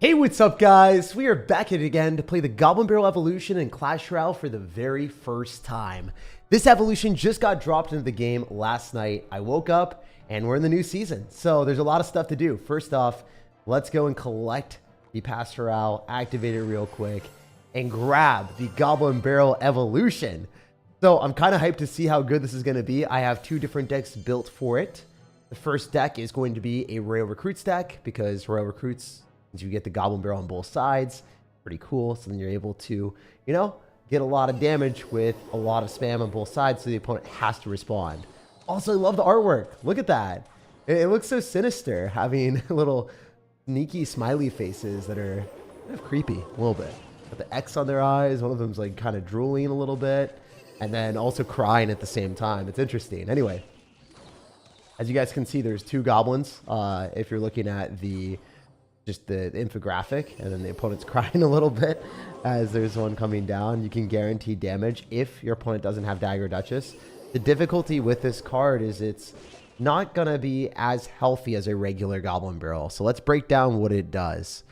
Hey, what's up, guys? We are back at it again to play the Goblin Barrel Evolution in Clash Royale for the very first time. This evolution just got dropped into the game last night. I woke up and we're in the new season, so there's a lot of stuff to do. First off, let's go and collect the Pastoral, activate it real quick, and grab the Goblin Barrel Evolution. So I'm kind of hyped to see how good this is going to be. I have two different decks built for it. The first deck is going to be a Royal Recruits deck because Royal Recruits, you get the Goblin Barrel on both sides. Pretty cool. So then you're able to, get a lot of damage with a lot of spam on both sides, so the opponent has to respond. Also, I love the artwork. Look at that. It looks so sinister, having little sneaky smiley faces that are kind of creepy a little bit. Got the X on their eyes. One of them's like kind of drooling a little bit, and then also crying at the same time. It's interesting. Anyway, as you guys can see, there's two goblins. If you're looking at just the infographic, and then the opponent's crying a little bit as there's one coming down. You can guarantee damage if your opponent doesn't have Dagger Duchess. The difficulty with this card is it's not gonna be as healthy as a regular Goblin Barrel. So let's break down what it does.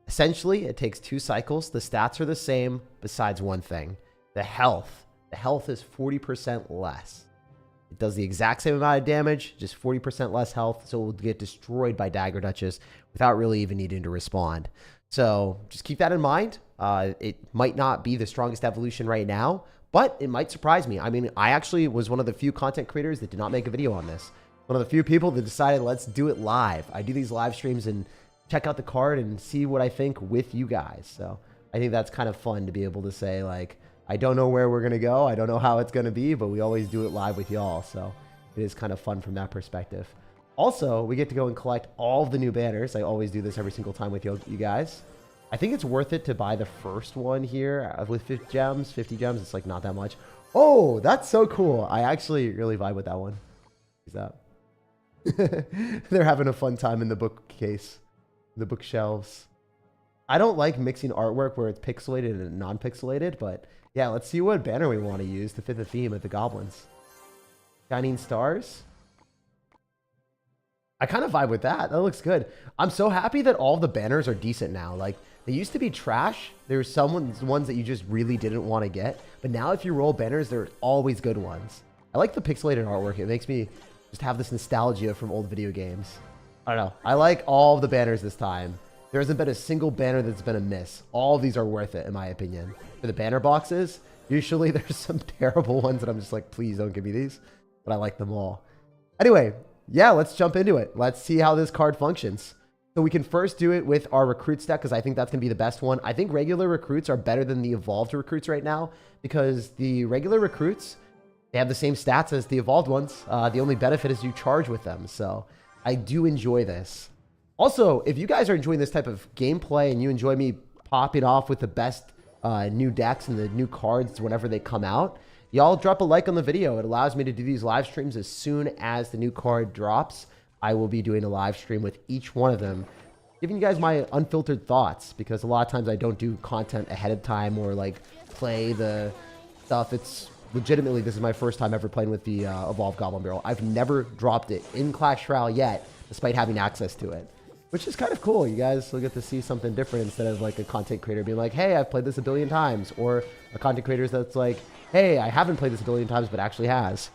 Essentially, it takes 2 cycles. The stats are the same besides one thing: the health. The health is 40% less. It does the exact same amount of damage, just 40% less health, so it will get destroyed by Dagger Duchess without really even needing to respond. So just keep that in mind. It might not be the strongest evolution right now, but it might surprise me. I mean, I actually was one of the few content creators that did not make a video on this. One of the few people that decided, let's do it live. I do these live streams and check out the card and see what I think with you guys. So I think that's kind of fun to be able to say, like, I don't know where we're going to go. I don't know how it's going to be, but we always do it live with y'all. So it is kind of fun from that perspective. Also, we get to go and collect all of the new banners. I always do this every single time with you guys. I think it's worth it to buy the first one here with 50 gems. 50 gems, it's like not that much. Oh, that's so cool. I actually really vibe with that one. Who's that? They're having a fun time in the bookcase, the bookshelves. I don't like mixing artwork where it's pixelated and non-pixelated, but yeah, let's see what banner we want to use to fit the theme of the goblins. Shining Stars. I kind of vibe with that. That looks good. I'm so happy that all the banners are decent now. Like, they used to be trash. There's some ones that you just really didn't want to get. But now if you roll banners, they're always good ones. I like the pixelated artwork. It makes me just have this nostalgia from old video games. I don't know. I like all of the banners this time. There hasn't been a single banner that's been a miss. All of these are worth it, in my opinion. For the banner boxes, usually there's some terrible ones that I'm just like, please don't give me these. But I like them all. Anyway, yeah, let's jump into it. Let's see how this card functions. So we can first do it with our Recruits deck, because I think that's going to be the best one. I think regular Recruits are better than the Evolved Recruits right now, because the regular Recruits, they have the same stats as the Evolved ones. The only benefit is you charge with them. So I do enjoy this. Also, if you guys are enjoying this type of gameplay and you enjoy me popping off with the best new decks and the new cards whenever they come out, y'all drop a like on the video. It allows me to do these live streams as soon as the new card drops. I will be doing a live stream with each one of them, giving you guys my unfiltered thoughts, because a lot of times I don't do content ahead of time or like play the stuff. It's legitimately, this is my first time ever playing with the Evolved Goblin Barrel. I've never dropped it in Clash Royale yet, despite having access to it, which is kind of cool. You guys will get to see something different instead of like a content creator being like, hey, I've played this a billion times, or a content creator that's like, hey, I haven't played this a billion times, but actually has.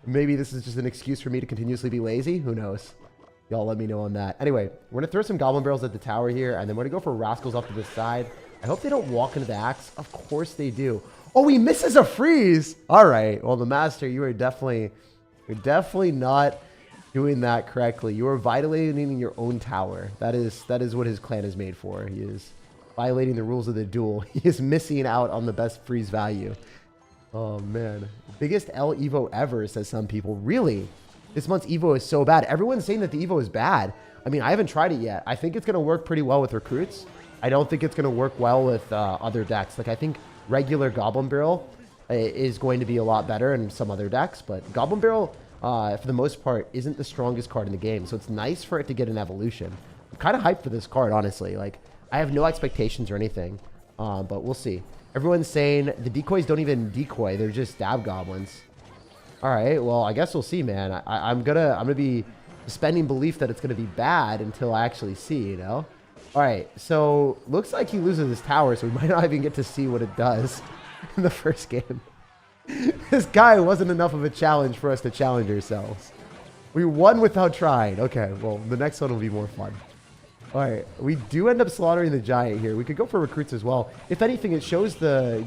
Maybe this is just an excuse for me to continuously be lazy. Who knows? Y'all let me know on that. Anyway, we're going to throw some Goblin Barrels at the tower here, and then we're going to go for Rascals off to the side. I hope they don't walk into the axe. Of course they do. Oh, he misses a freeze. All right. Well, the Master, you're definitely not doing that correctly. You are violating your own tower. That is what his clan is made for. He is violating the rules of the duel. He is missing out on the best freeze value. Oh man, biggest L Evo ever, says some people. Really? This month's Evo is so bad. Everyone's saying that the Evo is bad. I mean, I haven't tried it yet. I think it's going to work pretty well with Recruits. I don't think it's going to work well with other decks. Like, I think regular Goblin Barrel is going to be a lot better in some other decks, but Goblin Barrel, for the most part, isn't the strongest card in the game. So it's nice for it to get an evolution. I'm kind of hyped for this card, honestly. Like, I have no expectations or anything, but we'll see. Everyone's saying the decoys don't even decoy. They're just stab goblins. All right, well, I guess we'll see, man. I'm gonna be suspending belief that it's going to be bad until I actually see, you know? All right, so looks like he loses his tower, so we might not even get to see what it does in the first game. This guy wasn't enough of a challenge for us to challenge ourselves. We won without trying. Okay, well, the next one will be more fun. All right, we do end up slaughtering the giant here. We could go for recruits as well. If anything, it shows the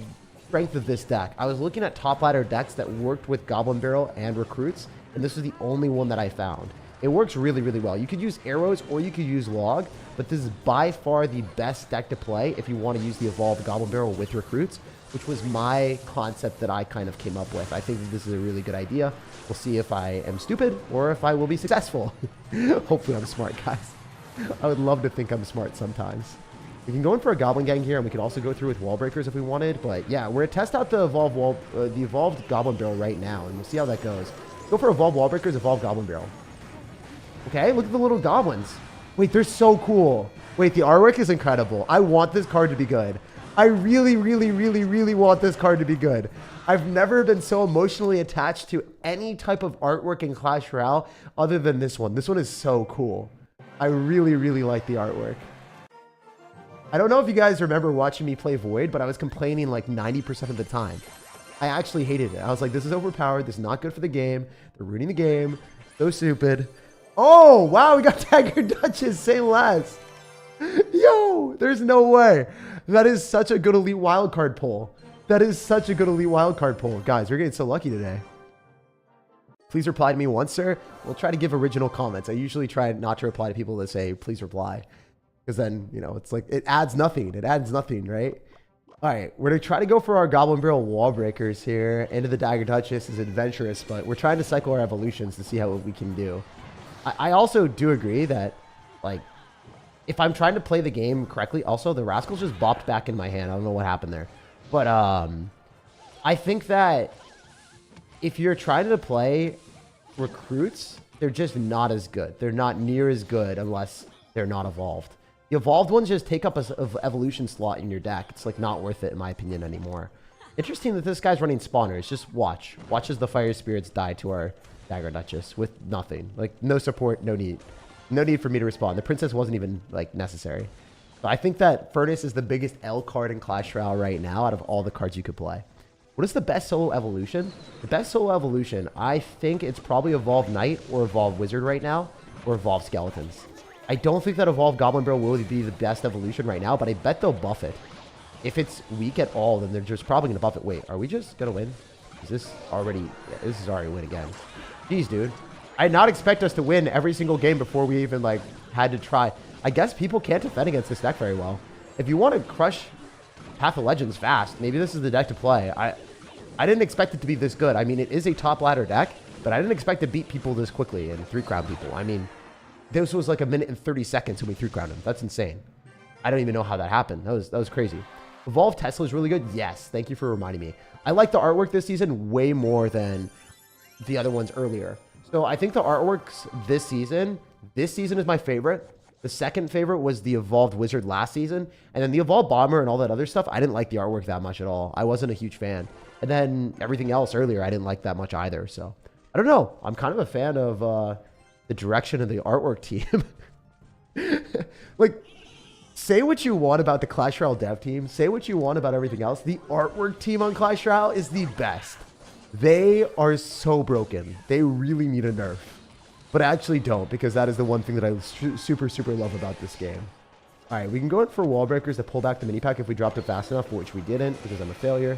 strength of this deck. I was looking at top ladder decks that worked with Goblin Barrel and recruits, and this was the only one that I found. It works really, really well. You could use arrows or you could use log, but this is by far the best deck to play if you want to use the evolved Goblin Barrel with recruits, which was my concept that I kind of came up with. I think that this is a really good idea. We'll see if I am stupid or if I will be successful. Hopefully I'm smart, guys. I would love to think I'm smart sometimes. We can go in for a Goblin Gang here, and we can also go through with Wall Breakers if we wanted. But yeah, we're going to test out the evolved Goblin Barrel right now, and we'll see how that goes. Go for Evolved Wall Breakers, Evolved Goblin Barrel. Okay, look at the little goblins. Wait, they're so cool. Wait, the artwork is incredible. I want this card to be good. I really, really, really, really want this card to be good. I've never been so emotionally attached to any type of artwork in Clash Royale other than this one. This one is so cool. I really, really like the artwork. I don't know if you guys remember watching me play Void, but I was complaining like 90% of the time. I actually hated it. I was like, this is overpowered. This is not good for the game. They're ruining the game. So stupid. Oh, wow. We got Dagger Duchess. Say less. Yo, there's no way. That is such a good elite wildcard pull. That is such a good elite wildcard pull. Guys, we're getting so lucky today. Please reply to me once, sir. We'll try to give original comments. I usually try not to reply to people that say, please reply. Because then, you know, it's like, it adds nothing. It adds nothing, right? All right, we're going to try to go for our Goblin Barrel Wall Breakers here. Into the Dagger Duchess is adventurous, but we're trying to cycle our evolutions to see how we can do. I also do agree that, like, if I'm trying to play the game correctly, also, the Rascals just bopped back in my hand. I don't know what happened there. But I think that if you're trying to play recruits, they're just not as good. They're not near as good unless they're not evolved. The evolved ones just take up a evolution slot in your deck. It's like not worth it in my opinion anymore. Interesting that this guy's running spawners. Just watch. Watch as the fire spirits die to our Dagger Duchess with nothing. Like no support, no need. No need for me to respond. The princess wasn't even like necessary. So I think that Furnace is the biggest L card in Clash Royale right now out of all the cards you could play. What is the best solo evolution? The best solo evolution, I think it's probably Evolved Knight or Evolved Wizard right now, or Evolved Skeletons. I don't think that Evolved Goblin Barrel will be the best evolution right now, but I bet they'll buff it. If it's weak at all, then they're just probably going to buff it. Wait, are we just going to win? Is this already... Yeah, this is already win again. Jeez, dude. I did not expect us to win every single game before we even, like, had to try. I guess people can't defend against this deck very well. If you want to crush Path of Legends fast, maybe this is the deck to play. I didn't expect it to be this good. I mean, it is a top ladder deck, but I didn't expect to beat people this quickly and 3-crown people. I mean, this was like 1 minute and 30 seconds when we 3-crowned him. That's insane. I don't even know how that happened. That was crazy. Evolved Tesla is really good. Yes, thank you for reminding me. I like the artwork this season way more than the other ones earlier. So I think the artworks this season is my favorite. The second favorite was the Evolved Wizard last season. And then the Evolved Bomber and all that other stuff, I didn't like the artwork that much at all. I wasn't a huge fan. And then everything else earlier, I didn't like that much either. So I don't know. I'm kind of a fan of the direction of the artwork team. Like, say what you want about the Clash Royale dev team. Say what you want about everything else. The artwork team on Clash Royale is the best. They are so broken. They really need a nerf. But I actually don't, because that is the one thing that I super, super love about this game. All right, we can go in for Wall Breakers to pull back the mini pack if we dropped it fast enough, which we didn't because I'm a failure.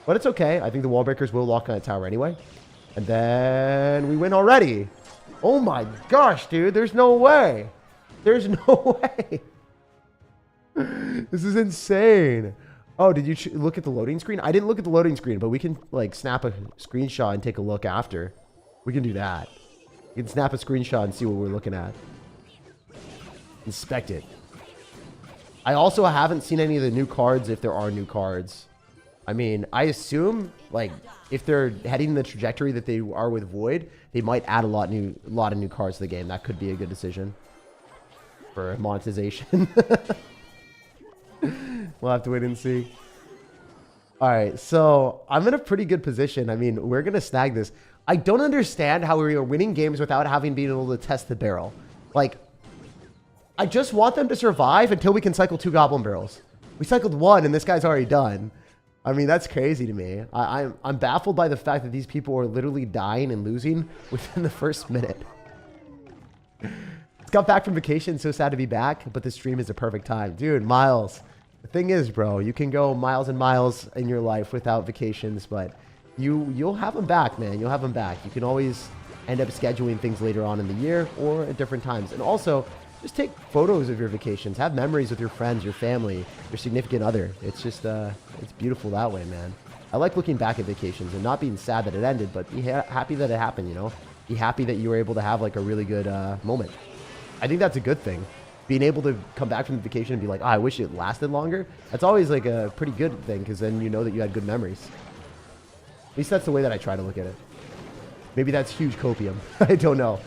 But it's okay. I think the Wall Breakers will lock on a tower anyway. And then we win already. Oh my gosh, dude. There's no way. There's no way. This is insane. Oh, did you look at the loading screen? I didn't look at the loading screen, but we can like snap a screenshot and take a look after. We can do that. You can snap a screenshot and see what we're looking at. Inspect it. I also haven't seen any of the new cards if there are new cards. I mean, I assume like if they're heading the trajectory that they are with Void, they might add a lot of new cards to the game. That could be a good decision for monetization. We'll have to wait and see. All right, so I'm in a pretty good position. I mean, we're going to snag this. I don't understand how we are winning games without having been able to test the barrel. Like, I just want them to survive until we can cycle 2 Goblin Barrels. We cycled 1 and this guy's already done. I mean, that's crazy to me. I'm baffled by the fact that these people are literally dying and losing within the first minute. Just got back from vacation, so sad to be back, but the stream is a perfect time. Dude, Miles. The thing is, bro, you can go miles and miles in your life without vacations, but you'll have them back, man. You'll have them back. You can always end up scheduling things later on in the year or at different times. And also, just take photos of your vacations. Have memories with your friends, your family, your significant other. It's just, it's beautiful that way, man. I like looking back at vacations and not being sad that it ended, but be happy that it happened, you know? Be happy that you were able to have like a really good moment. I think that's a good thing. Being able to come back from the vacation and be like, oh, I wish it lasted longer. That's always like a pretty good thing because then you know that you had good memories. At least that's the way that I try to look at it. Maybe that's huge copium. I don't know.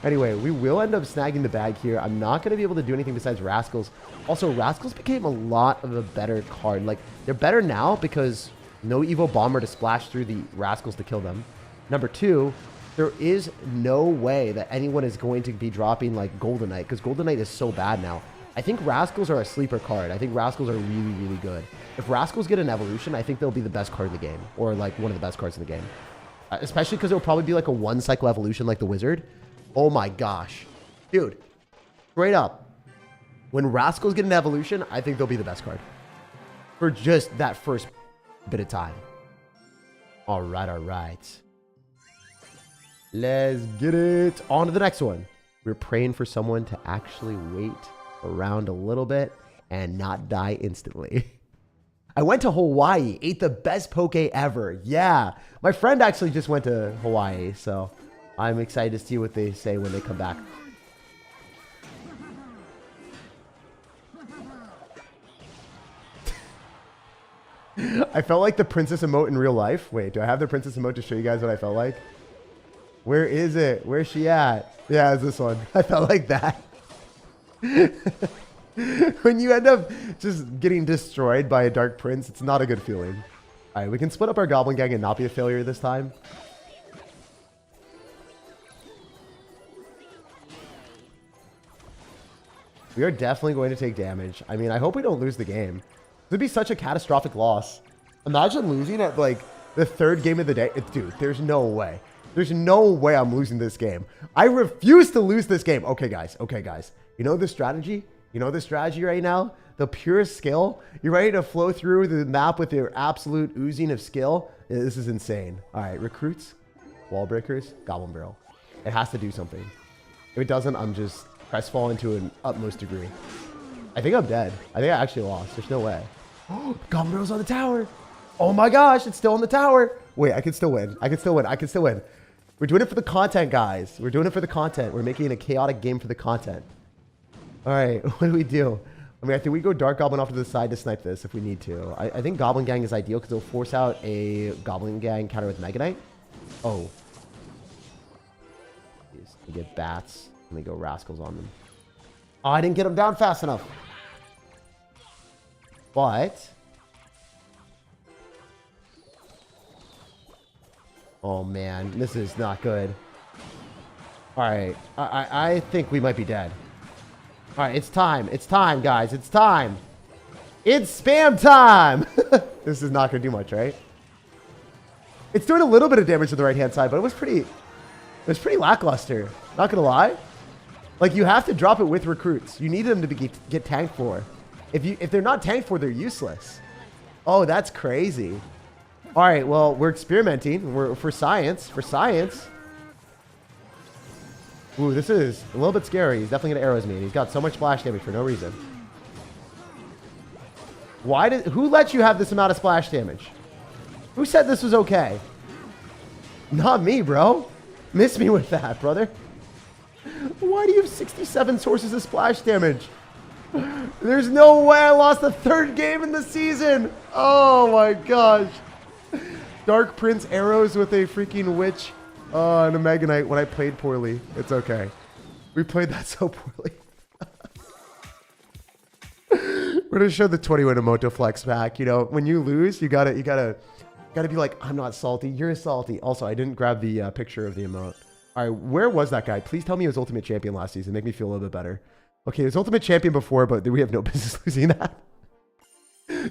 Anyway, we will end up snagging the bag here. I'm not going to be able to do anything besides Rascals. Also, Rascals became a lot of a better card. Like, they're better now because no Evo Bomber to splash through the Rascals to kill them. Number 2, there is no way that anyone is going to be dropping, like, Golden Knight because Golden Knight is so bad now. I think Rascals are a sleeper card. I think Rascals are really, really good. If Rascals get an evolution, I think they'll be the best card in the game. Or, like, one of the best cards in the game. Especially because it'll probably be like a 1-cycle evolution like the Wizard. Oh my gosh. Dude, straight up. When Rascals get an evolution, I think they'll be the best card. For just that first bit of time. All right, all right. Let's get it. On to the next one. We're praying for someone to actually wait around a little bit and not die instantly. I went to Hawaii, ate the best poke ever. Yeah, my friend actually just went to Hawaii, so I'm excited to see what they say when they come back. I felt like the princess emote in real life. Wait, do I have the princess emote to show you guys what I felt like? Where is it? Where's she at? Yeah, it's this one. I felt like that. When you end up just getting destroyed by a Dark Prince, it's not a good feeling. All right, we can split up our Goblin Gang and not be a failure this time. We are definitely going to take damage. I mean, I hope we don't lose the game. This would be such a catastrophic loss. Imagine losing at, like, the 3rd game of the day. Dude, there's no way. There's no way I'm losing this game. I refuse to lose this game. Okay, guys. Okay, guys. You know the strategy? You know the strategy right now? The purest skill? You're ready to flow through the map with your absolute oozing of skill? This is insane. All right, recruits, wall breakers, Goblin Barrel. It has to do something. If it doesn't, I'm just crestfallen to an utmost degree. I think I'm dead. I think I actually lost. There's no way. Goblin Barrel's on the tower. Oh my gosh, it's still on the tower. Wait, I can still win. I can still win. I can still win. We're doing it for the content, guys. We're doing it for the content. We're making a chaotic game for the content. All right, what do we do? I mean, I think we go Dark Goblin off to the side to snipe this if we need to. I think Goblin Gang is ideal because it'll force out a Goblin Gang counter with Mega Knight. Oh. We get bats. Let me go Rascals on them. Oh, I didn't get them down fast enough. But... oh, man. This is not good. All right. I think we might be dead. All right. It's time. It's time, guys. It's time. It's spam time. This is not going to do much, right? It's doing a little bit of damage to the right-hand side, but it was pretty lackluster. Not going to lie. Like, you have to drop it with recruits. You need them to get tanked for. If they're not tanked for, they're useless. Oh, that's crazy. All right, well, we're experimenting. We're for science. For science. Ooh, this is a little bit scary. He's definitely going to arrows me. And he's got so much splash damage for no reason. Who let you have this amount of splash damage? Who said this was okay? Not me, bro. Miss me with that, brother. Why do you have 67 sources of splash damage? There's no way I lost the 3rd game in the season. Oh my gosh. Dark Prince arrows with a freaking witch and a Mega Knight when I played poorly. It's okay. We played that so poorly. We're gonna show the 20-win emoto flex back. You know, when you lose, you gotta Gotta be like, I'm not salty. You're salty. Also, I didn't grab the picture of the emote. All right, where was that guy? Please tell me he was Ultimate Champion last season. Make me feel a little bit better. Okay, he was Ultimate Champion before, but we have no business losing that.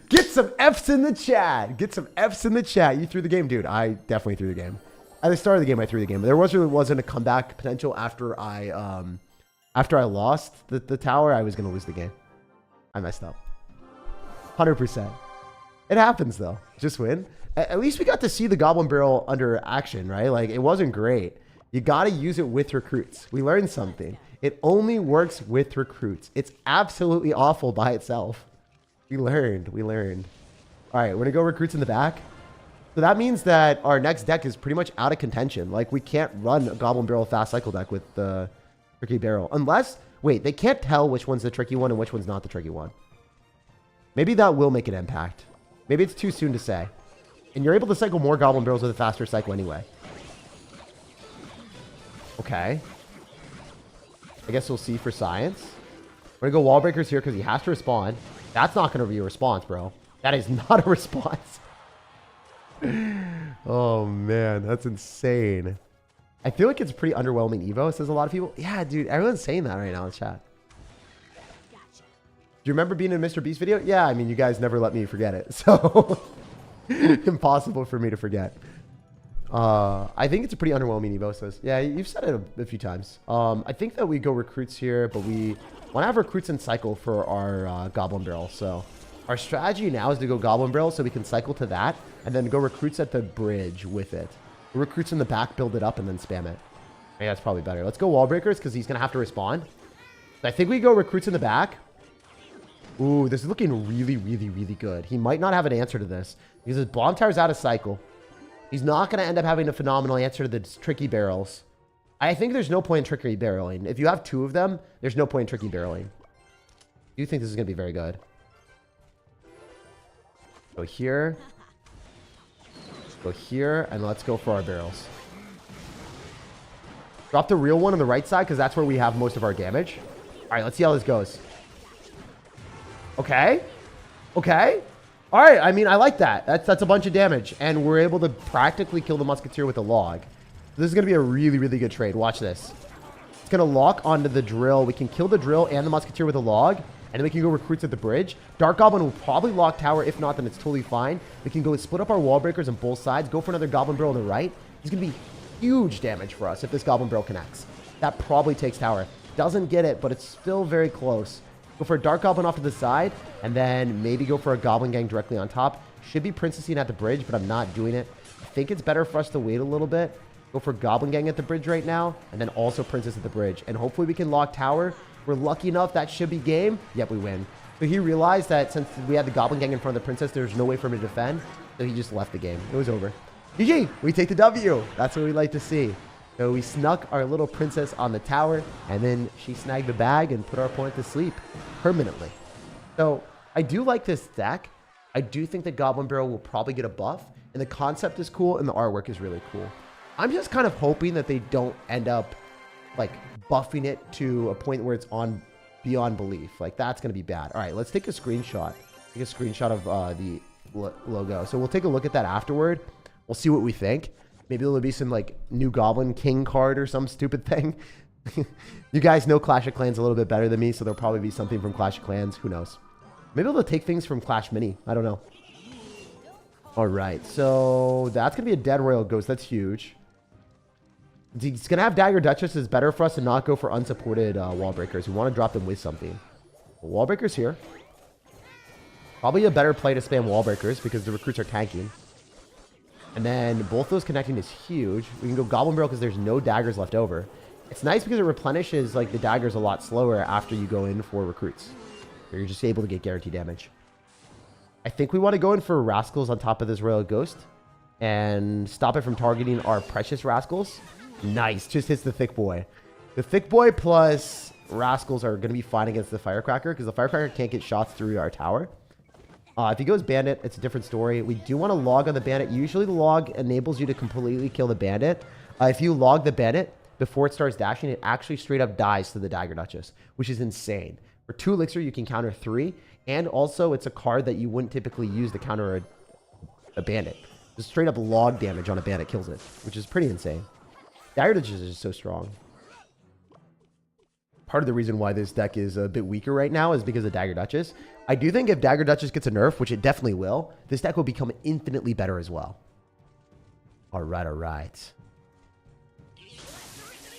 Get some Fs in the chat. Get some Fs in the chat. You threw the game, dude. I definitely threw the game. At the start of the game, I threw the game. There really wasn't a comeback potential after I lost the tower. I was gonna lose the game. I messed up. 100%. It happens though. Just win. At least we got to see the Goblin Barrel under action, right? Like, it wasn't great. You got to use it with recruits. We learned something. It only works with recruits. It's absolutely awful by itself. We learned. We learned. All right, we're going to go recruits in the back. So that means that our next deck is pretty much out of contention. Like, we can't run a Goblin Barrel fast cycle deck with the Tricky Barrel. Unless, wait, they can't tell which one's the tricky one and which one's not the tricky one. Maybe that will make an impact. Maybe it's too soon to say. And you're able to cycle more Goblin Barrels with a faster cycle anyway. Okay. I guess we'll see for science. We're going to go wall breakers here because he has to respond. That's not going to be a response, bro. That is not a response. Oh, man. That's insane. I feel like it's pretty underwhelming Evo, says a lot of people. Yeah, dude. Everyone's saying that right now in chat. Do you remember being in Mr. Beast video? Yeah, I mean, you guys never let me forget it. So... impossible for me to forget. I think it's a pretty underwhelming Evo, says. Yeah, you've said it a few times. I think that we go recruits here, but we want to have recruits in cycle for our Goblin Barrel. So our strategy now is to go Goblin Barrel so we can cycle to that and then go recruits at the bridge with it. Recruits in the back, build it up, and then spam it. Yeah, that's probably better. Let's go wall breakers because he's going to have to respond. I think we go recruits in the back. Ooh, this is looking really, really, really good. He might not have an answer to this because his bomb tower's out of cycle. He's not going to end up having a phenomenal answer to the tricky barrels. I think there's no point in tricky barreling. If you have two of them, there's no point in tricky barreling. I do think this is going to be very good. Go here. Go here, and let's go for our barrels. Drop the real one on the right side because that's where we have most of our damage. All right, let's see how this goes. Okay. Okay. All right. I mean, I like that. That's a bunch of damage. And we're able to practically kill the Musketeer with a log. This is going to be a really, really good trade. Watch this. It's going to lock onto the drill. We can kill the drill and the Musketeer with a log. And then we can go recruits at the bridge. Dark Goblin will probably lock tower. If not, then it's totally fine. We can go split up our wall breakers on both sides. Go for another Goblin Barrel on the right. It's going to be huge damage for us if this Goblin Barrel connects. That probably takes tower. Doesn't get it, but it's still very close. Go for a Dark Goblin off to the side, and then maybe go for a Goblin Gang directly on top. Should be Princessing at the bridge, but I'm not doing it. I think it's better for us to wait a little bit. Go for Goblin Gang at the bridge right now, and then also Princess at the bridge. And hopefully we can lock tower. We're lucky enough. That should be game. Yep, we win. So he realized that since we had the Goblin Gang in front of the Princess, there's no way for him to defend. So he just left the game. It was over. GG, we take the W. That's what we like to see. So we snuck our little princess on the tower, and then she snagged the bag and put our opponent to sleep permanently. So I do like this deck. I do think that Goblin Barrel will probably get a buff, and the concept is cool, and the artwork is really cool. I'm just kind of hoping that they don't end up like buffing it to a point where it's on beyond belief. Like, that's going to be bad. All right, let's take a screenshot. Take a screenshot of the logo. So we'll take a look at that afterward. We'll see what we think. Maybe there'll be some like new Goblin King card or some stupid thing. You guys know Clash of Clans a little bit better than me, so there'll probably be something from Clash of Clans. Who knows? Maybe they'll take things from Clash Mini. I don't know. All right, so that's going to be a dead Royal Ghost. That's huge. He's going to have Dagger Duchess. It's better for us to not go for unsupported wall breakers. We want to drop them with something. Wall breakers here. Probably a better play to spam wall breakers because the recruits are tanking. And then both those connecting is huge. We can go Goblin Barrel because there's no daggers left over. It's nice because it replenishes like the daggers a lot slower after you go in for recruits. You're just able to get guaranteed damage. I think we want to go in for Rascals on top of this Royal Ghost and stop it from targeting our precious Rascals. Nice. Just hits the Thick Boy. The Thick Boy plus Rascals are going to be fine against the Firecracker because the Firecracker can't get shots through our tower. If he goes Bandit, it's a different story. We do want to log on the Bandit. Usually the log enables you to completely kill the Bandit. If you log the Bandit before it starts dashing, it actually straight up dies to the Dagger Duchess, which is insane. For 2 Elixir, you can counter 3. And also, it's a card that you wouldn't typically use to counter a Bandit. Just straight up log damage on a bandit kills it, which is pretty insane. Dagger Duchess is just so strong. Part of the reason why this deck is a bit weaker right now is because of Dagger Duchess. I do think if Dagger Duchess gets a nerf, which it definitely will, this deck will become infinitely better as well. All right, all right.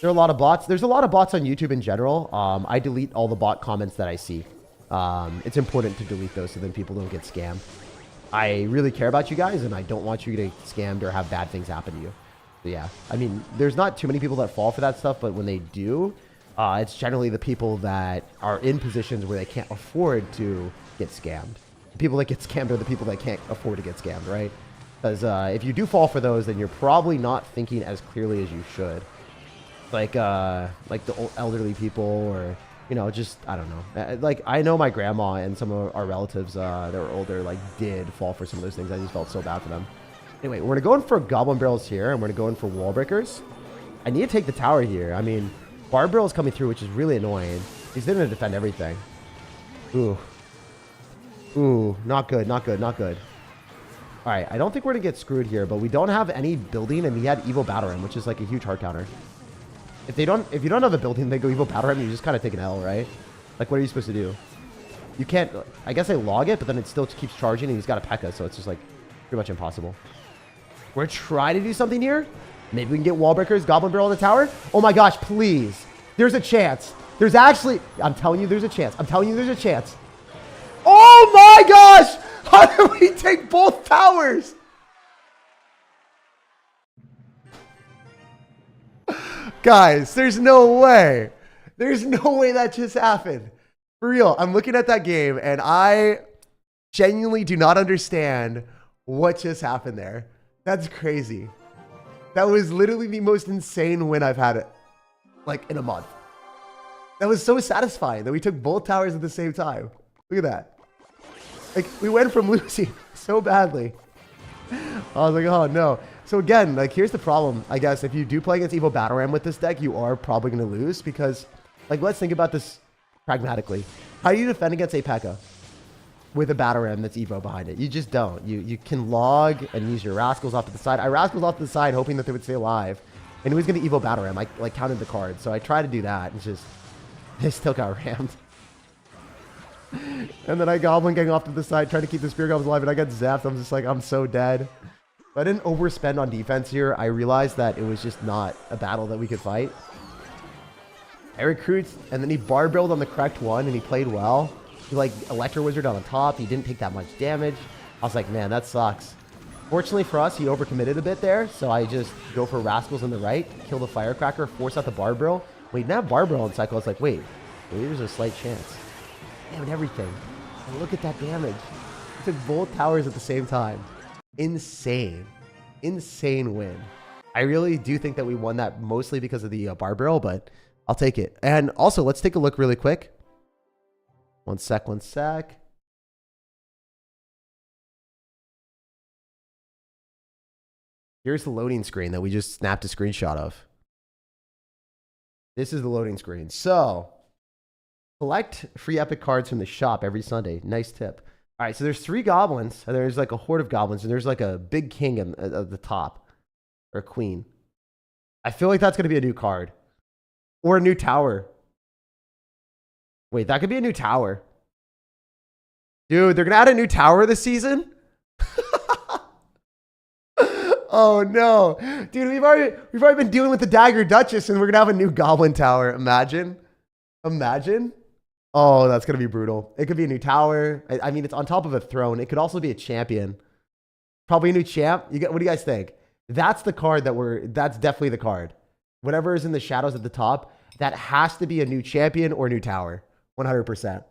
There are a lot of bots. There's a lot of bots on YouTube in general. I delete all the bot comments that I see. It's important to delete those so then people don't get scammed. I really care about you guys, and I don't want you to get scammed or have bad things happen to you. So yeah, I mean, there's not too many people that fall for that stuff, but when they do, it's generally the people that are in positions where they can't afford to get scammed. The people that get scammed are the people that can't afford to get scammed, right? Because if you do fall for those, then you're probably not thinking as clearly as you should. Like the elderly people, or you know, just I don't know. Like I know my grandma and some of our relatives that were older like did fall for some of those things. I just felt so bad for them. Anyway, we're gonna go in for Goblin Barrels here, and we're gonna go in for Wall Breakers. I need to take the tower here. I mean, Barb Barrel is coming through, which is really annoying. He's going to defend everything. Ooh. Ooh, not good, not good, not good. All right, I don't think we're going to get screwed here, but we don't have any building, and he had Evil Battle Ram, which is like a huge hard counter. If you don't have a building, they go Evil Battle Ram, you just kind of take an L, right? Like, what are you supposed to do? You can't, I guess I log it, but then it still keeps charging, and he's got a P.E.K.K.A., so it's just like pretty much impossible. We're trying to do something here. Maybe we can get Wall Breakers, Goblin Barrel in the tower. Oh my gosh, please. There's a chance. There's actually, I'm telling you there's a chance. I'm telling you there's a chance. Oh my gosh! How did we take both towers? Guys, there's no way. There's no way that just happened. For real, I'm looking at that game and I genuinely do not understand what just happened there. That's crazy. That was literally the most insane win I've had like in a month. That was so satisfying that we took both towers at the same time. Look at that. Like we went from losing so badly. I was like, oh no. So again, like here's the problem. I guess if you do play against Evil Battle Ram with this deck, you are probably going to lose because like let's think about this pragmatically. How do you defend against a P.E.K.K.A. with a Battle Ram that's Evo behind it? You just don't. You can log and use your Rascals off to the side. I Rascals off to the side hoping that they would stay alive. And he was going to Evo Battle Ram. I like counted the cards. So I tried to do that. It's just, they still got rammed. And then I Goblin Gang off to the side trying to keep the Spear Goblins alive. And I got zapped. I'm just like, I'm so dead. But I didn't overspend on defense here. I realized that it was just not a battle that we could fight. I recruit, and then he Barb Barreled on the correct one, and he played well. He like Electro Wizard on the top. He didn't take that much damage. I was like, man, that sucks. Fortunately for us, he overcommitted a bit there. So I just go for Rascals on the right, kill the Firecracker, force out the Barb Barrel. Wait, now Barb Barrel in cycle. I was like, wait, there's a slight chance. Damn, everything. And look at that damage. He took both towers at the same time. Insane. Insane win. I really do think that we won that mostly because of the Barb Barrel, but I'll take it. And also, let's take a look really quick. One sec, one sec. Here's the loading screen that we just snapped a screenshot of. This is the loading screen. So, collect free epic cards from the shop every Sunday. Nice tip. All right, so there's 3 goblins, and there's like a horde of goblins, and there's like a big king at the top, or queen. I feel like that's going to be a new card. Or a new tower. Wait, that could be a new tower. Dude, they're going to add a new tower this season? Oh, no. Dude, we've already been dealing with the Dagger Duchess, and we're going to have a new Goblin Tower. Imagine. Imagine. Oh, that's going to be brutal. It could be a new tower. I mean, it's on top of a throne. It could also be a champion. Probably a new champ. What do you guys think? That's the card that's definitely the card. Whatever is in the shadows at the top, that has to be a new champion or new tower. 100%.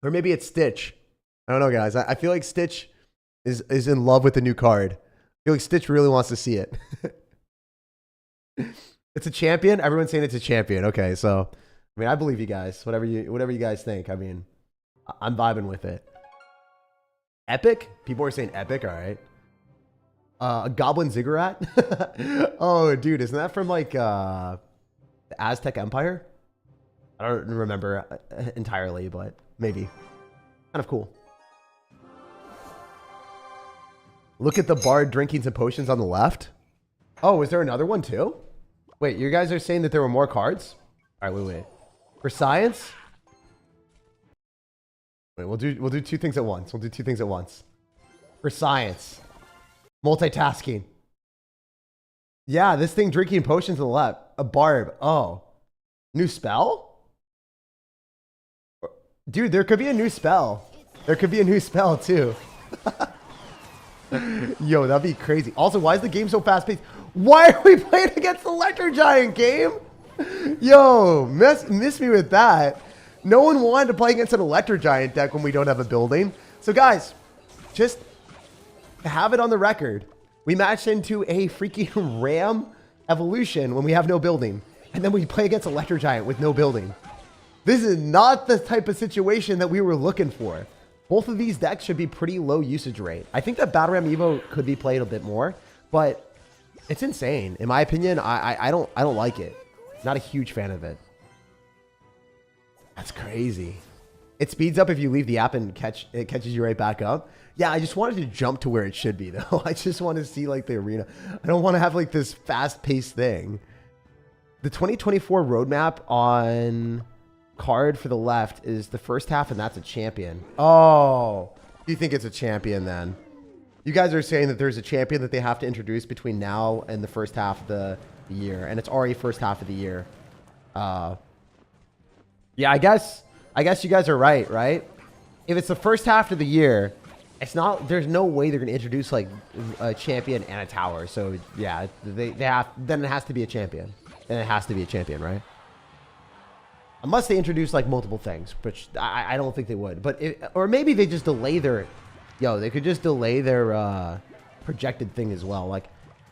Or maybe it's Stitch. I don't know, guys. I feel like Stitch is in love with the new card. I feel like Stitch really wants to see it. It's a champion? Everyone's saying it's a champion. Okay, so, I mean, I believe you guys. Whatever you guys think. I mean, I'm vibing with it. Epic? People are saying epic. All right. A Goblin Ziggurat? Oh, dude, isn't that from like the Aztec Empire? I don't remember entirely, but maybe. Kind of cool. Look at the bard drinking some potions on the left. Oh, is there another one too? Wait, you guys are saying that there were more cards? All right, wait. For science? Wait, we'll do two things at once. We'll do two things at once. For science. Multitasking. Yeah, this thing drinking potions on the left. A barb. Oh. New spell? Dude, there could be a new spell. There could be a new spell too. Yo, that'd be crazy. Also, why is the game so fast paced? Why are we playing against the Electro Giant game? Yo, miss me with that. No one wanted to play against an Electro Giant deck when we don't have a building. So guys, just have it on the record. We matched into a freaking Ram Evolution when we have no building. And then we play against Electro Giant with no building. This is not the type of situation that we were looking for. Both of these decks should be pretty low usage rate. I think that Battle Ram Evo could be played a bit more, but it's insane. In my opinion, I don't like it. Not a huge fan of it. That's crazy. It speeds up if you leave the app and it catches you right back up. Yeah, I just wanted to jump to where it should be though. I just want to see like the arena. I don't want to have like this fast-paced thing. The 2024 roadmap on card for the left is the first half, and that's a champion. Oh, you think it's a champion then? You guys are saying that there's a champion that they have to introduce between now and the first half of the year, and it's already first half of the year. Yeah, I guess you guys are right? If it's the first half of the year, it's not. There's no way they're gonna introduce like a champion and a tower. So yeah, then it has to be a champion. Then it has to be a champion, right? Unless they introduce like multiple things, which I don't think they would. But or maybe they just delay their, they could just delay their projected thing as well. Like,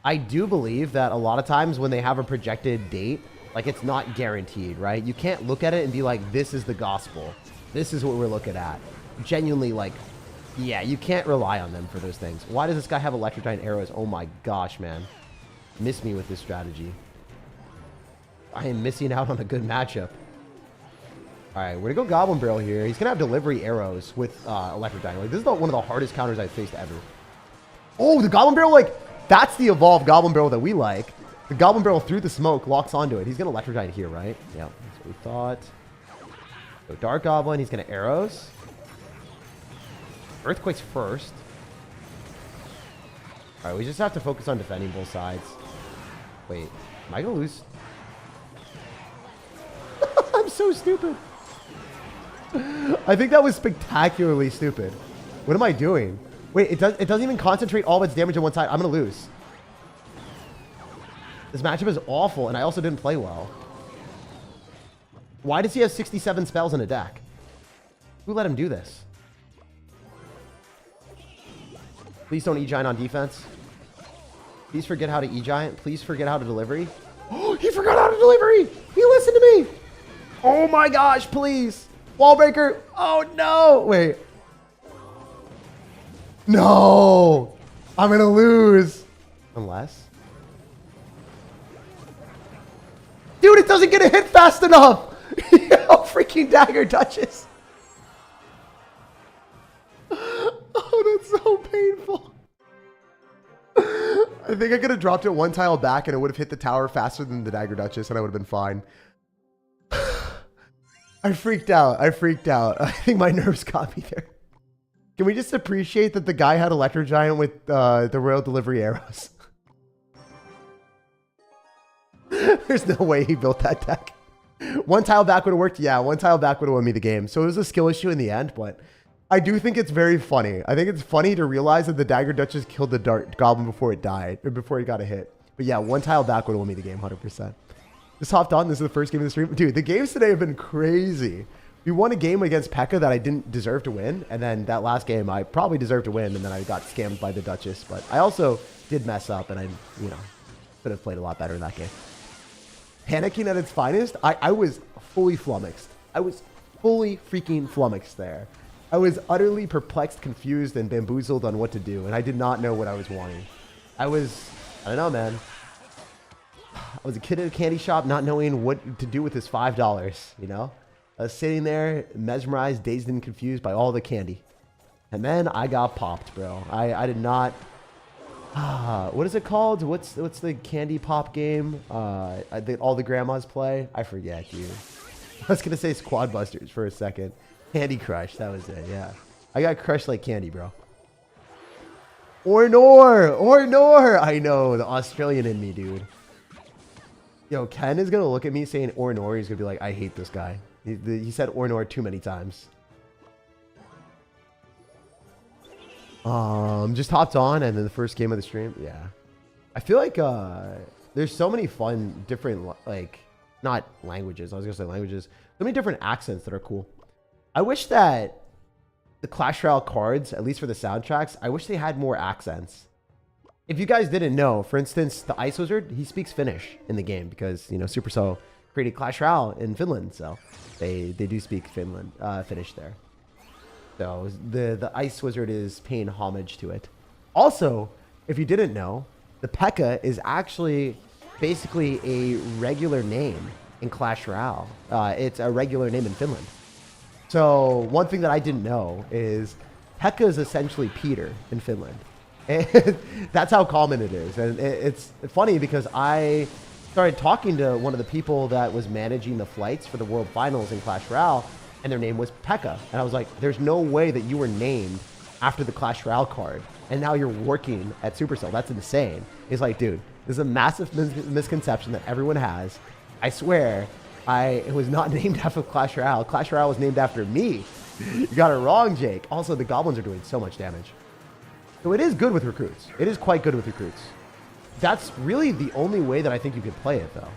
I do believe that a lot of times when they have a projected date, like it's not guaranteed, right? You can't look at it and be like, this is the gospel. This is what we're looking at. Genuinely, like, yeah, you can't rely on them for those things. Why does this guy have Electro Giant arrows? Oh my gosh, man. Miss me with this strategy. I am missing out on a good matchup. All right, we're going to go Goblin Barrel here. He's going to have delivery arrows with Electro Giant. Like, this is one of the hardest counters I've faced ever. Oh, the Goblin Barrel, like, that's the evolved Goblin Barrel that we like. The Goblin Barrel through the smoke locks onto it. He's going to Electro Giant here, right? Yeah, that's what we thought. So Dark Goblin, he's going to arrows. Earthquake's first. All right, we just have to focus on defending both sides. Wait, am I going to lose? I'm so stupid. I think that was spectacularly stupid. What am I doing? Wait, it doesn't even concentrate all of its damage on one side. I'm going to lose. This matchup is awful, and I also didn't play well. Why does he have 67 spells in a deck? Who let him do this? Please don't E-Giant on defense. Please forget how to E-Giant. Please forget how to delivery. Oh, he forgot how to delivery! He listened to me! Oh my gosh, please! Wall breaker! Oh no! Wait. No! I'm gonna lose! Unless... Dude, it doesn't get a hit fast enough! Yo, freaking Dagger Duchess! Oh, that's so painful. I think I could have dropped it one tile back and it would have hit the tower faster than the Dagger Duchess and I would have been fine. I freaked out. I think my nerves got me there. Can we just appreciate that the guy had Electro Giant with the Royal Delivery arrows? There's no way he built that deck. One tile back would have worked. Yeah, one tile back would have won me the game. So it was a skill issue in the end, but I do think it's very funny. I think it's funny to realize that the Dagger Duchess killed the Dark Goblin before it died, or before he got a hit. But yeah, one tile back would have won me the game, 100%. Just hopped on. This is the first game of the stream. Dude, the games today have been crazy. We won a game against P.E.K.K.A that I didn't deserve to win. And then that last game, I probably deserved to win. And then I got scammed by the Duchess. But I also did mess up. And I, could have played a lot better in that game. Panicking at its finest, I was fully flummoxed. I was fully freaking flummoxed there. I was utterly perplexed, confused, and bamboozled on what to do. And I did not know what I was wanting. I don't know, man. I was a kid at a candy shop not knowing what to do with his $5, I was sitting there, mesmerized, dazed, and confused by all the candy. And then I got popped, bro. I did not What is it called? What's the candy pop game? All the grandmas play. I forget, dude. I was gonna say Squad Busters for a second. Candy Crush. That was it. Yeah, I got crushed like candy, bro. Or nor. I know, the Australian in me, dude. Yo, Ken is gonna look at me saying or nor. He's gonna be like, I hate this guy. He said or nor too many times. Just hopped on and then the first game of the stream. Yeah, I feel like there's so many fun different, like, not languages, I was gonna say languages, so many different accents that are cool. I wish that the Clash Royale cards, at least for the soundtracks, I wish they had more accents. If you guys didn't know, for instance, the Ice Wizard, he speaks Finnish in the game because, you know, Supercell created Clash Royale in Finland, so they do speak Finnish there. So the Ice Wizard is paying homage to it. Also, if you didn't know, the P.E.K.K.A is actually basically a regular name in Clash Royale. It's a regular name in Finland. So one thing that I didn't know is P.E.K.K.A is essentially Peter in Finland. And that's how common it is. And it's funny because I started talking to one of the people that was managing the flights for the World Finals in Clash Royale, and their name was P.E.K.K.A. And I was like, there's no way that you were named after the Clash Royale card, and now you're working at Supercell. That's insane. He's like, dude, this is a massive misconception that everyone has. I swear, it was not named after Clash Royale. Clash Royale was named after me. You got it wrong, Jake. Also, the goblins are doing so much damage. So it is good with recruits. It is quite good with recruits. That's really the only way that I think you can play it, though.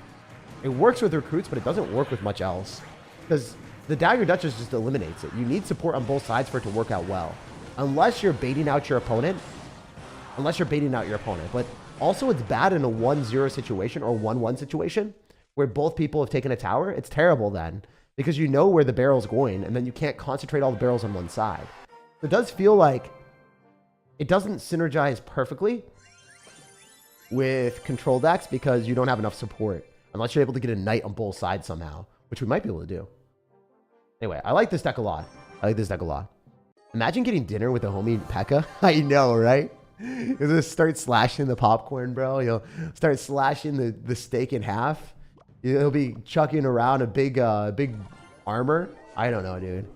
It works with recruits, but it doesn't work with much else. Because the Dagger Duchess just eliminates it. You need support on both sides for it to work out well. Unless you're baiting out your opponent. But also it's bad in a 1-0 situation or 1-1 situation where both people have taken a tower. It's terrible then because you know where the barrel's going and then you can't concentrate all the barrels on one side. It does feel like it doesn't synergize perfectly with control decks because you don't have enough support unless you're able to get a knight on both sides somehow, which we might be able to do. Anyway, I like this deck a lot. Imagine getting dinner with a homie P.E.K.K.A. I know, right? You'll just start slashing the popcorn, bro. You'll start slashing the steak in half. He'll be chucking around a big armor. I don't know, dude.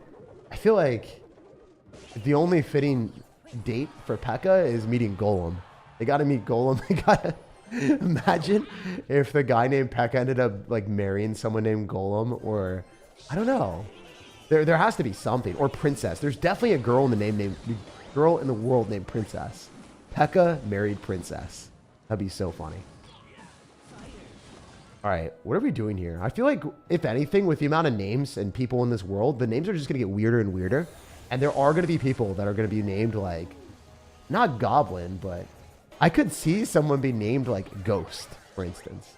I feel like the only fitting date for P.E.K.K.A is meeting Golem. They gotta meet Golem. They gotta imagine if the guy named P.E.K.K.A ended up like marrying someone named Golem, or I don't know. There has to be something, or Princess. There's definitely a girl in the world named Princess. P.E.K.K.A married Princess. That'd be so funny. All right, what are we doing here? I feel like, if anything, with the amount of names and people in this world, the names are just gonna get weirder and weirder. And there are gonna be people that are gonna be named like, not Goblin, but I could see someone be named like Ghost, for instance.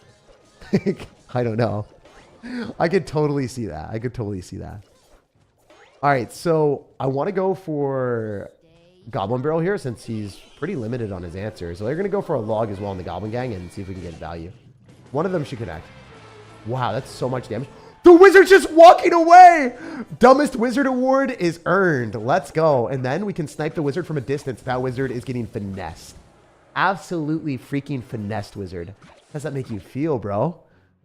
I don't know. I could totally see that. All right, so I want to go for Goblin Barrel here since he's pretty limited on his answers. So they're going to go for a log as well in the Goblin Gang and see if we can get value. One of them should connect. Wow, that's so much damage. The wizard's just walking away. Dumbest wizard award is earned. Let's go. And then we can snipe the wizard from a distance. That wizard is getting finessed. Absolutely freaking finessed wizard. How does that make you feel, bro?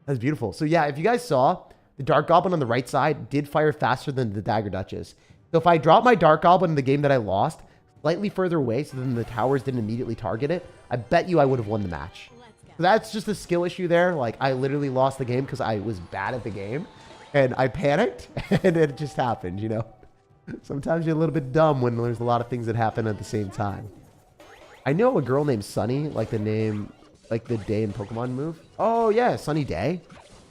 That's beautiful. So yeah, if you guys saw, the Dark Goblin on the right side did fire faster than the Dagger Duchess. So if I drop my Dark Goblin in the game that I lost, slightly further away so then the towers didn't immediately target it, I bet you I would have won the match. So that's just a skill issue there. Like, I literally lost the game because I was bad at the game. And I panicked, and it just happened, you know? Sometimes you're a little bit dumb when there's a lot of things that happen at the same time. I know a girl named Sunny, like the name, like the day in Pokemon move. Oh, yeah, Sunny Day.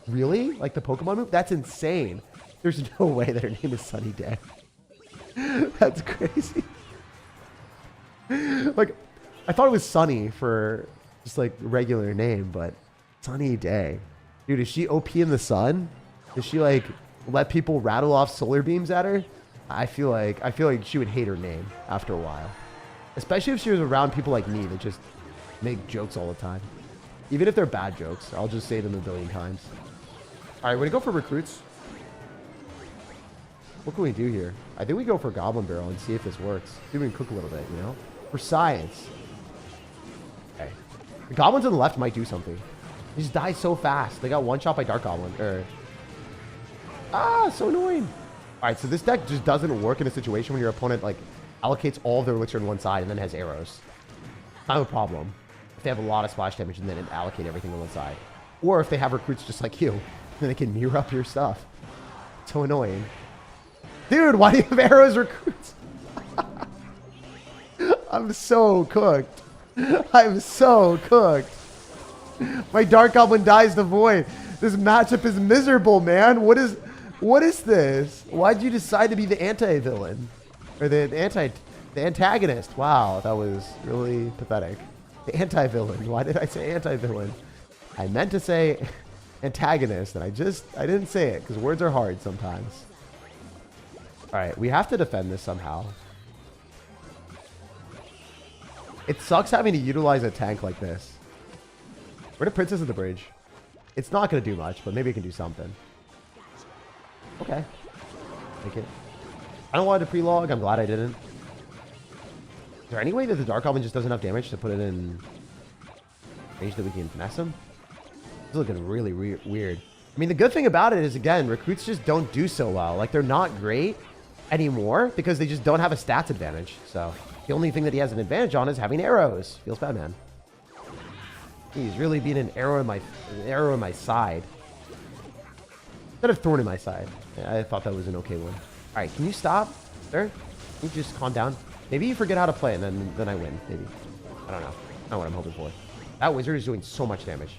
Really? Like the Pokemon move? That's insane. There's no way that her name is Sunny Day. That's crazy. Like, I thought it was Sunny for just like regular name, but Sunny Day. Dude, is she OP in the sun? Does she like let people rattle off solar beams at her? I feel like she would hate her name after a while. Especially if she was around people like me that just make jokes all the time. Even if they're bad jokes, I'll just say them a billion times. All right, we're gonna go for recruits. What can we do here? I think we go for Goblin Barrel and see if this works. See if we can cook a little bit, you know? For science. The goblins on the left might do something. They just die so fast. They got one shot by Dark Goblin. So annoying. All right, so this deck just doesn't work in a situation when your opponent like allocates all of their elixir on one side and then has arrows. Not a problem. If they have a lot of splash damage and then allocate everything on one side. Or if they have recruits just like you, then they can mirror up your stuff. So annoying. Dude, why do you have arrows recruits? I'm so cooked. I'm so cooked. My Dark Goblin dies to void. This matchup is miserable, man. What is this? Why'd you decide to be the anti-villain? Or the antagonist? Wow, that was really pathetic. The anti-villain. Why did I say anti-villain? I meant to say antagonist, and I didn't say it, because words are hard sometimes. Alright, we have to defend this somehow. It sucks having to utilize a tank like this. We're the princess of the bridge. It's not going to do much, but maybe it can do something. Okay. Take it. I don't want it to pre-log. I'm glad I didn't. Is there any way that the Dark Goblin just doesn't have damage to put it in range that we can mess him? This is looking really weird. I mean, the good thing about it is, again, recruits just don't do so well. Like, they're not great anymore because they just don't have a stats advantage. So the only thing that he has an advantage on is having arrows. Feels bad, man. He's really being an arrow in my side. Instead of thorn in my side. Yeah, I thought that was an okay one. All right, can you stop, sir? Can you just calm down? Maybe you forget how to play, and then I win. Maybe. I don't know. Not what I'm hoping for. That wizard is doing so much damage.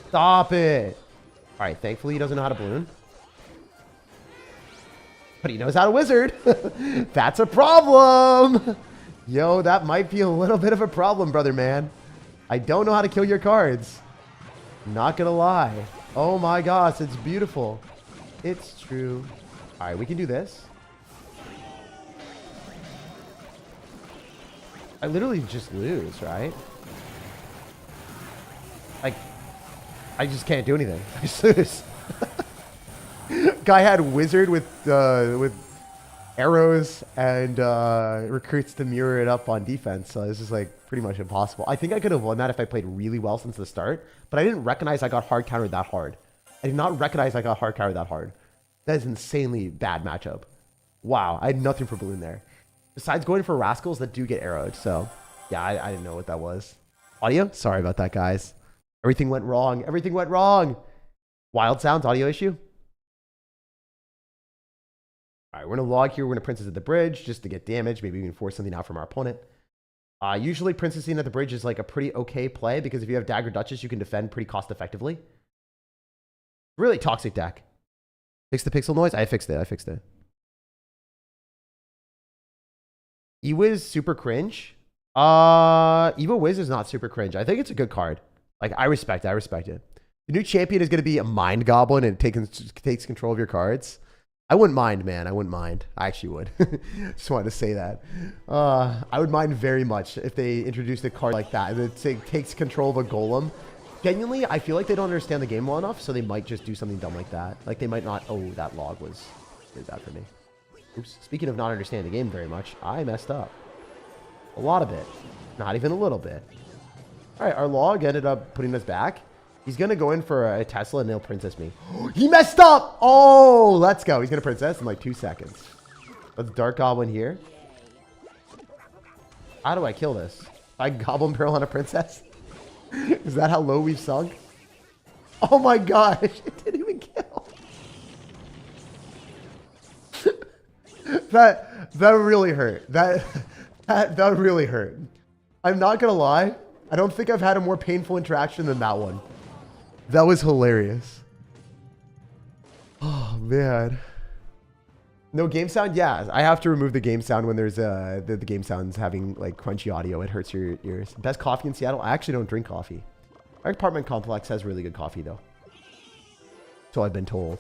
Stop it. All right, thankfully he doesn't know how to balloon. But he knows how to wizard. That's a problem. Yo, that might be a little bit of a problem, brother man. I don't know how to kill your cards. Not gonna lie. Oh my gosh, it's beautiful. It's true. All right, we can do this. I literally just lose, right? Like, I just can't do anything. I just lose. Guy had wizard with arrows and recruits to mirror it up on defense. So this is like pretty much impossible. I think I could have won that if I played really well since the start, but I didn't recognize I got hard countered that hard. I did not recognize I got hard countered that hard. That is insanely bad matchup. Wow, I had nothing for balloon there. Besides going for rascals that do get arrowed. So yeah, I didn't know what that was. Audio? Sorry about that, guys. Everything went wrong. Everything went wrong. Wild sounds, audio issue. All right, we're going to log here. We're going to princess at the bridge just to get damage. Maybe we can force something out from our opponent. Usually princessing at the bridge is like a pretty okay play because if you have Dagger Duchess, you can defend pretty cost effectively. Really toxic deck. Fix the pixel noise? I fixed it. I fixed it. Ewiz super cringe. Evo Wiz is not super cringe. I think it's a good card. Like, I respect it. I respect it. The new champion is going to be a Mind Goblin and takes control of your cards. I wouldn't mind, man. I wouldn't mind. I actually would. Just wanted to say that. I would mind very much if they introduced a card like that and it takes control of a golem. Genuinely, I feel like they don't understand the game well enough, so they might just do something dumb like that. Like, they might not... Oh, that log was really bad for me. Oops. Speaking of not understanding the game very much, I messed up. A lot of it. Not even a little bit. All right, our log ended up putting us back. He's going to go in for a Tesla and he'll princess me. He messed up! Oh, let's go. He's going to princess in like 2 seconds. Let's Dark Goblin here. How do I kill this? I Goblin Barrel on a princess? Is that how low we've sunk? Oh my gosh, it didn't even kill. That really hurt. That really hurt. I'm not going to lie. I don't think I've had a more painful interaction than that one. That was hilarious. Oh, man. No game sound? Yeah, I have to remove the game sound when there's the game sound's having like crunchy audio. It hurts your ears. Best coffee in Seattle? I actually don't drink coffee. Our apartment complex has really good coffee though. So I've been told.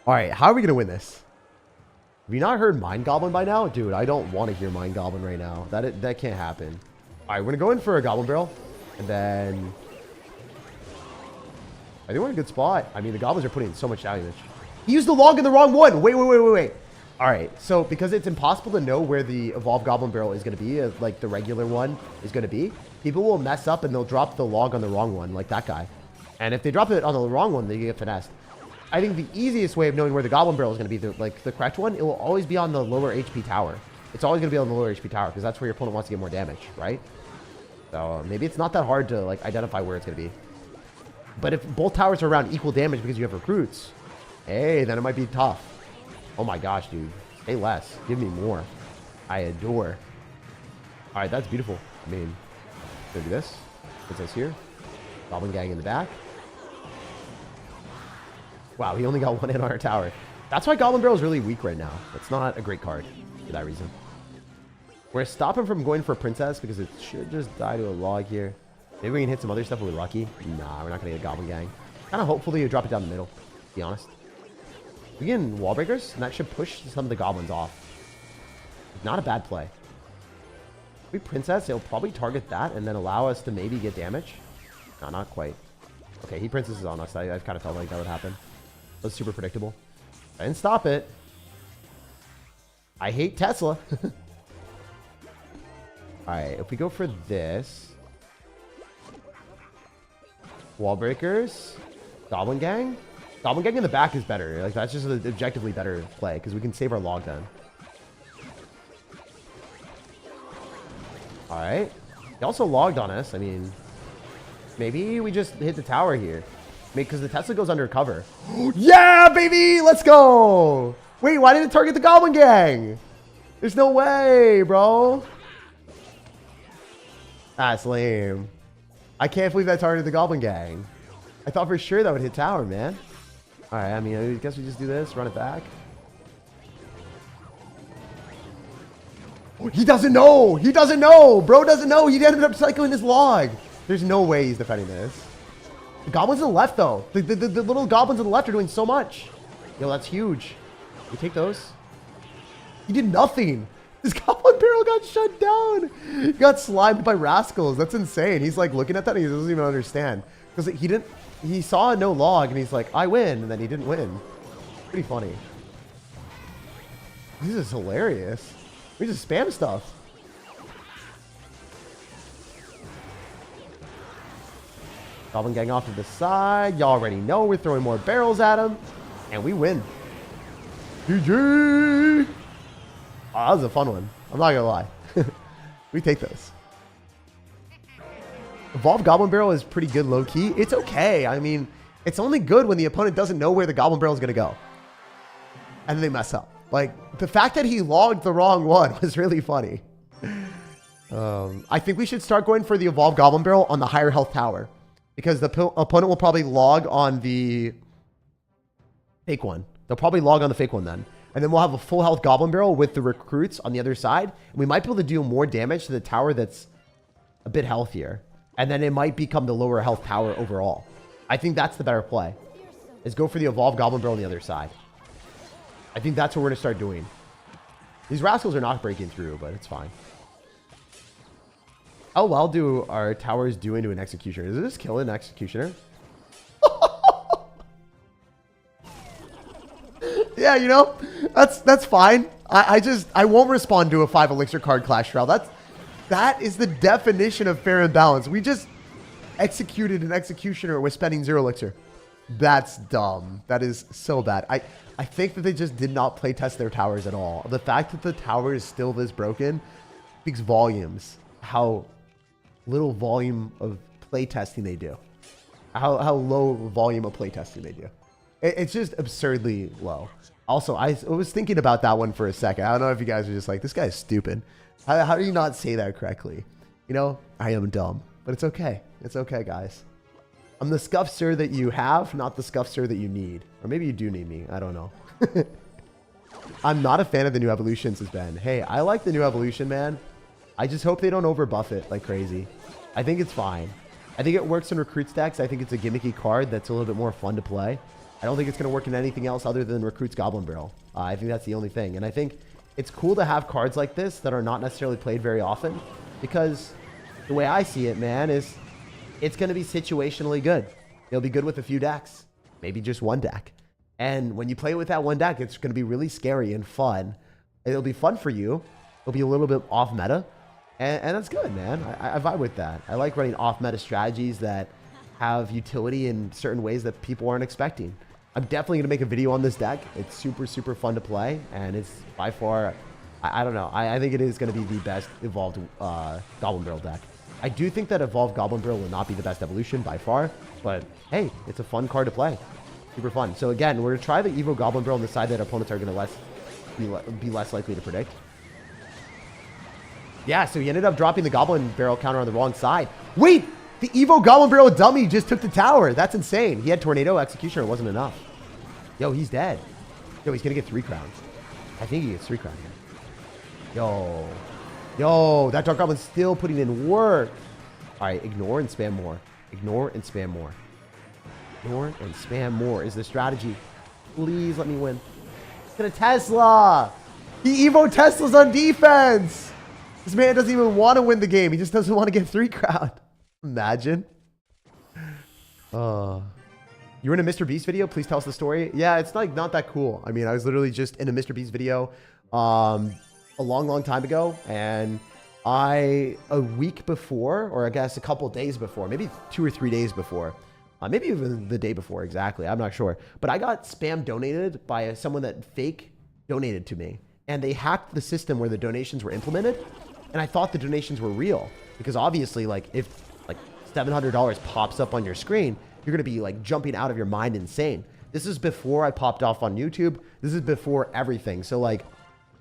All right, how are we going to win this? Have you not heard Mind Goblin by now? Dude, I don't want to hear Mind Goblin right now. That can't happen. All right, we're going to go in for a Goblin Barrel. And then... I think we're in a good spot. I mean, the Goblins are putting in so much damage. He used the log in the wrong one. Wait. All right, so because it's impossible to know where the Evolved Goblin Barrel is going to be, like the regular one is going to be, people will mess up and they'll drop the log on the wrong one, like that guy. And if they drop it on the wrong one, they get finessed. I think the easiest way of knowing where the Goblin Barrel is going to be, the correct one, it will always be on the lower HP tower. It's always going to be on the lower HP tower because that's where your opponent wants to get more damage, right? So maybe it's not that hard to like identify where it's going to be. But if both towers are around equal damage because you have recruits, hey, then it might be tough. Oh my gosh, dude. Say less. Give me more. I adore. All right, that's beautiful. I mean, gonna do this. What's this here? Goblin Gang in the back. Wow, he only got one hit on our tower. That's why Goblin Barrel is really weak right now. It's not a great card for that reason. We're gonna stop him from going for a princess because it should just die to a log here. Maybe we can hit some other stuff if we're lucky. Nah, we're not gonna get a Goblin Gang. Kind of hopefully you drop it down the middle, to be honest. We get wall breakers, and that should push some of the goblins off. Not a bad play. If we princess, it'll probably target that and then allow us to maybe get damage. No, not quite. Okay, he princesses on us. I've kind of felt like that would happen. That's super predictable. I didn't stop it. I hate Tesla. Alright, if we go for this. Wall breakers. Goblin Gang. Goblin Gang in the back is better. Like, that's just an objectively better play because we can save our log then. Alright. He also logged on us. I mean, maybe we just hit the tower here. Because the Tesla goes under cover. Yeah, baby! Let's go! Wait, why didn't it target the Goblin Gang? There's no way, bro. That's lame. I can't believe that targeted the Goblin Gang. I thought for sure that would hit tower, man. Alright, I mean, I guess we just do this, run it back. He doesn't know! He doesn't know! Bro doesn't know! He ended up cycling his log! There's no way he's defending this. The goblins on the left, though. The little goblins on the left are doing so much. Yo, that's huge. We take those. He did nothing. This Goblin Barrel got shut down. He got slimed by rascals. That's insane. He's like looking at that and he doesn't even understand. Because he saw no log and he's like, I win. And then he didn't win. Pretty funny. This is hilarious. We just spam stuff. Goblin Gang off to the side. Y'all already know we're throwing more barrels at him. And we win. GG! Oh, that was a fun one. I'm not gonna lie. We take this. Evolved Goblin Barrel is pretty good low-key. It's okay. I mean, it's only good when the opponent doesn't know where the Goblin Barrel is gonna go. And then they mess up. Like, the fact that he logged the wrong one was really funny. I think we should start going for the Evolved Goblin Barrel on the higher health tower. Because the opponent will probably log on the fake one. They'll probably log on the fake one then. And then we'll have a full health Goblin Barrel with the recruits on the other side. And we might be able to do more damage to the tower that's a bit healthier. And then it might become the lower health tower overall. I think that's the better play. Is go for the Evolved Goblin Barrel on the other side. I think that's what we're going to start doing. These rascals are not breaking through, but it's fine. How well do our towers do into an executioner? Does it just kill an executioner? Yeah, you know, that's fine. I won't respond to a 5 elixir card Clash Royale. That is the definition of fair and balanced. We just executed an executioner with spending 0 elixir. That's dumb. That is so bad. I think that they just did not playtest their towers at all. The fact that the tower is still this broken speaks volumes. How little volume of playtesting they do. How low volume of playtesting they do. It's just absurdly low. Also, I was thinking about that one for a second. I don't know if you guys are just like, this guy's stupid. How do you not say that correctly? You know, I am dumb. But it's okay. It's okay, guys. I'm the scuff sir that you have, not the scuff sir that you need. Or maybe you do need me. I don't know. I'm not a fan of the new evolutions, has been. Hey, I like the new evolution, man. I just hope they don't overbuff it like crazy. I think it's fine. I think it works in recruit stacks. I think it's a gimmicky card that's a little bit more fun to play. I don't think it's going to work in anything else other than Recruit's Goblin Barrel. I think that's the only thing. And I think it's cool to have cards like this that are not necessarily played very often. Because the way I see it, man, is it's going to be situationally good. It'll be good with a few decks. Maybe just one deck. And when you play with that one deck, it's going to be really scary and fun. It'll be fun for you. It'll be a little bit off meta. And that's good, man. I vibe with that. I like running off meta strategies that have utility in certain ways that people aren't expecting. I'm definitely going to make a video on this deck. It's super, super fun to play. And it's by far, I don't know. I think it is going to be the best evolved Goblin Barrel deck. I do think that evolved Goblin Barrel will not be the best evolution by far. But hey, it's a fun card to play. Super fun. So again, we're going to try the Evo Goblin Barrel on the side that opponents are going to be less likely to predict. Yeah, so he ended up dropping the Goblin Barrel counter on the wrong side. Wait! The Evo Goblin Barrel dummy just took the tower. That's insane. He had Tornado Executioner. It wasn't enough. Yo, he's dead. Yo, he's going to get 3 crowns. I think he gets 3 crowns here. Yo, that Dark Goblin's still putting in work. All right, ignore and spam more. Ignore and spam more. Ignore and spam more is the strategy. Please let me win. It's gonna Tesla. He Evo Tesla's on defense. This man doesn't even want to win the game. He just doesn't want to get 3 crown. Imagine. You were in a Mr. Beast video? Please tell us the story. Yeah, it's like not that cool. I mean, I was literally just in a Mr. Beast video a long time ago. And a week before, or I guess a couple days before, maybe 2 or 3 days before, maybe even the day before exactly. I'm not sure. But I got spam donated by someone that fake donated to me. And they hacked the system where the donations were implemented. And I thought the donations were real. Because obviously, like, if like $700 pops up on your screen, you're going to be like jumping out of your mind insane. This is before I popped off on YouTube. This is before everything. So like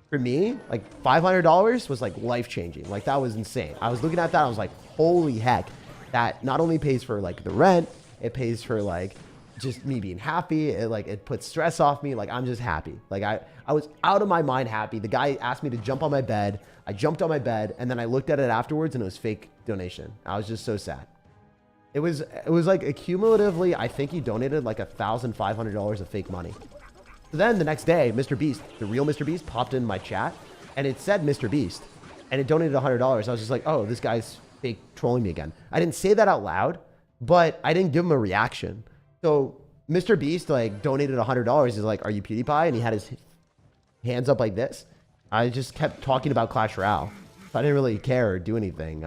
for me, like $500 was like life-changing. Like that was insane. I was looking at that. I was like, holy heck. That not only pays for like the rent, it pays for like just me being happy. It puts stress off me. Like I'm just happy. Like I was out of my mind happy. The guy asked me to jump on my bed. I jumped on my bed and then I looked at it afterwards and it was fake donation. I was just so sad. It was like accumulatively, I think he donated like $1,500 of fake money. So then the next day, Mr. Beast, the real Mr. Beast, popped in my chat and it said Mr. Beast and it donated $100. I was just like, oh, this guy's fake trolling me again. I didn't say that out loud, but I didn't give him a reaction. So Mr. Beast like donated $100. He's like, are you PewDiePie? And he had his hands up like this. I just kept talking about Clash Royale. So I didn't really care or do anything.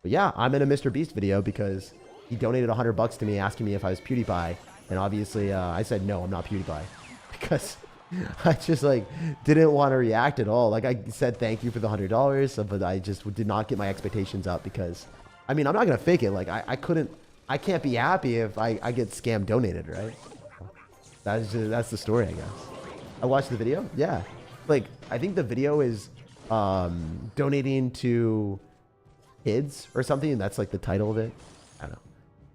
But yeah, I'm in a Mr. Beast video because he donated $100 to me asking me if I was PewDiePie. And obviously I said, no, I'm not PewDiePie. Because I just like didn't want to react at all. Like I said, thank you for the $100, but I just did not get my expectations up because, I mean, I'm not going to fake it. Like I can't be happy if I get scam donated, right? That's the story, I guess. I watched the video. Yeah. Like, I think the video is donating to kids or something. That's like the title of it. I don't know.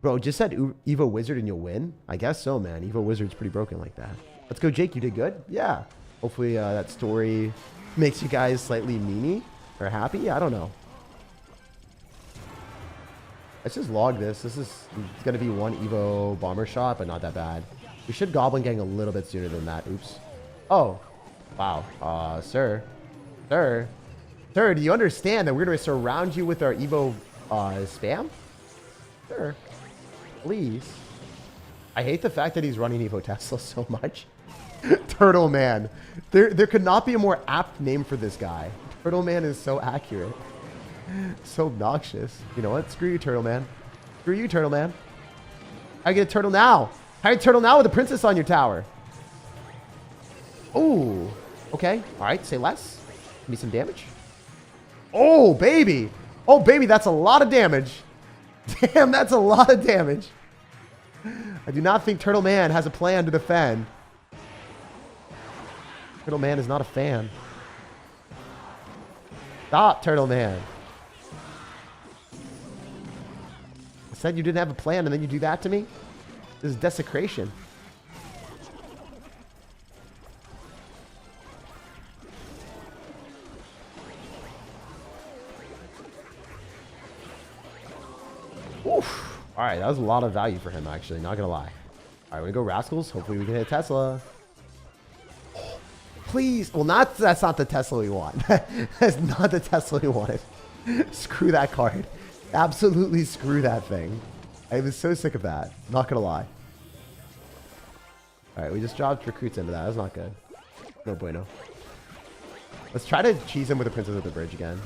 Bro, just said Evo Wizard and you'll win. I guess so, man. Evo Wizard's pretty broken like that. Let's go, Jake. You did good. Yeah. Hopefully that story makes you guys slightly meanie or happy. I don't know. Let's just log this. It's going to be one Evo bomber shot, but not that bad. We should Goblin Gang a little bit sooner than that. Oops. Oh. Wow. Sir, do you understand that we're going to surround you with our Evo spam? Sir, please. I hate the fact that he's running Evo Tesla so much. Turtle Man. There could not be a more apt name for this guy. Turtle Man is so accurate. So obnoxious. You know what? Screw you, Turtle Man. Screw you, Turtle Man. How do you get a turtle now? How do you turtle now with a princess on your tower? Ooh. Okay. All right. Say less. Give me some damage. Oh, baby. Oh, baby. That's a lot of damage. Damn, that's a lot of damage. I do not think Turtle Man has a plan to defend. Turtle Man is not a fan. Stop, Turtle Man. I said you didn't have a plan and then you do that to me? This is desecration. Oof. All right, that was a lot of value for him, actually. Not gonna lie. All right, we go Rascals. Hopefully we can hit Tesla. Please. Well, that's not the Tesla we want. That's not the Tesla we wanted. Screw that card. Absolutely screw that thing. I was so sick of that. Not gonna lie. All right, we just dropped recruits into that. That's not good. No bueno. Let's try to cheese him with the Princess of the Bridge again.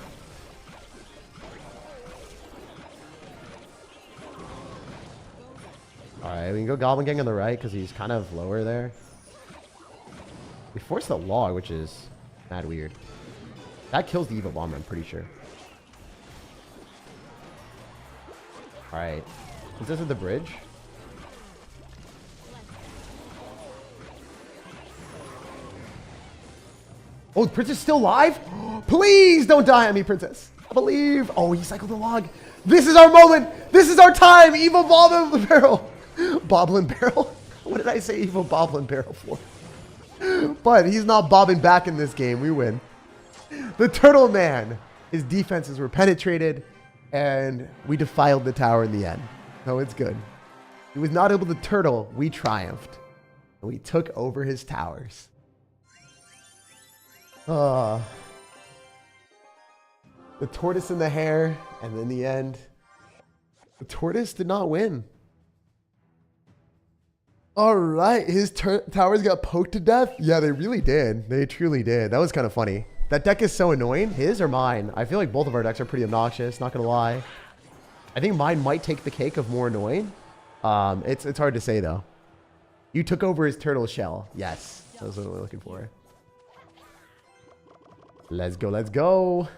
Alright, we can go Goblin Gang on the right because he's kind of lower there. We forced the log, which is mad weird. That kills the Evil Bomber, I'm pretty sure. Alright. Is this at the bridge? Oh, the Princess still alive? Please don't die on me, Princess. I believe. Oh, he cycled the log. This is our moment. This is our time. Evil Goblin Barrel. Goblin Barrel? What did I say Evil Goblin Barrel for? But he's not bobbing back in this game. We win. The Turtle Man. His defenses were penetrated, and we defiled the tower in the end. No, it's good. He was not able to turtle. We triumphed. And we took over his towers. The tortoise and the hare, and in the end, the tortoise did not win. All right, his towers got poked to death. Yeah, they really did. They truly did. That was kind of funny. That deck is so annoying. His or mine? I feel like both of our decks are pretty obnoxious. Not gonna lie. I think mine might take the cake of more annoying. It's hard to say though. You took over his turtle shell. Yes, that's what we're looking for. Let's go. Let's go.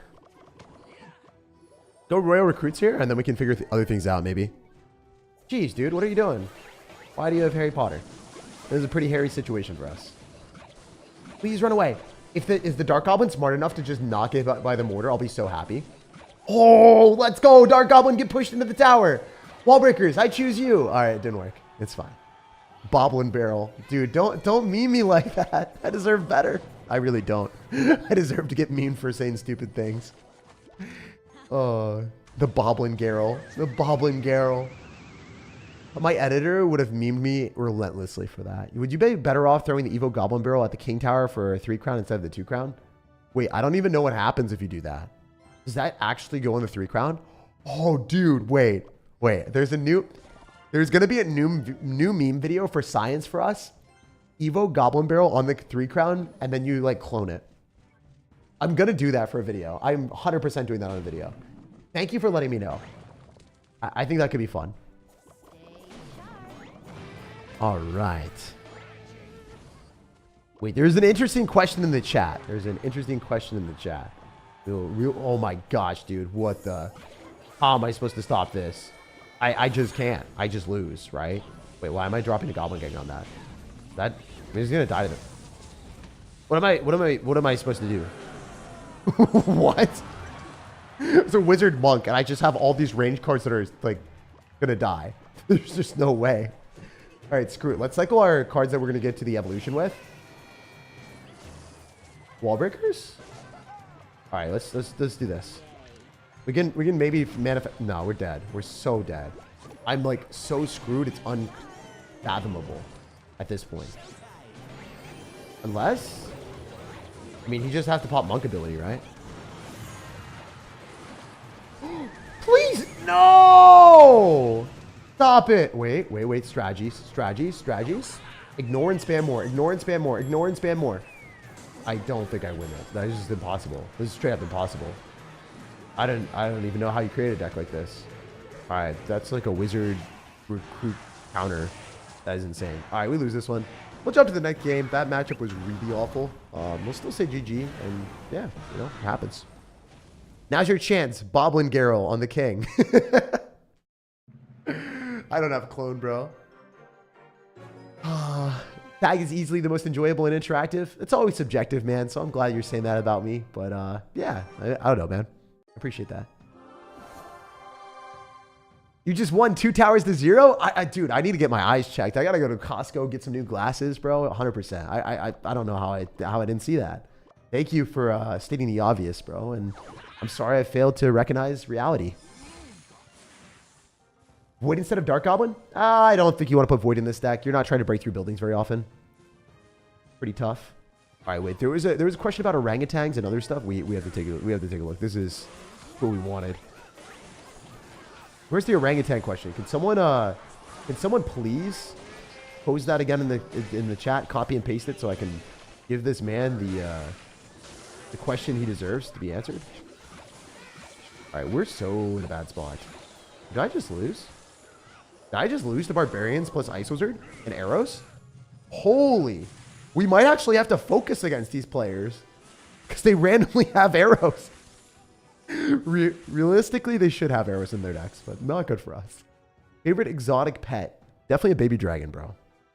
Go Royal Recruits here, and then we can figure other things out, maybe. Jeez, dude, what are you doing? Why do you have Harry Potter? This is a pretty hairy situation for us. Please run away. Is the Dark Goblin smart enough to just not get hit by the mortar, I'll be so happy. Oh, let's go. Dark Goblin, get pushed into the tower. Wall breakers, I choose you. All right, it didn't work. It's fine. Goblin Barrel. Dude, don't meme me like that. I deserve better. I really don't. I deserve to get memed for saying stupid things. Oh, the Goblin Barrel. The Goblin Barrel. My editor would have memed me relentlessly for that. Would you be better off throwing the Evo Goblin Barrel at the King Tower for a 3 crown instead of the 2 crown? Wait, I don't even know what happens if you do that. Does that actually go on the 3 crown? Oh, dude, wait. There's going to be a new meme video for science for us. Evo Goblin Barrel on the 3 crown, and then you like clone it. I'm going to do that for a video. I'm 100% doing that on a video. Thank you for letting me know. I think that could be fun. All right. Wait, there's an interesting question in the chat. Oh my gosh, dude. What the? How am I supposed to stop this? I just can't. I just lose, right? Wait, why am I dropping a Goblin Gang on that? I mean, he's gonna die to it. What am I supposed to do? What? It's a wizard monk, and I just have all these range cards that are like gonna die. There's just no way. All right, screw it. Let's cycle our cards that we're gonna get to the evolution with. Wall breakers. All right, let's do this. We can maybe manifest. No, we're dead. We're so dead. I'm like so screwed. It's unfathomable at this point. Unless, I mean, he just has to pop monk ability, right? Please, no! Stop it. Wait. Strategies. Ignore and spam more. I don't think I win it. That is just impossible. This is straight up impossible. I don't even know how you create a deck like this. All right, that's like a wizard recruit counter. That is insane. All right, we lose this one. We'll jump to the next game. That matchup was really awful. We'll still say GG, and yeah, you know, it happens. Now's your chance, Goblin Barrel on the King. I don't have a clone, bro. Tag is easily the most enjoyable and interactive. It's always subjective, man. So I'm glad you're saying that about me. But yeah, I don't know, man. I appreciate that. You just won 2 towers to 0? Dude, I need to get my eyes checked. I got to go to Costco, get some new glasses, bro. 100%. I don't know how I didn't see that. Thank you for stating the obvious, bro. And I'm sorry I failed to recognize reality. Void instead of Dark Goblin? I don't think you want to put Void in this deck. You're not trying to break through buildings very often. Pretty tough. All right, wait. There was a question about orangutans and other stuff. We have to take a look. This is what we wanted. Where's the orangutan question? Can someone please post that again in the chat, copy and paste it so I can give this man the question he deserves to be answered. All right, we're so in a bad spot. Did I just lose? Did I just lose to Barbarians plus Ice Wizard and Arrows? Holy. We might actually have to focus against these players because they randomly have arrows. Realistically, they should have arrows in their decks, but not good for us. Favorite exotic pet? Definitely a baby dragon, bro.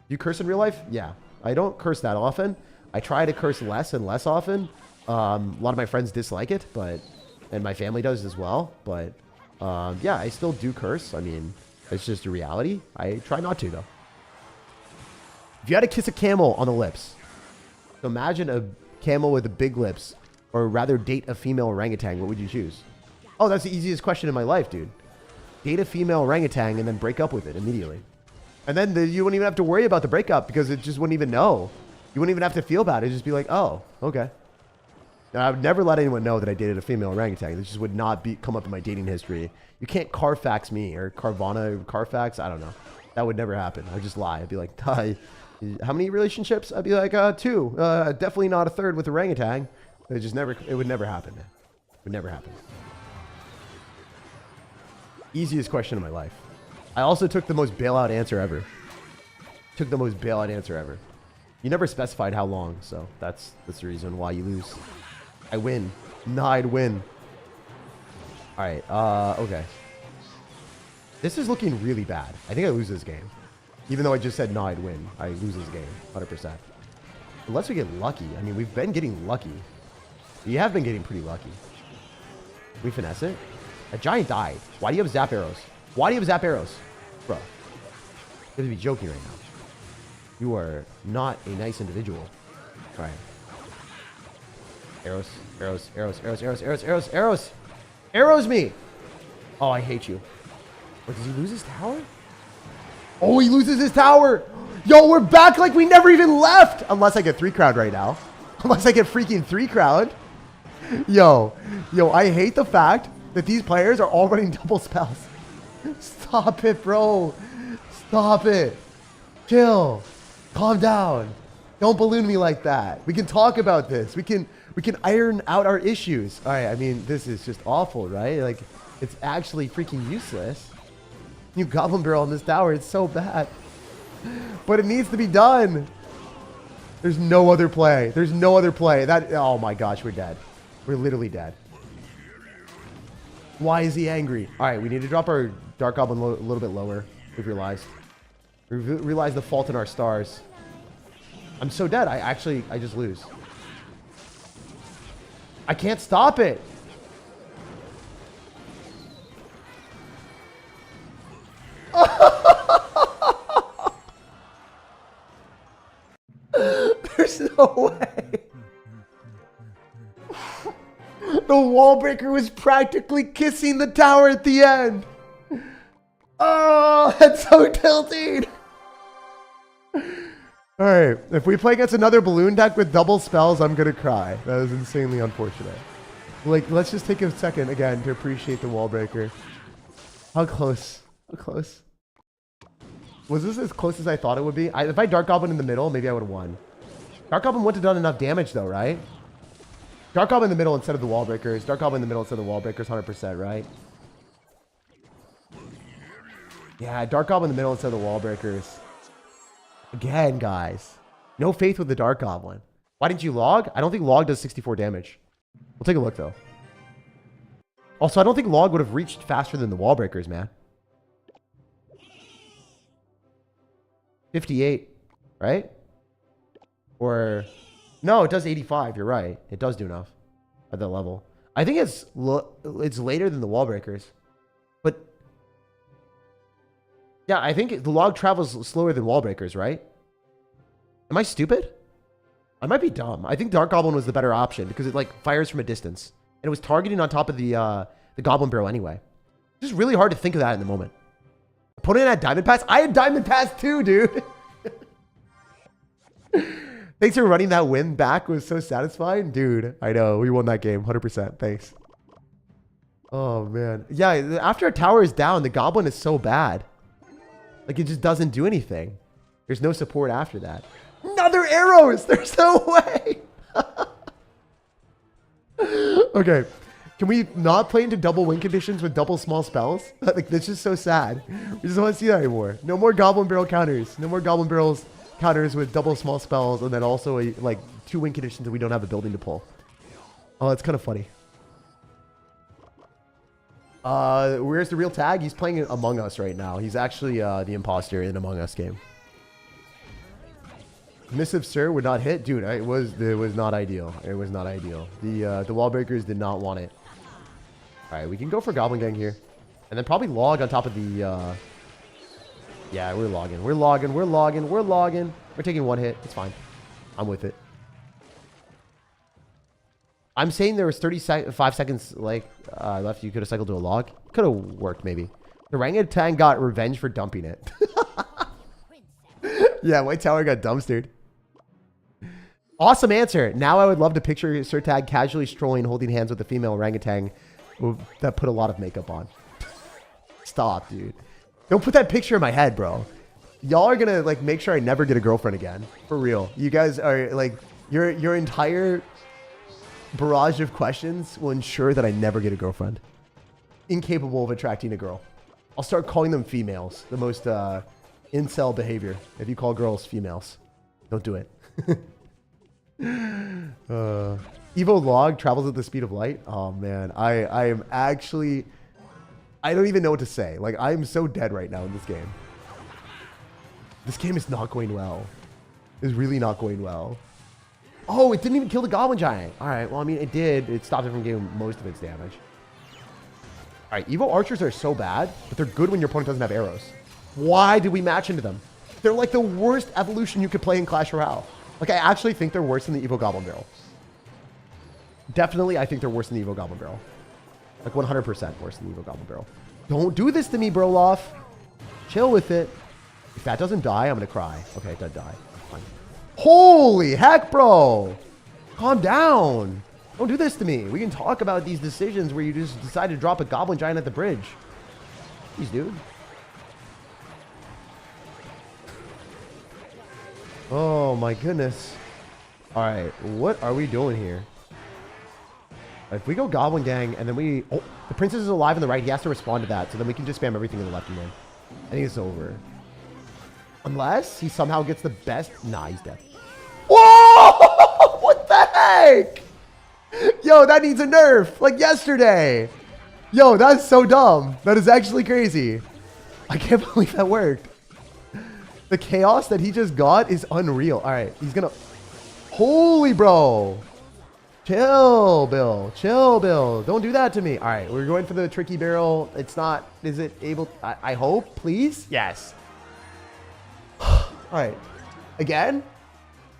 You curse in real life? Yeah. I don't curse that often. I try to curse less and less often. A lot of my friends dislike it, and my family does as well. But yeah, I still do curse. I mean, it's just a reality. I try not to, though. If you had to kiss a camel on the lips, so imagine a camel with the big lips, or rather date a female orangutan, what would you choose? Oh, that's the easiest question in my life, dude. Date a female orangutan and then break up with it immediately. And then you wouldn't even have to worry about the breakup because it just wouldn't even know. You wouldn't even have to feel bad. It'd just be like, oh, okay. Now, I would never let anyone know that I dated a female orangutan. This just would not come up in my dating history. You can't Carfax me or Carvana, Carfax. I don't know. That would never happen. I'd just lie. I'd be like, how many relationships? I'd be like, 2. Definitely not a third with orangutan. It would never happen. It would never happen. Easiest question of my life. I also took the most bailout answer ever. You never specified how long, so that's the reason why you lose. I win. No, I'd win. All right. Okay. This is looking really bad. I think I lose this game. Even though I just said no, I'd win. I lose this game, 100%. Unless we get lucky. I mean, we've been getting lucky. We have been getting pretty lucky. We finesse it. A giant died. Why do you have zap arrows? Why do you have zap arrows? Bro. You have to be joking right now. You are not a nice individual. All right. Arrows, arrows, arrows, arrows, arrows, arrows, arrows, arrows. Arrows me. Oh, I hate you. Wait, does he lose his tower? Oh, he loses his tower. Yo, we're back like we never even left. Unless I get 3 crowd right now. Unless I get freaking 3 crowd. Yo, I hate the fact that these players are all running double spells. Stop it, bro. Stop it. Chill. Calm down. Don't balloon me like that. We can talk about this. We can iron out our issues. All right, I mean, this is just awful, right? Like, it's actually freaking useless. New Goblin Barrel in this tower. It's so bad. But it needs to be done. There's no other play. There's no other play. Oh my gosh, we're dead. We're literally dead. Why is he angry? All right, we need to drop our Dark Goblin a little bit lower. We've realized. We realized the fault in our stars. I'm so dead. I just lose. I can't stop it. There's no way. The wall breaker was practically kissing the tower at the end. Oh, that's so tilting. All right, if we play against another balloon deck with double spells, I'm going to cry. That is insanely unfortunate. Like, let's just take a second again to appreciate the wall breaker. How close? How close? Was this as close as I thought it would be? If I Dark Goblin in the middle, maybe I would have won. Dark Goblin wouldn't have done enough damage though, right? Dark Goblin in the middle instead of the wall breakers. Dark Goblin in the middle instead of the wall breakers, 100%, right? Yeah, Dark Goblin in the middle instead of the wall breakers. Again, guys. No faith with the Dark Goblin. Why didn't you log? I don't think log does 64 damage. We'll take a look, though. Also, I don't think log would have reached faster than the wall breakers, man. 58, right? Or... No, it does 85. You're right. It does do enough at that level. I think it's later than the wall breakers. But... Yeah, I think the log travels slower than wall breakers, right? Am I stupid? I might be dumb. I think Dark Goblin was the better option because it like fires from a distance. And it was targeting on top of the Goblin Barrel anyway. It's just really hard to think of that in the moment. Opponent had Diamond Pass? I had Diamond Pass too, dude. Thanks for running that win back. It was so satisfying. Dude, I know. We won that game. 100%. Thanks. Oh, man. Yeah, after a tower is down, the Goblin is so bad. Like, it just doesn't do anything. There's no support after that. Another arrows! There's no way! Okay. Can we not play into double win conditions with double small spells? Like, this is so sad. We just don't want to see that anymore. No more Goblin Barrel counters. No more Goblin Barrels counters with double small spells and then also like 2 win conditions that we don't have a building to pull. Oh, that's kind of funny. Where's the real tag? He's playing Among Us right now. He's actually the imposter in Among Us game. Missive Sir would not hit, dude. It was not ideal. It was not ideal. The wall breakers did not want it. All right, we can go for Goblin Gang here, and then probably log on top of the. Yeah, we're logging. We're logging. We're logging. We're logging. We're taking 1 hit. It's fine. I'm with it. I'm saying there was 5 seconds like left. You could have cycled to a log. Could have worked maybe. The orangutan got revenge for dumping it. Yeah, White Tower got dumpstered. Awesome answer. Now I would love to picture SirTag casually strolling, holding hands with a female orangutan that put a lot of makeup on. Stop, dude. Don't put that picture in my head, bro. Y'all are gonna like make sure I never get a girlfriend again. For real. You guys are like your entire barrage of questions will ensure that I never get a girlfriend. Incapable of attracting a girl. I'll start calling them females. The most incel behavior. If you call girls females, don't do it. Evo log travels at the speed of light. Oh man, I am actually, I don't even know what to say. Like, I am so dead right now in this game. This game is not going well. It's really not going well. Oh, it didn't even kill the Goblin Giant. All right, well, I mean, it did. It stopped it from getting most of its damage. All right, Evo archers are so bad, but they're good when your opponent doesn't have arrows. Why did we match into them? They're like the worst evolution you could play in Clash Royale. Like, I actually think they're worse than the Evo Goblin Barrel. Definitely, I think they're worse than the Evo Goblin Barrel. Like, 100% worse than the Evo Goblin Barrel. Don't do this to me, Broloff. Chill with it. If that doesn't die, I'm going to cry. Okay, it doesn't die. Fine. Holy heck, bro. Calm down. Don't do this to me. We can talk about these decisions where you just decide to drop a Goblin Giant at the bridge. Jeez, dude. Oh my goodness. All right, what are we doing here? If we go Goblin Gang and then we... Oh, the princess is alive on the right. He has to respond to that. So then we can just spam everything in the left and win. I think it's over. Unless he somehow gets the best... Nah, he's dead. Whoa! What the heck? Yo, that needs a nerf. Like yesterday. Yo, that's so dumb. That is actually crazy. I can't believe that worked. The chaos that he just got is unreal. All right, he's gonna... Holy bro. Chill, Bill. Chill, Bill. Don't do that to me. All right, we're going for the tricky barrel. It's not... Is it able... I hope, please? Yes. All right. Again,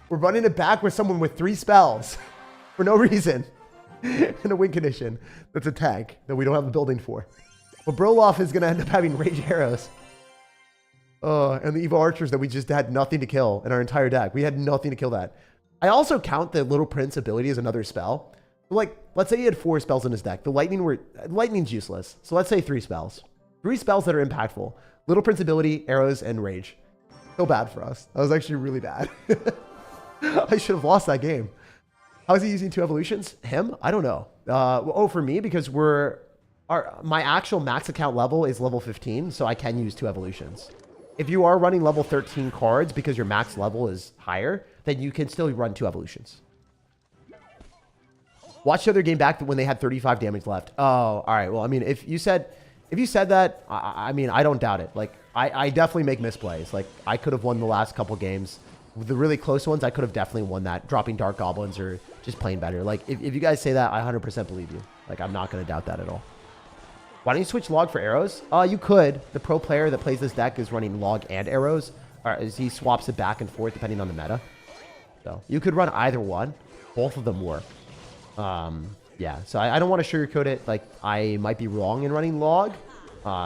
we're running it back with someone with 3 spells for no reason. In a win condition. That's a tank that we don't have a building for. But Broloff is going to end up having rage arrows. And the Evo archers that we just had nothing to kill in our entire deck. We had nothing to kill that. I also count the Little Prince ability as another spell. Like, let's say he had 4 spells in his deck. The lightning's useless. So let's say 3 spells. 3 spells that are impactful. Little Prince ability, arrows, and rage. So bad for us. That was actually really bad. I should have lost that game. How is he using 2 evolutions? Him? I don't know. For me, because my actual max account level is level 15, so I can use 2 evolutions. If you are running level 13 cards because your max level is higher, then you can still run 2 evolutions. Watch the other game back when they had 35 damage left. Oh, all right. Well, I mean, if you said that, I mean, I don't doubt it. Like, I definitely make misplays. Like, I could have won the last couple games. The really close ones, I could have definitely won that, dropping Dark Goblins or just playing better. Like, if you guys say that, I 100% believe you. Like, I'm not going to doubt that at all. Why don't you switch log for arrows? You could. The pro player that plays this deck is running log and arrows. He swaps it back and forth depending on the meta. So you could run either one. Both of them work. Yeah, so I don't want to sugarcoat it. Like, I might be wrong in running log.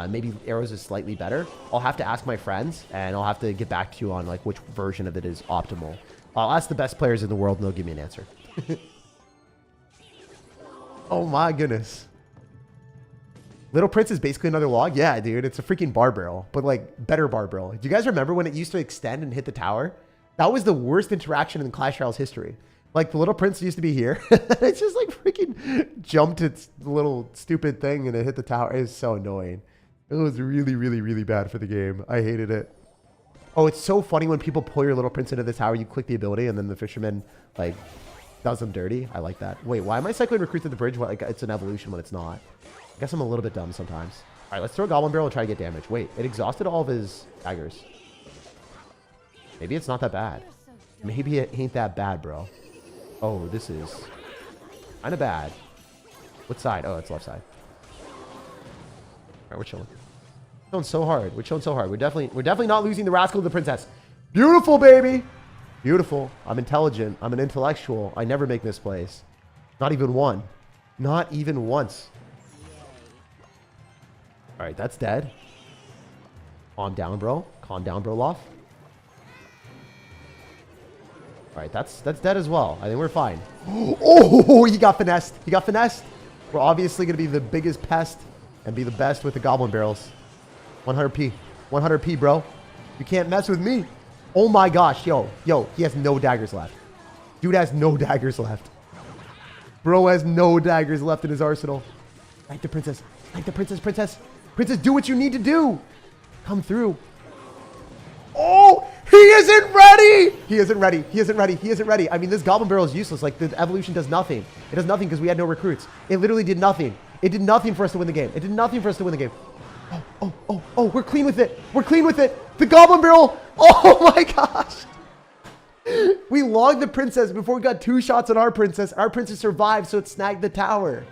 Maybe arrows is slightly better. I'll have to ask my friends, and I'll have to get back to you on like which version of it is optimal. I'll ask the best players in the world, and they'll give me an answer. Oh my goodness. Little Prince is basically another log. Yeah, dude, it's a freaking bar barrel, but like better bar barrel. Do you guys remember when it used to extend and hit the tower? That was the worst interaction in Clash Royale's history. Like the Little Prince used to be here. It's just like freaking jumped its little stupid thing and it hit the tower. It was so annoying. It was really, really, really bad for the game. I hated it. Oh, it's so funny when people pull your Little Prince into the tower, you click the ability and then the fisherman like does them dirty. I like that. Wait, why am I cycling recruits at the bridge? Well, like, it's an evolution when it's not. I guess I'm a little bit dumb sometimes. All right, let's throw a Goblin Barrel and try to get damage. Wait, it exhausted all of his daggers. Maybe it's not that bad. Maybe it ain't that bad, bro. Oh, this is kind of bad. What side? Oh, it's left side. All right, we're chilling. We're chilling so hard. We're chilling so hard. We're definitely not losing the rascal of the princess. Beautiful, baby. Beautiful. I'm intelligent. I'm an intellectual. I never make misplays. Not even one. Not even once. All right, that's dead. Calm down, bro. Calm down, bro, Loft. All right, that's dead as well. I think we're fine. Oh, he got finessed. He got finessed. We're obviously going to be the biggest pest and be the best with the Goblin Barrels. 100p. 100p, bro. You can't mess with me. Oh my gosh. Yo, he has no daggers left. Dude has no daggers left. Bro has no daggers left in his arsenal. Like the princess. Like the princess, princess. Princess, do what you need to do. Come through. Oh, he isn't ready. He isn't ready. He isn't ready. He isn't ready. I mean, this Goblin Barrel is useless. Like, the evolution does nothing. It does nothing because we had no recruits. It literally did nothing. It did nothing for us to win the game. It did nothing for us to win the game. Oh, we're clean with it. We're clean with it. The Goblin Barrel. Oh my gosh. We logged the princess before we got 2 shots on our princess. Our princess survived, so it snagged the tower.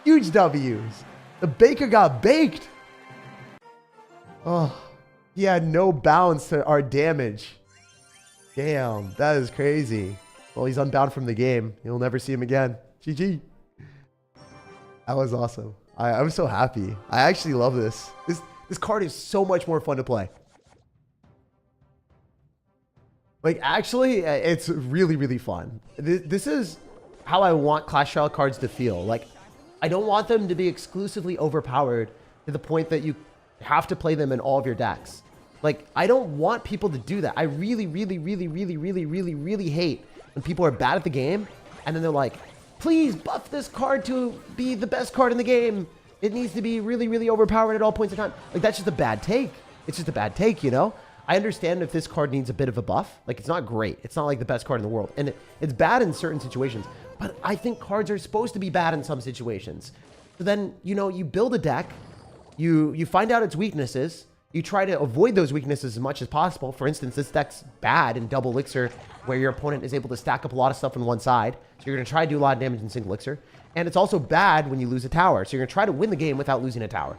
Huge W's. The baker got baked. Oh, he had no bounds to our damage. Damn, that is crazy. Well, he's unbound from the game. You'll never see him again. GG. That was awesome. I'm so happy. I actually love this. This card is so much more fun to play. Like, actually, it's really, really fun. This is how I want Clash Royale cards to feel. Like, I don't want them to be exclusively overpowered to the point that you have to play them in all of your decks. Like, I don't want people to do that. I really, really, really, really, really, really, really hate when people are bad at the game and then they're like, please buff this card to be the best card in the game. It needs to be really, really overpowered at all points in time. Like, that's just a bad take. It's just a bad take, you know? I understand if this card needs a bit of a buff. Like, it's not great. It's not like the best card in the world. And it's bad in certain situations. But I think cards are supposed to be bad in some situations. So then, you know, you build a deck. You find out its weaknesses. You try to avoid those weaknesses as much as possible. For instance, this deck's bad in double elixir, where your opponent is able to stack up a lot of stuff on one side. So you're going to try to do a lot of damage in single elixir. And it's also bad when you lose a tower. So you're going to try to win the game without losing a tower.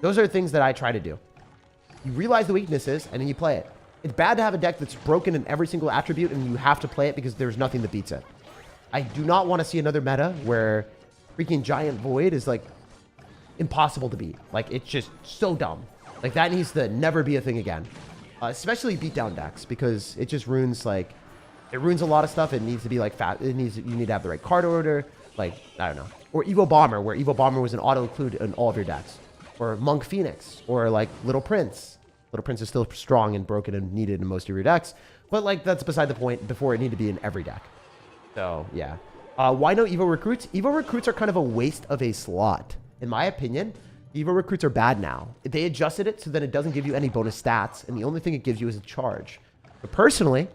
Those are things that I try to do. You realize the weaknesses, and then you play it. It's bad to have a deck that's broken in every single attribute, and you have to play it because there's nothing that beats it. I do not want to see another meta where freaking Giant Void is, like, impossible to beat. Like, it's just so dumb. Like, that needs to never be a thing again. Especially beatdown decks, because it just ruins, like, it ruins a lot of stuff. It needs to be, like, fat. You need to have the right card order. Like, I don't know. Or Evo Bomber, where Evo Bomber was an auto-include in all of your decks. Or Monk Phoenix. Or, like, Little Prince. Little Prince is still strong and broken and needed in most of your decks. But, like, that's beside the point. Before, it needed to be in every deck. So, yeah. Why no Evo Recruits? Evo Recruits are kind of a waste of a slot. In my opinion, Evo Recruits are bad now. They adjusted it so that it doesn't give you any bonus stats. And the only thing it gives you is a charge. But personally,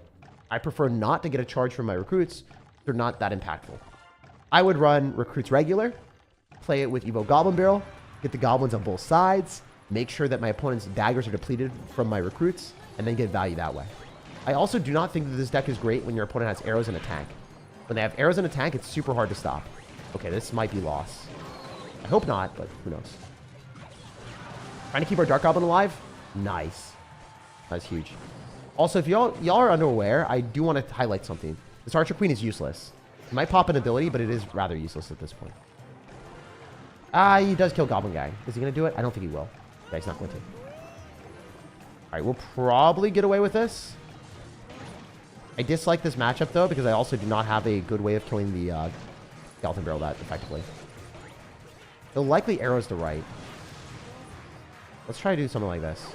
I prefer not to get a charge from my Recruits. They're not that impactful. I would run Recruits regular. Play it with Evo Goblin Barrel. Get the Goblins on both sides. Make sure that my opponent's daggers are depleted from my Recruits, and then get value that way. I also do not think that this deck is great when your opponent has arrows in a tank. When they have arrows in a tank, it's super hard to stop. Okay, this might be loss. I hope not, but who knows. Trying to keep our Dark Goblin alive? Nice. That's huge. Also, if y'all are unaware, I do want to highlight something. This Archer Queen is useless. It might pop an ability, but it is rather useless at this point. He does kill Goblin Guy. Is he going to do it? I don't think he will. Yeah, he's not going to. Alright, we'll probably get away with this. I dislike this matchup, though, because I also do not have a good way of killing the Goblin Barrel that effectively. He'll likely arrows to right. Let's try to do something like this.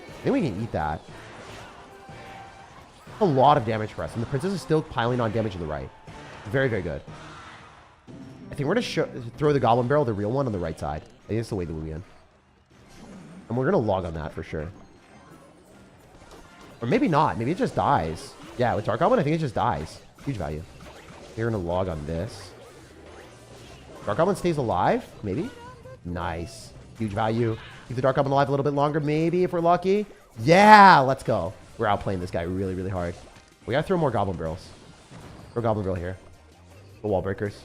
I think we can eat that. A lot of damage for us. And the princess is still piling on damage to the right. Very, very good. I think we're going to throw the Goblin Barrel, the real one, on the right side. I think it's the way that we win. And we're going to log on that for sure. Or maybe not. Maybe it just dies. Yeah, with Dark Goblin, I think it just dies. Huge value. We're going to log on this. Dark Goblin stays alive? Maybe? Nice. Huge value. Keep the Dark Goblin alive a little bit longer, maybe, if we're lucky. Yeah, let's go. We're outplaying this guy really, really hard. We got to throw more Goblin Barrels. Throw Goblin Barrel here. The Wall Breakers.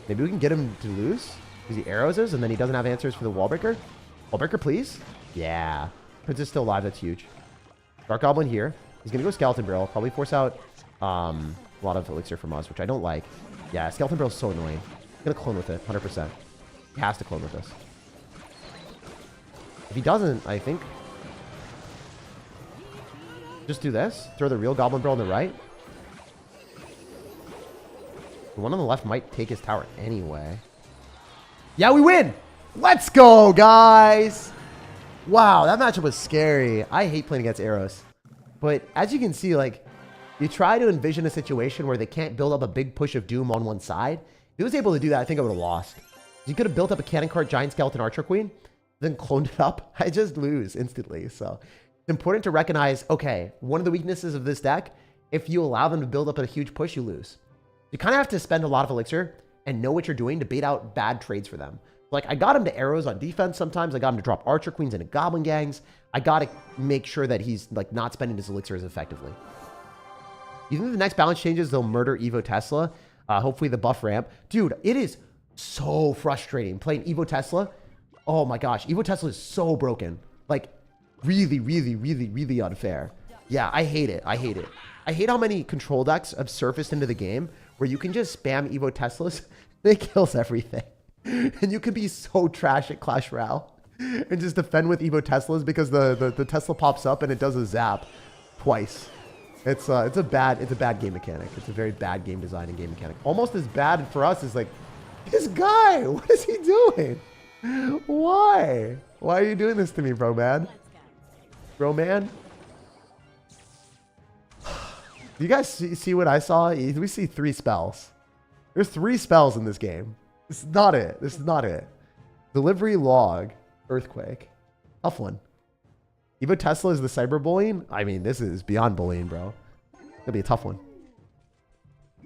Maybe we can get him to lose. Because he arrows us, and then he doesn't have answers for the Wall Breaker. Wall Breaker, please? Yeah. Princess still alive. That's huge. Dark Goblin here. He's going to go Skeleton Barrel. Probably force out a lot of elixir from us, which I don't like. Yeah, Skeleton Barrel is so annoying. He's going to clone with it, 100%. He has to clone with us. If he doesn't, I think... just do this. Throw the real Goblin Barrel on the right. The one on the left might take his tower anyway. Yeah, we win! Let's go, guys! Wow, that matchup was scary. I hate playing against arrows. But as you can see, like, you try to envision a situation where they can't build up a big push of doom on one side. If he was able to do that, I think I would have lost. You could have built up a Cannon Cart, Giant Skeleton, Archer Queen, then cloned it up. I just lose instantly. So it's important to recognize, okay, one of the weaknesses of this deck, if you allow them to build up a huge push, you lose. You kind of have to spend a lot of elixir and know what you're doing to bait out bad trades for them. Like, I got him to arrows on defense sometimes. I got him to drop Archer Queens into Goblin Gangs. I got to make sure that he's, like, not spending his elixir as effectively. You think the next balance changes, they'll murder Evo Tesla? Hopefully the buff ramp. Dude, it is so frustrating playing Evo Tesla. Oh my gosh, Evo Tesla is so broken. Like, really, really, really, really unfair. Yeah, I hate it. I hate it. I hate how many control decks have surfaced into the game where you can just spam Evo Teslas. It kills everything. And you can be so trash at Clash Royale and just defend with Evo Teslas because the Tesla pops up and it does a zap twice. It's a bad game mechanic. It's a very bad game design and game mechanic. Almost as bad for us as, like, this guy. What is he doing? Why? Why are you doing this to me, bro, man? Bro, man? Do you guys see what I saw? We see 3 spells. There's 3 spells in this game. This is not it. This is not it. Delivery, log, earthquake. Tough one. Evo Tesla is the cyberbullying? I mean, this is beyond bullying, bro. It'll be a tough one.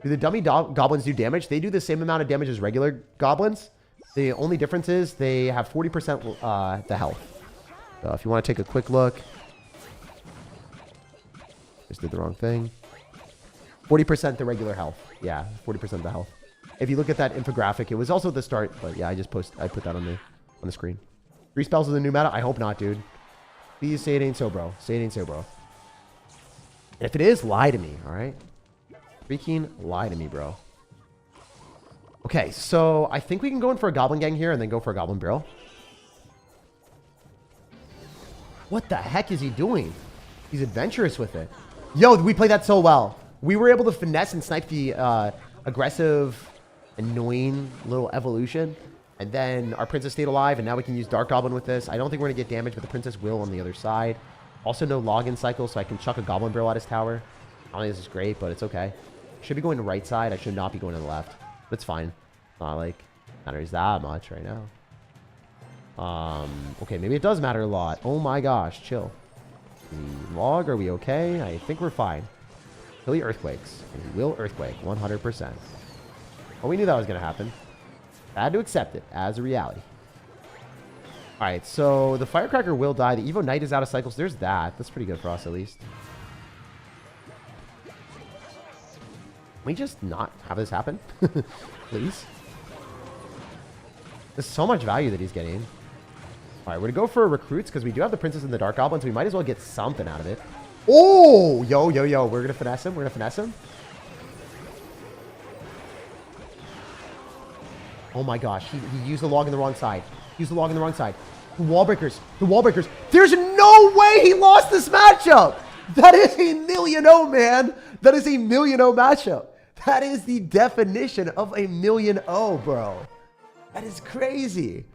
Do the dummy goblins do damage? They do the same amount of damage as regular goblins. The only difference is they have 40% the health. So if you want to take a quick look. Just did the wrong thing. 40% the regular health. Yeah, 40% the health. If you look at that infographic, it was also at the start, but yeah, I put that on the screen. 3 spells of the new meta? I hope not, dude. Please say it ain't so, bro. Say it ain't so, bro. And if it is, lie to me, all right? Freaking lie to me, bro. Okay, so I think we can go in for a Goblin Gang here and then go for a Goblin Barrel. What the heck is he doing? He's adventurous with it. Yo, we played that so well. We were able to finesse and snipe the aggressive, annoying little evolution. And then our princess stayed alive, and now we can use Dark Goblin with this. I don't think we're going to get damage, but the princess will on the other side. Also, no login cycle, so I can chuck a Goblin Barrel at his tower. I don't think this is great, but it's okay. Should be going to the right side. I should not be going to the left. That's fine. Not like matters that much right now. Okay, maybe it does matter a lot. Oh my gosh, chill. The log, are we okay? I think we're fine. Kill the earthquakes. We will earthquake 100%. Well, we knew that was going to happen. I had to accept it as a reality. Alright, so the Firecracker will die. The Evo Knight is out of cycles. There's that. That's pretty good for us, at least. Can we just not have this happen? Please? There's so much value that he's getting. Alright, we're going to go for recruits because we do have the Princess and the Dark Goblins. We might as well get something out of it. Oh! Yo, yo, yo. We're going to finesse him. We're going to finesse him. Oh my gosh, he used the log on the wrong side. He used the log on the wrong side. The wall breakers. The wall breakers. There's no way he lost this matchup. That is a 1,000,000, man. That is a 1,000,000 matchup. That is the definition of a 1,000,000, bro. That is crazy.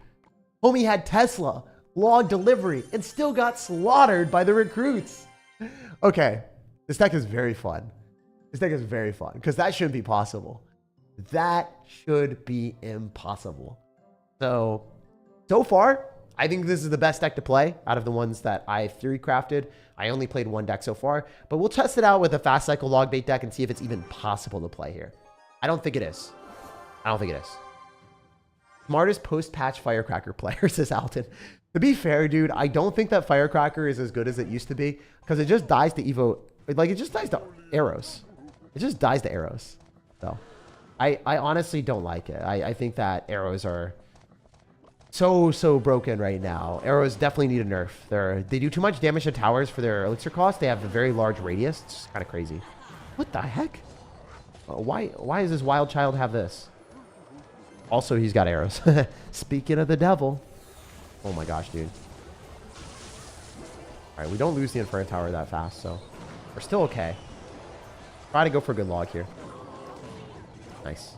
Homie had Tesla, log delivery, and still got slaughtered by the recruits. Okay, this deck is very fun. This deck is very fun because that shouldn't be possible. That should be impossible. So far, I think this is the best deck to play out of the ones that I theory crafted. I only played one deck so far, but we'll test it out with a fast cycle log bait deck and see if it's even possible to play here. I don't think it is. I don't think it is. Smartest post-patch Firecracker player, says Alton. To be fair, dude, I don't think that Firecracker is as good as it used to be because it just dies to Evo. Like, it just dies to arrows. It just dies to arrows. So, I honestly don't like it. I think that arrows are so broken right now. Arrows definitely need a nerf. They do too much damage to towers for their elixir cost. They have a very large radius. It's kind of crazy. What the heck? Why does this wild child have this? Also, he's got arrows. Speaking of the devil. Oh my gosh, dude. All right, we don't lose the Inferno Tower that fast, so we're still okay. Try to go for a good log here. Nice.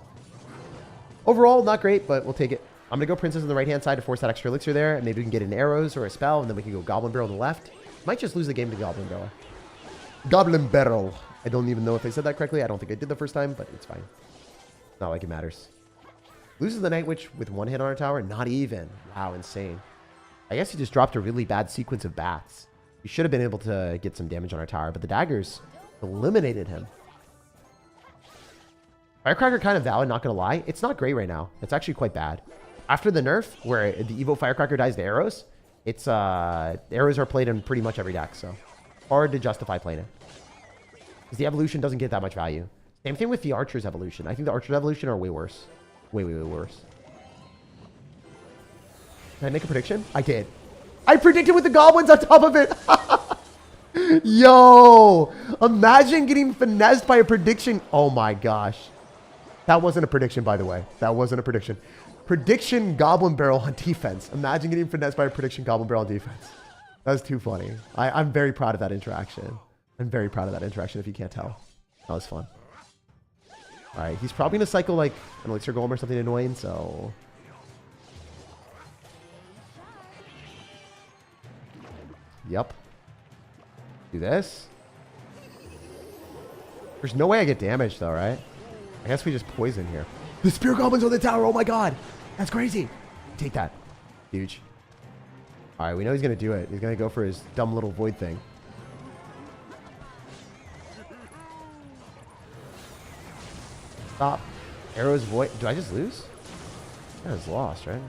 Overall, not great, but we'll take it. I'm going to go Princess on the right-hand side to force that extra elixir there. And maybe we can get an arrows or a spell, and then we can go Goblin Barrel on the left. Might just lose the game to Goblin Barrel. Goblin Barrel. I don't even know if I said that correctly. I don't think I did the first time, but it's fine. Not like it matters. Loses the Night Witch with one hit on our tower? Not even. Wow, insane. I guess he just dropped a really bad sequence of bats. We should have been able to get some damage on our tower, but the daggers eliminated him. Firecracker kind of valid, not going to lie. It's not great right now. It's actually quite bad. After the nerf, where the Evo Firecracker dies to arrows, it's arrows are played in pretty much every deck, so hard to justify playing it. Because the evolution doesn't get that much value. Same thing with the Archer's evolution. I think the Archer's evolution are way worse. Way worse. Did I make a prediction? I did. I predicted with the goblins on top of it. Yo, imagine getting finessed by a prediction. Oh my gosh. That wasn't a prediction, by the way. That wasn't a prediction. Prediction Goblin Barrel on defense. Imagine getting finessed by a prediction Goblin Barrel on defense. That was too funny. I'm very proud of that interaction. I'm very proud of that interaction if you can't tell. That was fun. All right, he's probably going to cycle like an Elixir Golem or something annoying, so... Yep. Do this. There's no way I get damaged though, right? I guess we just poison here. The Spear Goblin's on the tower. Oh my god. That's crazy. Take that. Huge. All right, we know he's going to do it. He's going to go for his dumb little void thing. Stop. Arrows void. Do I just lose? I was lost, right?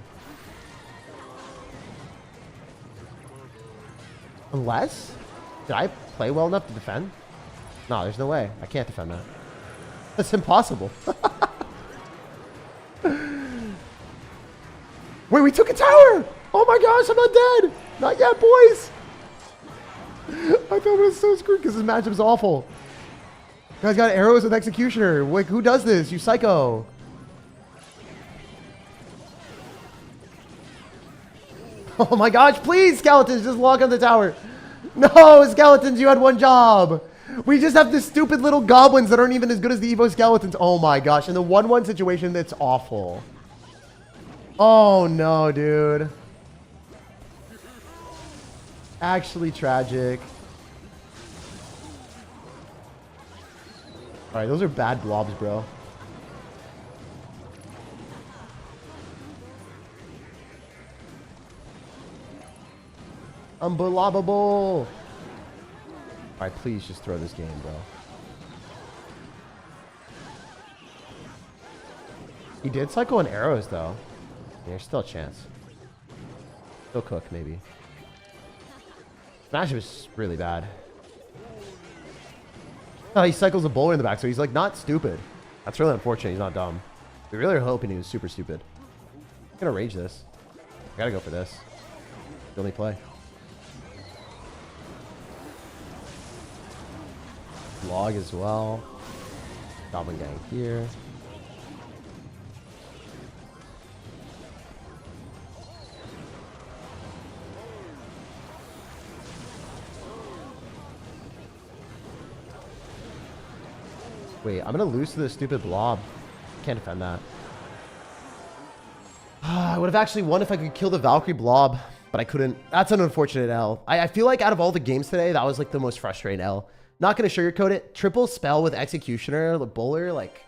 Unless? Did I play well enough to defend? No, there's no way. I can't defend that. That's impossible. Wait, we took a tower! Oh my gosh, I'm not dead! Not yet, boys! I thought it was so screwed because this matchup is awful. You guys got arrows with Executioner. Wait, who does this? You psycho. Oh my gosh, please, skeletons, just log on the tower. No, skeletons, you had one job. We just have the stupid little goblins that aren't even as good as the Evo skeletons. Oh my gosh, in the 1-1 situation, that's awful. Oh no, dude. Actually tragic. Alright, those are bad blobs, bro. Unbelievable. Alright, please just throw this game, bro. He did cycle in arrows, though. There's still a chance. Still cook, maybe. Smash was really bad. Oh, he cycles a bowler in the back, so he's like not stupid. That's really unfortunate. He's not dumb. We really are hoping he was super stupid. I'm gonna rage this. I gotta go for this. The only play. Log as well. Goblin gang here. Wait, I'm gonna lose to this stupid blob. Can't defend that. I would have actually won if I could kill the Valkyrie blob, but I couldn't. That's an unfortunate L. I feel like out of all the games today, that was like the most frustrating L. Not going to sugarcoat it. Triple spell with Executioner, the bowler, like...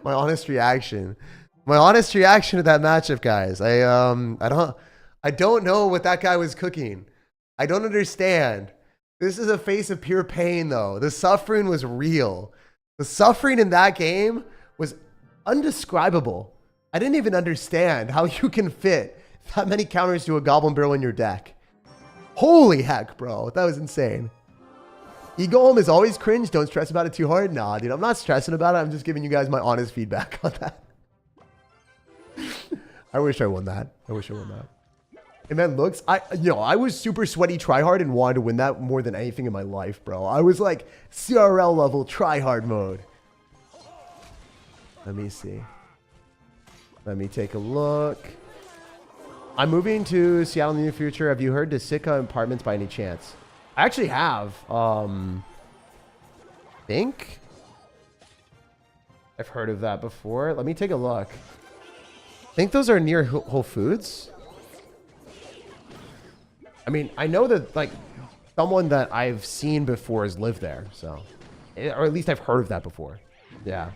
My honest reaction. My honest reaction to that matchup, guys. I don't know what that guy was cooking. I don't understand. This is a face of pure pain, though. The suffering was real. The suffering in that game was undescribable. I didn't even understand how you can fit that many counters to a Goblin Barrel in your deck. Holy heck, bro. That was insane. E-Golem is always cringe. Don't stress about it too hard. Nah, dude. I'm not stressing about it. I'm just giving you guys my honest feedback on that. I wish I won that. I wish I won that. And then looks, I was super sweaty tryhard and wanted to win that more than anything in my life, bro. I was like CRL level tryhard mode. Let me see. Let me take a look. I'm moving to Seattle in the near future. Have you heard to Sitka Apartments by any chance? I actually have. Think I've heard of that before. Let me take a look. I think those are near Whole Foods. I mean, I know that, like, someone that I've seen before has lived there, so... Or at least I've heard of that before. Yeah.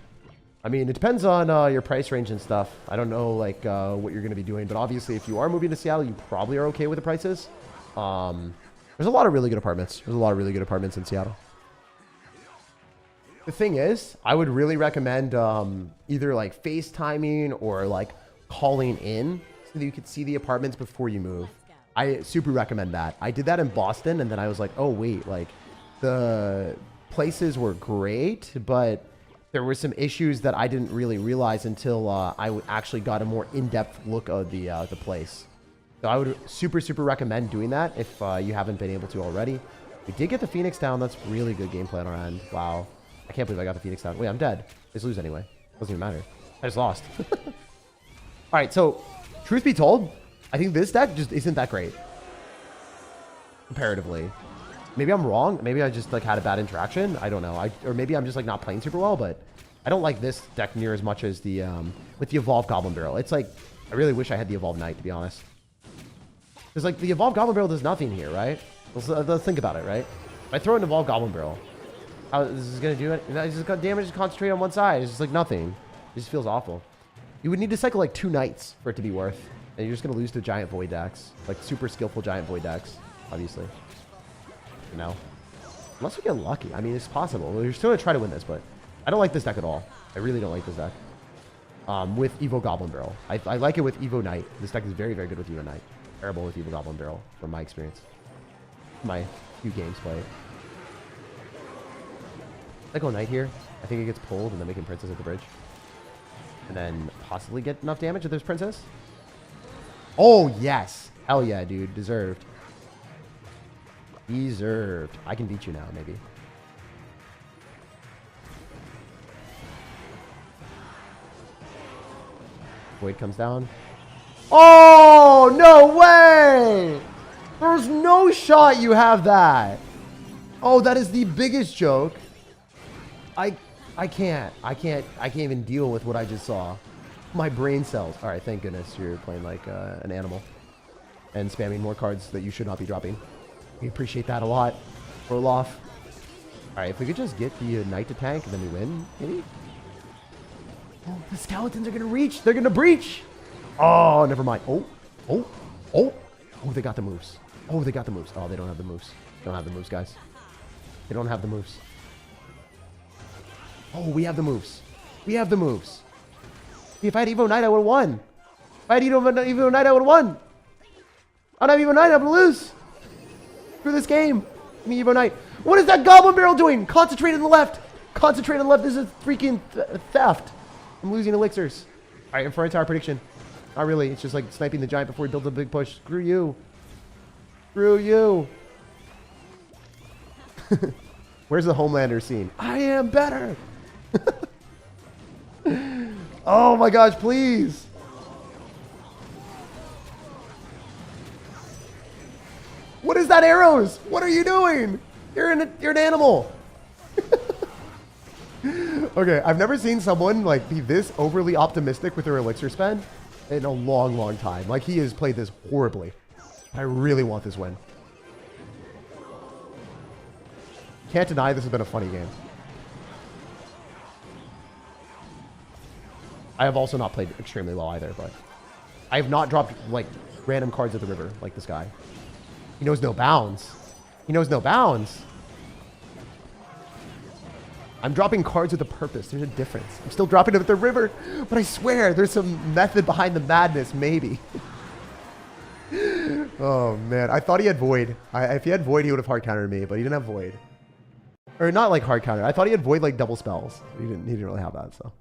I mean, it depends on your price range and stuff. I don't know, like, what you're going to be doing, but obviously, if you are moving to Seattle, you probably are okay with the prices. There's a lot of really good apartments. There's a lot of really good apartments in Seattle. The thing is, I would really recommend either, like, FaceTiming or, like, calling in so that you could see the apartments before you move. I super recommend that. I did that in Boston, and then I was like, oh, wait, like, the places were great, but there were some issues that I didn't really realize until I actually got a more in-depth look of the place. So I would super, super recommend doing that if you haven't been able to already. We did get the Phoenix down. That's really good gameplay on our end. Wow. I can't believe I got the Phoenix down. Wait, I'm dead. Just lose anyway. Doesn't even matter. I just lost. All right, so truth be told, I think this deck just isn't that great comparatively. Maybe I'm wrong. Maybe I just like had a bad interaction. I don't know. Or maybe I'm just like not playing super well, but I don't like this deck near as much as the with the Evolved Goblin Barrel. It's like I really wish I had the Evolved Knight, to be honest. Because like the Evolved Goblin Barrel does nothing here, right? Let's think about it, right? If I throw an Evolved Goblin Barrel, how is this gonna do it? I just got damage to concentrate on one side. It's just like nothing. It just feels awful. You would need to cycle like 2 Knights for it to be worth. And you're just going to lose to giant void decks. Like super skillful giant void decks, obviously. You know? Unless we get lucky. I mean, it's possible. We're still going to try to win this, but I don't like this deck at all. I really don't like this deck. With Evo Goblin Barrel. I like it with Evo Knight. This deck is very, very good with Evo Knight. Terrible with Evo Goblin Barrel, from my experience. My few games played. I go Knight here. I think it gets pulled and then we can Princess at the bridge. And then possibly get enough damage if there's Princess. Oh, yes. Hell yeah, dude. Deserved. Deserved. I can beat you now, maybe. Void comes down. Oh, no way! There's no shot you have that. Oh, that is the biggest joke. I can't even deal with what I just saw. My brain cells. All right, thank goodness you're playing like an animal and spamming more cards that you should not be dropping. We appreciate that a lot. Roll off. All right, if we could just get the Knight to tank and then we win, maybe. Oh, the skeletons are gonna reach. They're gonna breach. Oh, never mind. Oh, they got the moves. Oh, they got the moves. Oh, they don't have the moves. They don't have the moves, guys. They don't have the moves. Oh, we have the moves. We have the moves. If I had Evo Knight, I would have won. If I had Evo Knight, I would have won. I don't have Evo Knight, I'm gonna lose. Through this game. Give me Evo Knight. What is that Goblin Barrel doing? Concentrate on the left. Concentrate on the left. This is freaking theft. I'm losing elixirs. All right, and for our entire prediction. Not really. It's just like sniping the giant before he builds a big push. Screw you. Screw you. Where's the Homelander scene? I am better. Oh my gosh, please. What is that, arrows? What are you doing? You're an animal. Okay, I've never seen someone like be this overly optimistic with their elixir spend in a long, long time. Like, he has played this horribly. I really want this win. Can't deny this has been a funny game. I have also not played extremely well either, but I have not dropped, like, random cards at the river like this guy. He knows no bounds. He knows no bounds. I'm dropping cards with a purpose. There's a difference. I'm still dropping them at the river, but I swear there's some method behind the madness, maybe. Oh, man. I thought he had Void. If he had Void, he would have hard countered me, but he didn't have Void. Or not like hard counter. I thought he had Void like double spells. He didn't really have that, so.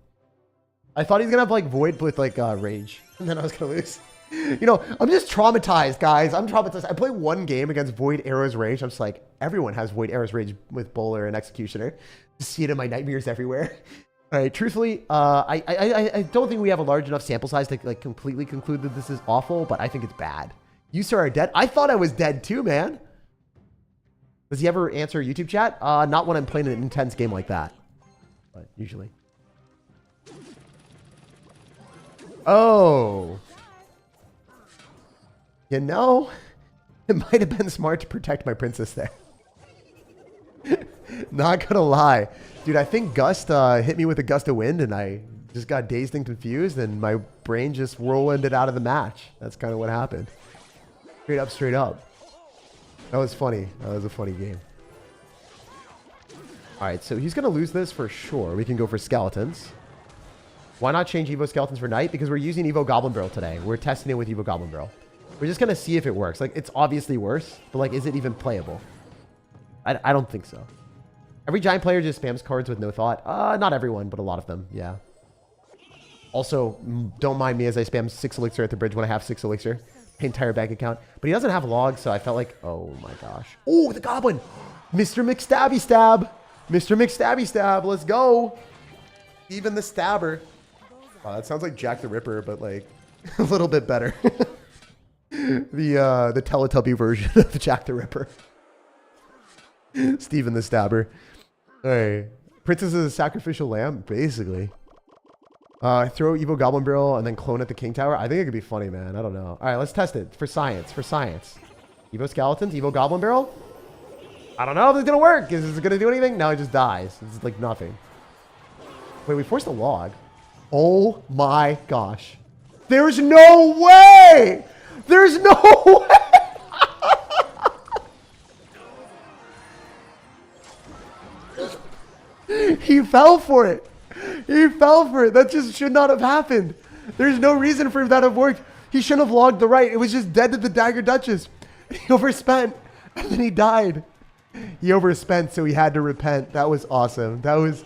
I thought he was going to have like Void with like Rage. And then I was going to lose. You know, I'm just traumatized, guys. I'm traumatized. I play one game against Void Arrows Rage. I'm just like, everyone has Void Arrows Rage with Bowler and Executioner. Just see it in my nightmares everywhere. All right, truthfully, I don't think we have a large enough sample size to like completely conclude that this is awful, but I think it's bad. You sir are dead. I thought I was dead too, man. Does he ever answer YouTube chat? Not when I'm playing an intense game like that, but usually. Oh. You know, it might have been smart to protect my princess there. Not gonna lie. Dude, I think Gust hit me with a gust of wind and I just got dazed and confused and my brain just whirlwinded out of the match. That's kind of what happened. Straight up, straight up. That was funny. That was a funny game. Alright, so he's gonna lose this for sure. We can go for skeletons. Why not change Evo Skeletons for Knight? Because we're using Evo Goblin Barrel today. We're testing it with Evo Goblin Barrel. We're just going to see if it works. Like, it's obviously worse, but, like, is it even playable? I don't think so. Every giant player just spams cards with no thought. Not everyone, but a lot of them, yeah. Also, don't mind me as I spam 6 elixir at the bridge when I have 6 elixir. My entire bank account. But he doesn't have logs, so I felt like, oh my gosh. Oh, the goblin! Mr. McStabby Stab! Mr. McStabby Stab, let's go! Even the stabber. That sounds like Jack the Ripper, but, like, a little bit better. The Teletubby version of Jack the Ripper. Steven the Stabber. Alright. Princess is a sacrificial lamb, basically. Throw Evo Goblin Barrel and then clone at the King Tower. I think it could be funny, man. I don't know. Alright, let's test it. For science. For science. Evo Skeletons. Evo Goblin Barrel. I don't know if it's going to work. Is it going to do anything? No, it just dies. It's like nothing. Wait, we forced a log. Oh my gosh. There's no way! There's no way! He fell for it. He fell for it. That just should not have happened. There's no reason for that to have worked. He shouldn't have logged the right. It was just dead to the Dagger Duchess. He overspent. And then he died. He overspent, so he had to repent. That was awesome. That was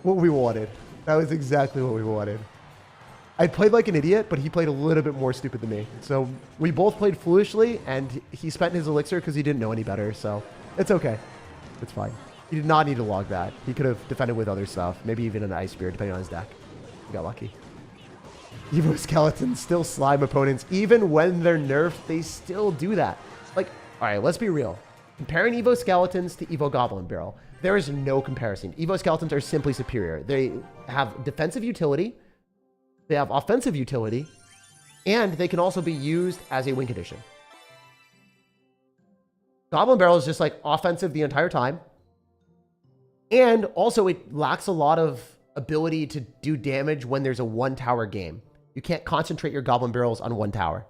what we wanted. That was exactly what we wanted. I played like an idiot, but he played a little bit more stupid than me. So we both played foolishly, and he spent his elixir because he didn't know any better. So it's okay. It's fine. He did not need to log that. He could have defended with other stuff. Maybe even an Ice Spear, depending on his deck. He got lucky. Evo Skeletons still slime opponents. Even when they're nerfed, they still do that. Like, all right, let's be real. Comparing Evo Skeletons to Evo Goblin Barrel, there is no comparison. Evo Skeletons are simply superior. They have defensive utility. They have offensive utility, and they can also be used as a win condition. Goblin Barrel is just like offensive the entire time. And also it lacks a lot of ability to do damage when there's a 1-tower game. You can't concentrate your Goblin Barrels on 1 tower.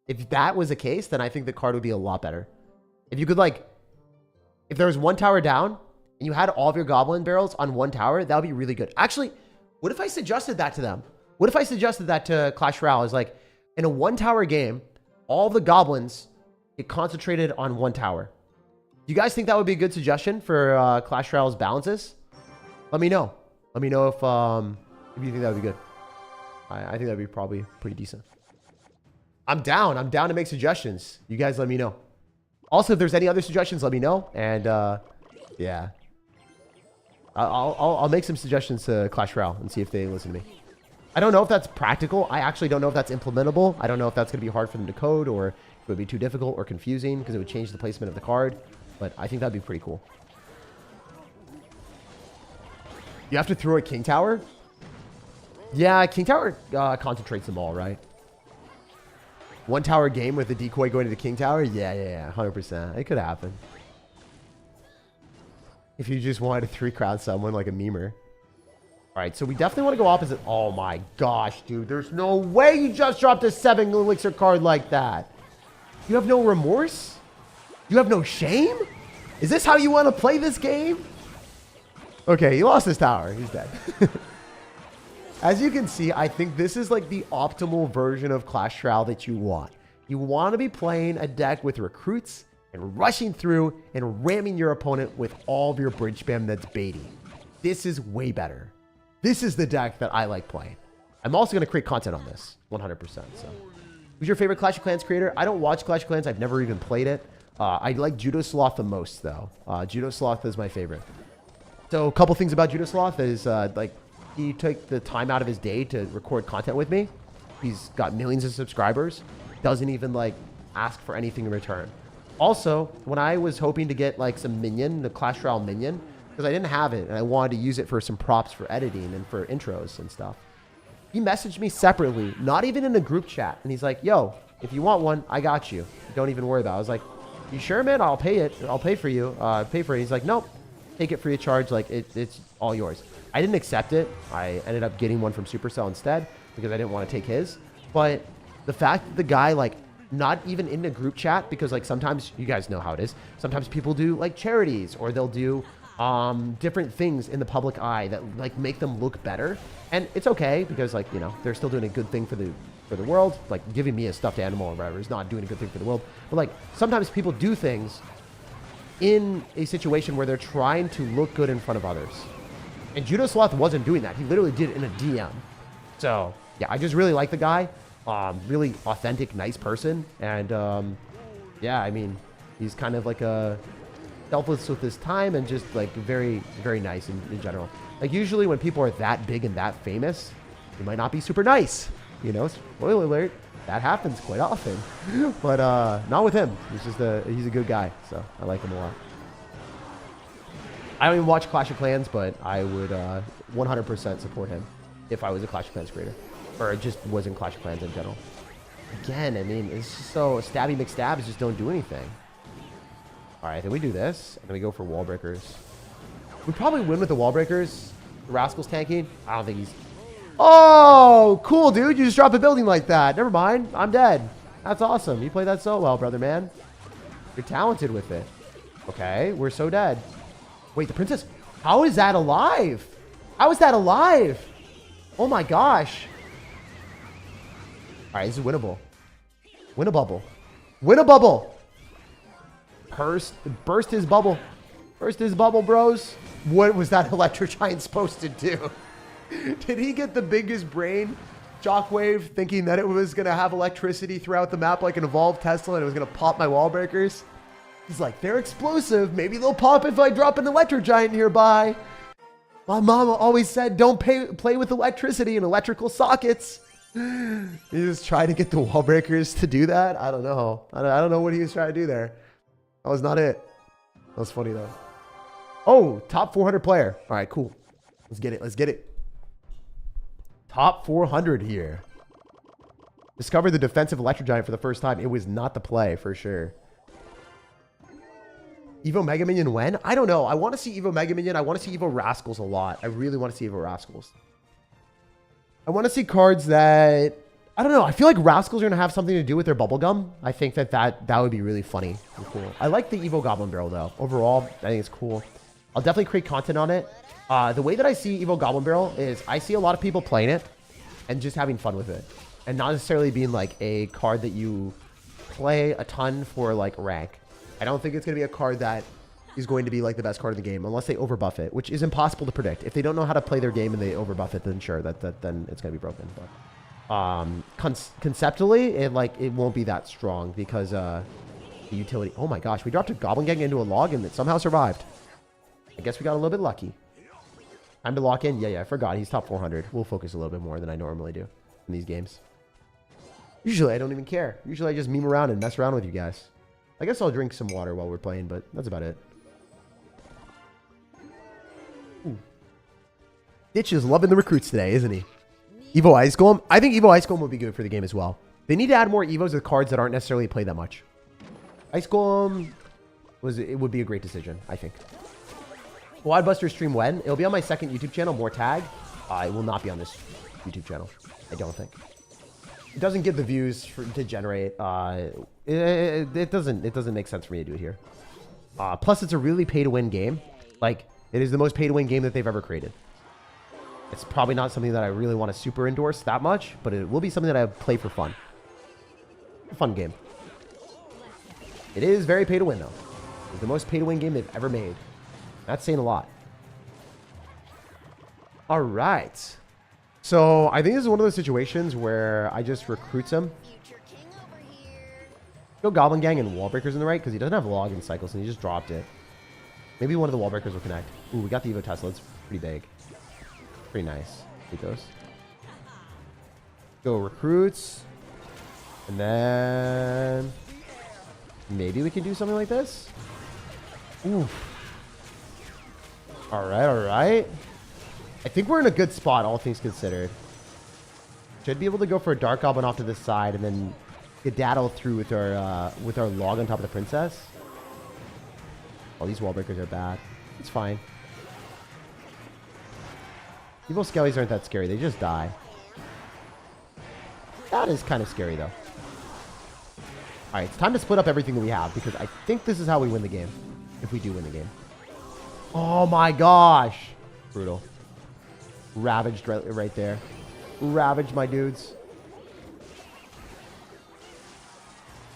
If that was the case, then I think the card would be a lot better. If you could like, if there was 1 tower down and you had all of your Goblin Barrels on 1 tower, that would be really good. Actually, what if I suggested that to them? What if I suggested that to Clash Royale? Is like, in a 1-tower game, all the goblins get concentrated on 1 tower. Do you guys think that would be a good suggestion for Clash Royale's balances? Let me know. Let me know if you think that would be good. I think that would be probably pretty decent. I'm down. I'm down to make suggestions. You guys let me know. Also, if there's any other suggestions, let me know. And yeah. I'll make some suggestions to Clash Royale and see if they listen to me. I don't know if that's practical. I actually don't know if that's implementable. I don't know if that's going to be hard for them to code or it would be too difficult or confusing because it would change the placement of the card. But I think that'd be pretty cool. You have to throw a king tower? Yeah, king tower concentrates them all, right? One tower game with the decoy going to the king tower? Yeah, 100%. It could happen. If you just wanted to 3-crowd someone like a memer. Alright, so we definitely want to go opposite. Oh my gosh, dude. There's no way you just dropped a 7 elixir card like that. You have no remorse? You have no shame? Is this how you want to play this game? Okay, he lost his tower. He's dead. As you can see, I think this is like the optimal version of Clash Royale that you want. You want to be playing a deck with recruits and rushing through and ramming your opponent with all of your bridge spam that's baiting. This is way better. This is the deck that I like playing. I'm also going to create content on this, 100%. So, who's your favorite Clash of Clans creator? I don't watch Clash of Clans. I've never even played it. I like Judo Sloth the most, though. Judo Sloth is my favorite. So, a couple things about Judo Sloth is, like, he took the time out of his day to record content with me. He's got millions of subscribers. Doesn't even, like, ask for anything in return. Also, when I was hoping to get, like, some minion, the Clash Royale minion, because I didn't have it, and I wanted to use it for some props for editing and for intros and stuff, he messaged me separately, not even in a group chat, and he's like, yo, if you want one, I got you. Don't even worry about it. I was like, you sure, man? I'll pay it. I'll pay for you. Pay for it. He's like, nope. Take it free of charge. Like, it's all yours. I didn't accept it. I ended up getting one from Supercell instead because I didn't want to take his. But the fact that the guy, like, not even in the group chat, because, like, sometimes, you guys know how it is. Sometimes people do, like, charities, or they'll do different things in the public eye that, like, make them look better. And it's okay because, like, you know, they're still doing a good thing for the world. Like, giving me a stuffed animal or whatever is not doing a good thing for the world. But, like, sometimes people do things in a situation where they're trying to look good in front of others. And Judo Sloth wasn't doing that. He literally did it in a DM. So, yeah, I just really like the guy. Really authentic, nice person. And, yeah, I mean, he's kind of like a selfless with his time and just, like, very, very nice in general. Like, usually when people are that big and that famous, they might not be super nice. You know, spoiler alert, that happens quite often. But not with him. He's a good guy, so I like him a lot. I don't even watch Clash of Clans, but I would 100% support him if I was a Clash of Clans creator, or just was in Clash of Clans in general. Again, I mean, it's just so stabby McStabs just don't do anything. All right, then we do this, and then we go for wall breakers. We probably win with the wall breakers. The Rascal's tanking. I don't think he's... Oh, cool, dude. You just dropped a building like that. Never mind. I'm dead. That's awesome. You played that so well, brother, man. You're talented with it. Okay, we're so dead. Wait, the princess... How is that alive? How is that alive? Oh, my gosh. All right, this is winnable. Win a bubble. Win a bubble. Burst his bubble. Burst his bubble, bros. What was that Electro Giant supposed to do? Did he get the biggest brain shockwave thinking that it was going to have electricity throughout the map like an evolved Tesla and it was going to pop my wall breakers? He's like, they're explosive. Maybe they'll pop if I drop an Electro Giant nearby. My mama always said, don't play with electricity and electrical sockets. He was trying to get the wall breakers to do that. I don't know. I don't know what he was trying to do there. That was not it. That was funny, though. Oh, top 400 player. All right, cool. Let's get it. Let's get it. Top 400 here. Discovered the defensive Electro Giant for the first time. It was not the play, for sure. Evo Mega Minion when? I don't know. I want to see Evo Mega Minion. I want to see Evo Rascals a lot. I really want to see Evo Rascals. I want to see cards that... I don't know. I feel like Rascals are going to have something to do with their bubblegum. I think that would be really funny and cool. I like the Evo Goblin Barrel, though. Overall, I think it's cool. I'll definitely create content on it. The way that I see Evo Goblin Barrel is I see a lot of people playing it and just having fun with it. And not necessarily being like a card that you play a ton for like rank. I don't think it's going to be a card that is going to be like the best card in the game unless they overbuff it, which is impossible to predict. If they don't know how to play their game and they overbuff it, then sure, then it's going to be broken. But conceptually, it won't be that strong because the utility. Oh my gosh, we dropped a Goblin Gang into a log and it somehow survived. I guess we got a little bit lucky. Time to lock in. Yeah, I forgot. He's top 400. We'll focus a little bit more than I normally do in these games. Usually, I don't even care. Usually, I just meme around and mess around with you guys. I guess I'll drink some water while we're playing, but that's about it. Ooh. Ditch is loving the recruits today, isn't he? Evo Ice Golem. I think Evo Ice Golem would be good for the game as well. They need to add more Evos with cards that aren't necessarily played that much. Ice Golem would be a great decision, I think. Quadbuster stream when? It'll be on my second YouTube channel, More Tag. It will not be on this YouTube channel. I don't think. It doesn't give the views to generate. It doesn't make sense for me to do it here. Plus, it's a really pay-to-win game. Like, it is the most pay-to-win game that they've ever created. It's probably not something that I really want to super endorse that much, but it will be something that I play for fun. A fun game. It is very pay-to-win, though. It's the most pay-to-win game they've ever made. That's saying a lot. All right. So, I think this is one of those situations where I just recruits him. Go Goblin Gang and Wall Breakers in the right, because he doesn't have login cycles, and he just dropped it. Maybe one of the Wall Breakers will connect. Ooh, we got the Evo Tesla. It's pretty big. Pretty nice. Take those. Go recruits. And then maybe we can do something like this. Ooh. All right, all right. I think we're in a good spot, all things considered. Should be able to go for a Dark Goblin off to this side and then skedaddle through with our log on top of the princess. Oh, these wall breakers are bad. It's fine. Evil Skellies aren't that scary. They just die. That is kind of scary, though. Alright, it's time to split up everything that we have, because I think this is how we win the game. If we do win the game. Oh my gosh. Brutal. Ravaged right there. Ravaged, my dudes.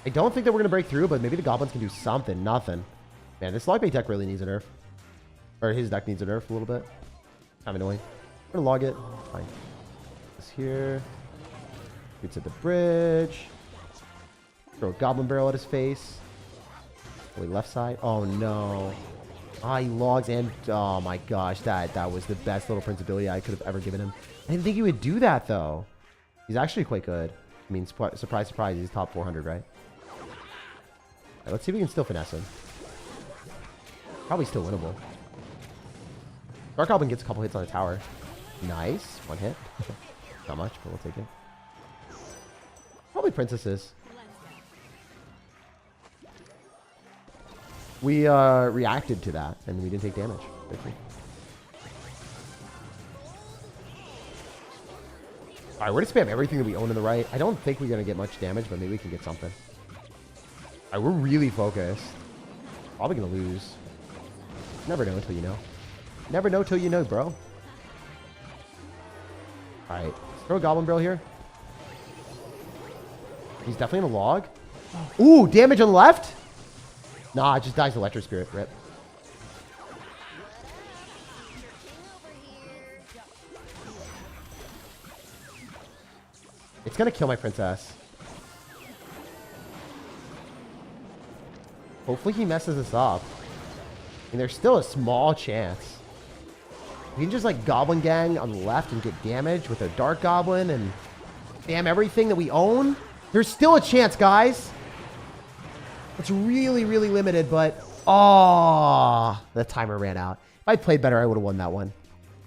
I don't think that we're going to break through, but maybe the goblins can do something. Nothing. Man, this Logbait deck really needs a nerf. Or his deck needs a nerf a little bit. Kind of annoying. I'm going to log it. Fine. This here. Gets at the bridge. Throw a Goblin Barrel at his face. Wait, left side. Oh, no. Ah, he logs and... Oh, my gosh. That was the best little prince ability I could have ever given him. I didn't think he would do that, though. He's actually quite good. I mean, surprise, surprise. He's top 400, right? All right, let's see if we can still finesse him. Probably still winnable. Dark Goblin gets a couple hits on the tower. Nice. One hit. Not much, but we'll take it. Probably princesses. We reacted to that, and we didn't take damage. Alright, we're going to spam everything that we own in the right. I don't think we're going to get much damage, but maybe we can get something. Alright, we're really focused. Probably going to lose. Never know until you know. Never know till you know, bro. Alright, let's throw a Goblin Barrel here. He's definitely in a log. Ooh, damage on the left? Nah, it just dies Electro Spirit. Rip. It's gonna kill my princess. Hopefully he messes us up. And there's still a small chance. We can just like Goblin Gang on the left and get damage with a Dark Goblin and spam everything that we own. There's still a chance, guys. It's really, really limited, but... Oh, the timer ran out. If I played better, I would have won that one.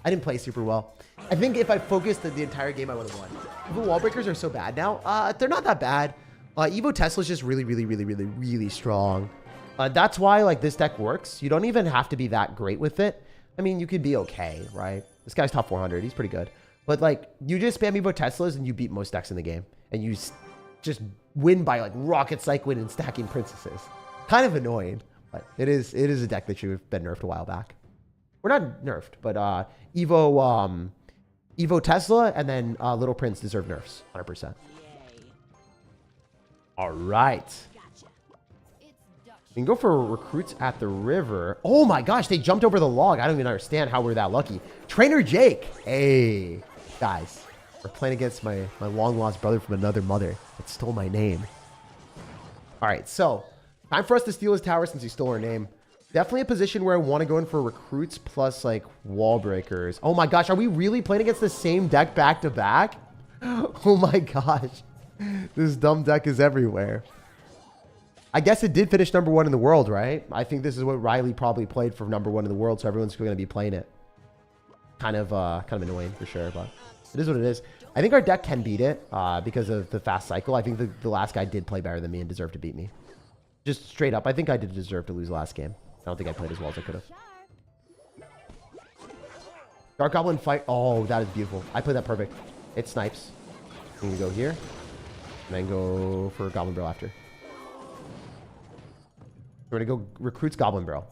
I didn't play super well. I think if I focused the entire game, I would have won. Evo Wall Breakers are so bad now. They're not that bad. Evo Tesla's just really, really, really, really, really strong. That's why, like, this deck works. You don't even have to be that great with it. I mean, you could be okay, right? This guy's top 400. He's pretty good. But, like, you just spam Evo Teslas and you beat most decks in the game. And you just win by, like, rocket cycling and stacking princesses. Kind of annoying. But it is a deck that should have been nerfed a while back. We're not nerfed, but Evo Tesla and then Little Prince deserve nerfs. 100%. All right. We can go for recruits at the river. Oh my gosh, they jumped over the log. I don't even understand how we're that lucky. Trainer Jake. Hey, guys. We're playing against my long-lost brother from another mother that stole my name. All right, so time for us to steal his tower since he stole our name. Definitely a position where I want to go in for recruits plus, like, wall breakers. Oh my gosh, are we really playing against the same deck back-to-back? Oh my gosh. This dumb deck is everywhere. I guess it did finish #1 in the world, right? I think this is what Riley probably played for #1 in the world, so everyone's going to be playing it. kind of annoying for sure, but it is what it is. I think our deck can beat it because of the fast cycle. I think the last guy did play better than me and deserved to beat me. Just straight up, I think I did deserve to lose the last game. I don't think I played as well as I could have. Dark Goblin fight. Oh, that is beautiful. I played that perfect. It snipes. I'm going to go here. And then go for Goblin Barrel after. We're going to go recruits Goblin Barrel.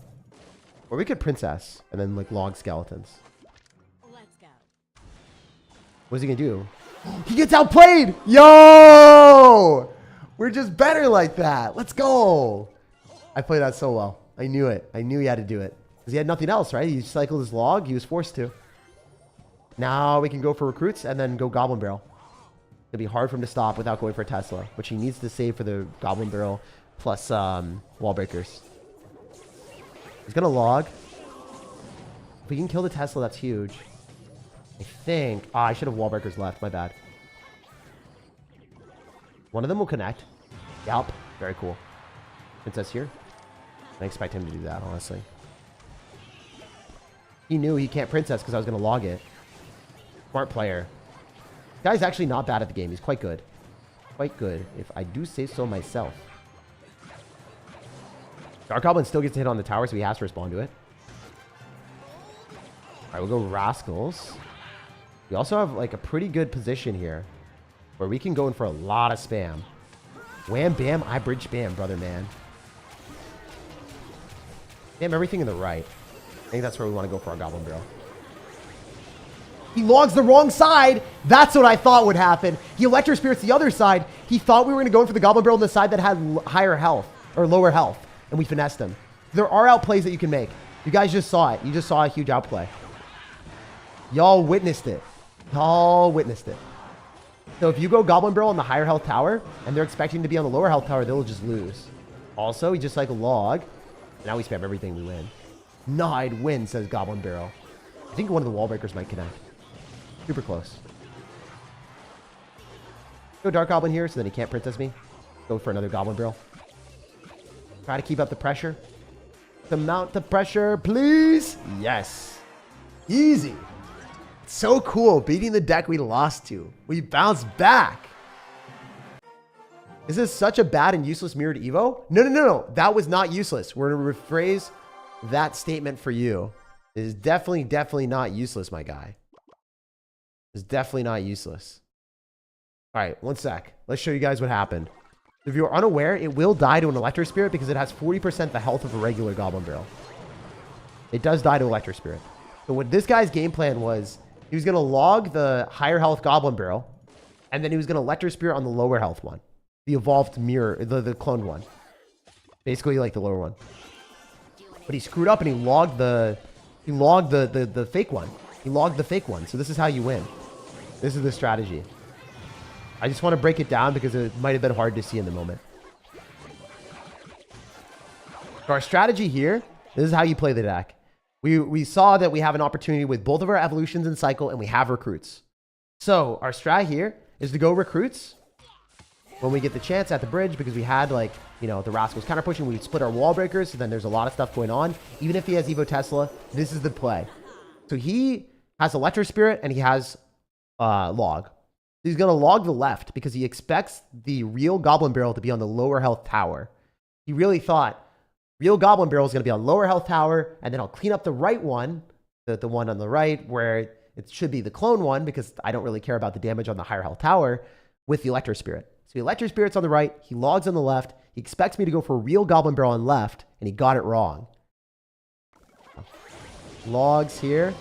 Or we could Princess and then like log skeletons. Let's go. What's he going to do? He gets outplayed! Yo! We're just better like that. Let's go. I played that so well. I knew it. I knew he had to do it. Because he had nothing else, right? He cycled his log. He was forced to. Now we can go for recruits and then go Goblin Barrel. It'll be hard for him to stop without going for a Tesla, which he needs to save for the Goblin Barrel plus wall breakers. He's going to log. If we can kill the Tesla, that's huge. I think... I should have wall breakers left. My bad. One of them will connect. Yep. Very cool. Princess here. I expect him to do that, honestly. He knew he can't Princess because I was going to log it. Smart player. This guy's actually not bad at the game. He's quite good. Quite good, if I do say so myself. Dark Goblin still gets to hit on the tower, so he has to respond to it. Alright, we'll go Rascals. We also have like a pretty good position here where we can go in for a lot of spam. Wham, bam, I bridge spam, brother, man. Damn, everything in the right. I think that's where we want to go for our Goblin Barrel. He logs the wrong side. That's what I thought would happen. He Electro Spirits the other side. He thought we were going to go in for the Goblin Barrel on the side that had higher health or lower health. And we finessed him. There are outplays that you can make. You guys just saw it. You just saw a huge outplay. Y'all witnessed it. Y'all witnessed it. So if you go Goblin Barrel on the higher health tower and they're expecting to be on the lower health tower, they'll just lose. Also, he just like a log. Now we spam everything, we win. No, I'd win, says Goblin Barrel. I think one of the wall breakers might connect. Super close. Go Dark Goblin here so then he can't Princess me. Go for another Goblin Barrel. Try to keep up the pressure. To mount the pressure, please. Yes. Easy. So cool. Beating the deck we lost to. We bounced back. Is this such a bad and useless mirrored Evo? No, no, no, no. That was not useless. We're going to rephrase that statement for you. It is definitely not useless, my guy. It's definitely not useless. All right, one sec. Let's show you guys what happened. If you're unaware, it will die to an Electro Spirit because it has 40% the health of a regular Goblin Barrel. It does die to Electro Spirit. So what this guy's game plan was, he was going to log the higher health Goblin Barrel, and then he was going to Electro Spirit on the lower health one. The evolved mirror, the cloned one. Basically like the lower one. But he screwed up and he logged the fake one. He logged the fake one. So this is how you win. This is the strategy. I just want to break it down because it might have been hard to see in the moment. So our strategy here, this is how you play the deck. We saw that we have an opportunity with both of our evolutions in cycle and we have recruits. So our strat here is to go recruits when we get the chance at the bridge because we had like, you know, the Rascals counter pushing. We split our wall breakers. So then there's a lot of stuff going on. Even if he has Evo Tesla, this is the play. So he has Electro Spirit and he has log. He's going to log the left because he expects the real Goblin Barrel to be on the lower health tower. He really thought real Goblin Barrel is going to be on lower health tower, and then I'll clean up the right one, the one on the right where it should be the clone one because I don't really care about the damage on the higher health tower with the Electro Spirit. So the Electro Spirit's on the right, he logs on the left, he expects me to go for real Goblin Barrel on left, and he got it wrong. Logs here.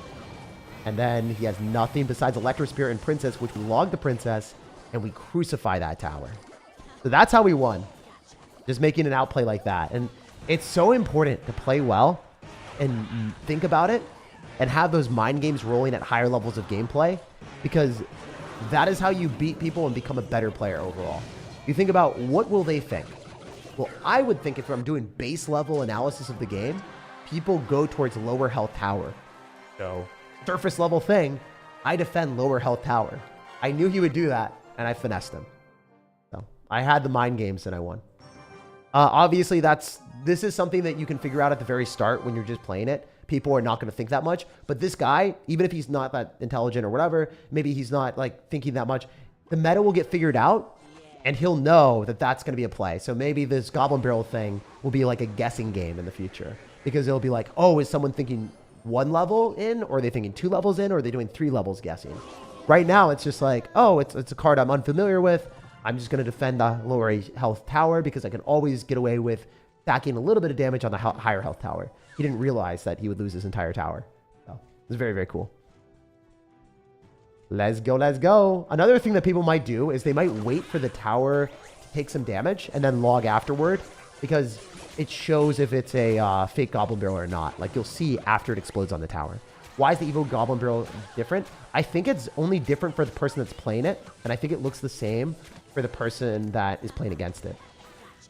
And then he has nothing besides Electro Spirit and Princess, which we log the Princess, and we crucify that tower. So that's how we won. Just making an outplay like that. And it's so important to play well and think about it and have those mind games rolling at higher levels of gameplay because that is how you beat people and become a better player overall. You think about what will they think? Well, I would think if I'm doing base level analysis of the game, people go towards lower health tower. So surface level thing, I defend lower health tower. I knew he would do that, and I finessed him. So I had the mind games, and I won. Obviously, this is something that you can figure out at the very start when you're just playing it. people are not going to think that much. But this guy, even if he's not that intelligent or whatever, maybe he's not like thinking that much, the meta will get figured out and he'll know that that's going to be a play. So maybe this Goblin Barrel thing will be like a guessing game in the future, because it'll be like, oh, is someone thinking 1 level in, or are they thinking 2 levels in, or are they doing 3 levels guessing? Right now, it's just like, oh, it's a card I'm unfamiliar with. I'm just going to defend the lower health tower because I can always get away with stacking a little bit of damage on the higher health tower. He didn't realize that he would lose his entire tower. So it's very, very cool. Let's go, let's go. Another thing that people might do is they might wait for the tower to take some damage and then log afterward, because it shows if it's a fake Goblin Barrel or not. Like, you'll see after it explodes on the tower. Why is the Evo Goblin Barrel different? I think it's only different for the person that's playing it, and I think it looks the same for the person that is playing against it.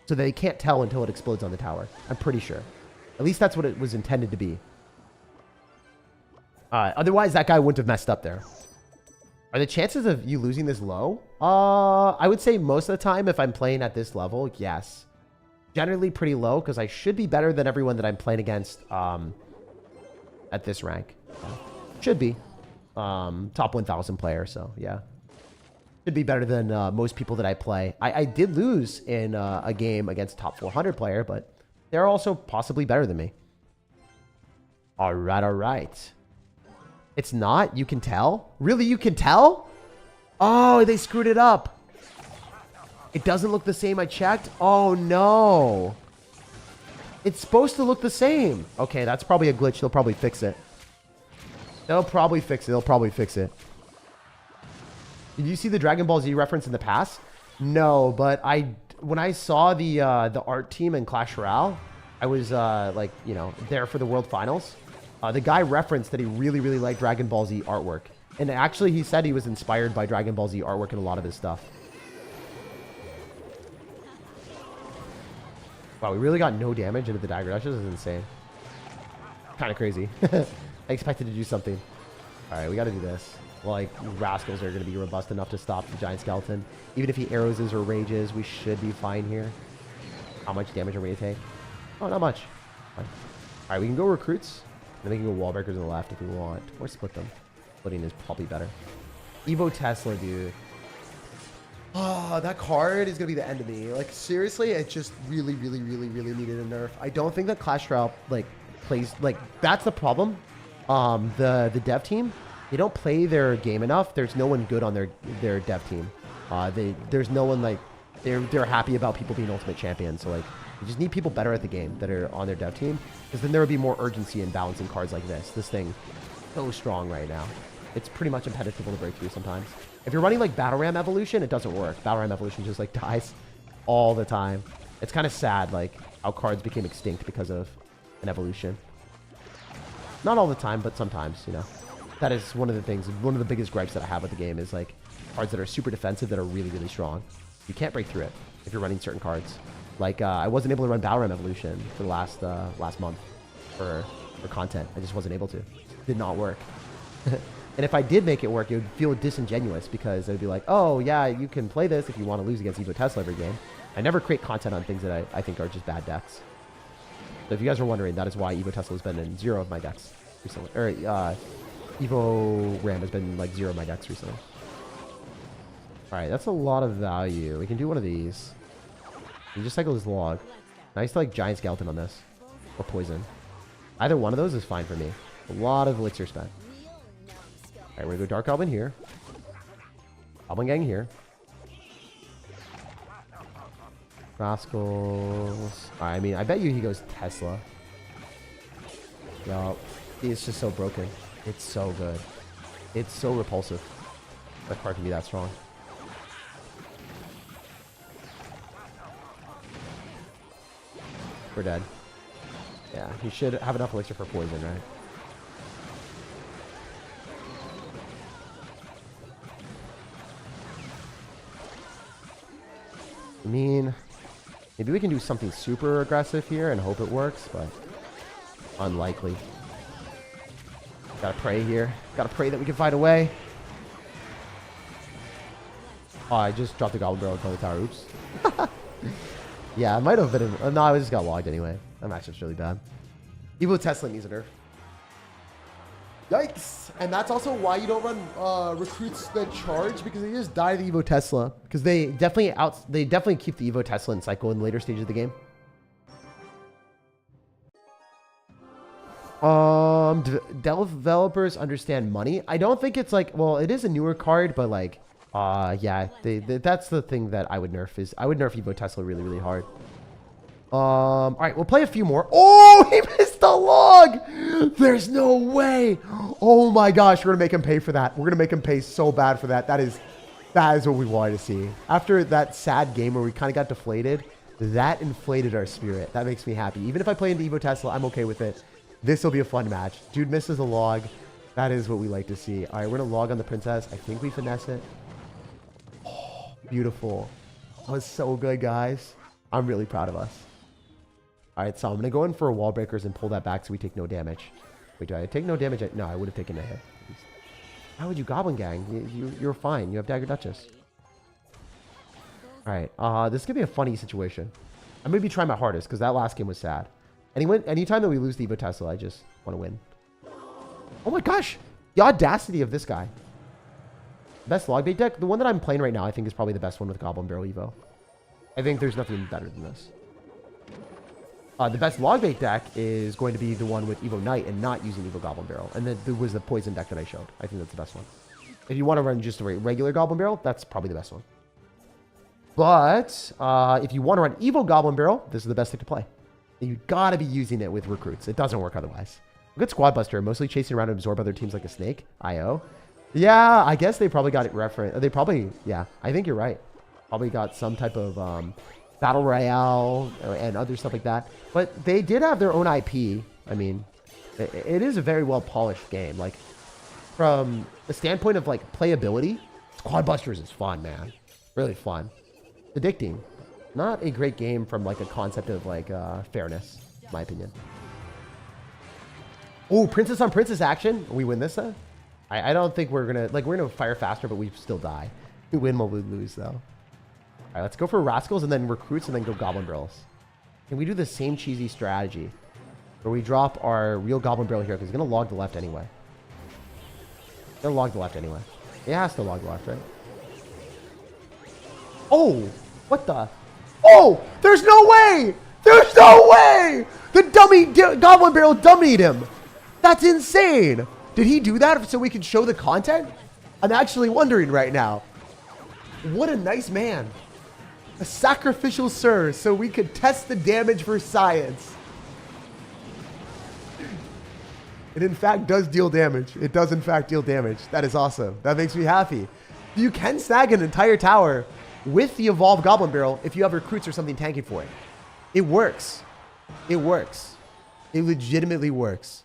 So they can't tell until it explodes on the tower. I'm pretty sure. At least that's what it was intended to be. Otherwise, that guy wouldn't have messed up there. Are the chances of you losing this low? I would say most of the time, if I'm playing at this level, yes. Generally pretty low, because I should be better than everyone that I'm playing against at this rank. Should be. Top 1,000 player, so yeah. Should be better than most people that I play. I did lose in a game against top 400 player, but they're also possibly better than me. All right, all right. It's not? You can tell? Really, you can tell? Oh, they screwed it up. It doesn't look the same. I checked. Oh, no. It's supposed to look the same. Okay, that's probably a glitch. They'll probably fix it. They'll probably fix it. They'll probably fix it. Did you see the Dragon Ball Z reference in the past? No, but when I saw the art team in Clash Royale, I was like, you know, there for the World Finals. The guy referenced that he really, really liked Dragon Ball Z artwork. And actually, he said he was inspired by Dragon Ball Z artwork in a lot of his stuff. Wow, we really got no damage into the dagger. That just is insane. Kind of crazy. I expected to do something. All right, we got to do this. Like, rascals are going to be robust enough to stop the giant skeleton. Even if he arrows or rages, we should be fine here. How much damage are we going to take? Oh, not much. Fine. All right, we can go recruits. And we can go wall breakers on the left if we want. Or split them. Splitting is probably better. Evo Tesla, dude. Oh, that card is going to be the end of me. Like, seriously, it just really, really, really, really needed a nerf. I don't think that Clash Royale, like, plays... Like, that's the problem. The dev team, they don't play their game enough. There's no one good on their dev team. There's no one, like... They're happy about people being ultimate champions. So, like, you just need people better at the game that are on their dev team. Because then there would be more urgency in balancing cards like this. This thing, so strong right now. It's pretty much impenetrable to break through sometimes. If you're running like Battle Ram Evolution, it doesn't work. Battle Ram Evolution just like dies all the time. It's kind of sad, like how cards became extinct because of an evolution. Not all the time, but sometimes, you know. That is one of the things, one of the biggest gripes that I have with the game is like cards that are super defensive that are really, really strong. You can't break through it if you're running certain cards. Like, I wasn't able to run Battle Ram Evolution for the last month for content. I just wasn't able to. It did not work. And if I did make it work, it would feel disingenuous because it would be like, oh, yeah, you can play this if you want to lose against Evo Tesla every game. I never create content on things that I think are just bad decks. So if you guys are wondering, that is why Evo Tesla has been in 0 of my decks recently. Or Evo Ram has been like 0 of my decks recently. All right, that's a lot of value. We can do one of these. You just cycle this log. Nice like giant skeleton on this. Or poison. Either one of those is fine for me. A lot of elixir spent. Alright, we're going to go Dark Goblin here. Goblin Gang here. Rascals. Alright, I mean, I bet you he goes Tesla. No, it's just so broken. It's so good. It's so repulsive. That card can be that strong. We're dead. Yeah, he should have enough elixir for poison, right? I mean, maybe we can do something super aggressive here and hope it works, but unlikely. Gotta pray here. Gotta pray that we can find a way. Oh, I just dropped the Goblin Barrel in the tower. Oops. Yeah, it might have been... no, I just got logged anyway. That matchup's really bad. Evo Tesla needs a nerf. Yikes. And that's also why you don't run recruits that charge, because they just die to the Evo Tesla. Because they definitely keep the Evo Tesla in cycle in later stages of the game. Developers understand money. I don't think it's like, well, it is a newer card, but like, yeah, that's the thing that I would nerf is I would nerf Evo Tesla really, really hard. All right, we'll play a few more. Oh, he missed the log. There's no way. Oh my gosh, we're gonna make him pay for that. We're gonna make him pay so bad for that. That is what we wanted to see. After that sad game where we kind of got deflated, that inflated our spirit. That makes me happy. Even if I play into Evo Tesla, I'm okay with it. This will be a fun match. Dude misses a log. That is what we like to see. All right, we're gonna log on the princess. I think we finesse it. Oh, beautiful. That was so good, guys. I'm really proud of us. All right, so I'm going to go in for wall breakers and pull that back so we take no damage. Wait, do I take no damage? No, I would have taken a hit. How would you Goblin Gang? You're fine. You have Dagger Duchess. All right, this could be a funny situation. I'm going to be trying my hardest because that last game was sad. Anytime that we lose the Evo Tesla, I just want to win. Oh my gosh. The audacity of this guy. Best log bait deck? The one that I'm playing right now, I think is probably the best one with Goblin Barrel Evo. I think there's nothing better than this. The best log bait deck is going to be the one with Evo Knight and not using Evo Goblin Barrel. And then there was the poison deck that I showed. I think that's the best one. If you want to run just a regular Goblin Barrel, that's probably the best one. But if you want to run Evo Goblin Barrel, this is the best deck to play. And you got to be using it with recruits. It doesn't work otherwise. Good Squad Buster, mostly chasing around to absorb other teams like a snake. IO. Yeah, I guess they probably got it referenced. They probably, yeah, I think you're right. Probably got some type of Battle Royale and other stuff like that. But they did have their own IP. I mean, it is a very well polished game. Like, from the standpoint of like playability, Squad Busters is fun, man. Really fun. Addicting. Not a great game from like a concept of like fairness, in my opinion. Oh, princess on princess action. We win this then? I don't think we're gonna we're gonna fire faster, but we still die. We win while we lose though. All right, let's go for Rascals and then Recruits and then go Goblin Barrels. Can we do the same cheesy strategy where we drop our real Goblin Barrel here because he's going to log the left anyway. They'll log the left anyway. It has to log the left, right? Oh, what the? Oh, there's no way! There's no way! The dummy Goblin Barrel dummied him. That's insane. Did he do that so we can show the content? I'm actually wondering right now. What a nice man. A sacrificial Sir, so we could test the damage for science. It in fact does deal damage. It does in fact deal damage. That is awesome. That makes me happy. You can snag an entire tower with the evolved Goblin Barrel if you have recruits or something tanking for it. It works. It works. It legitimately works.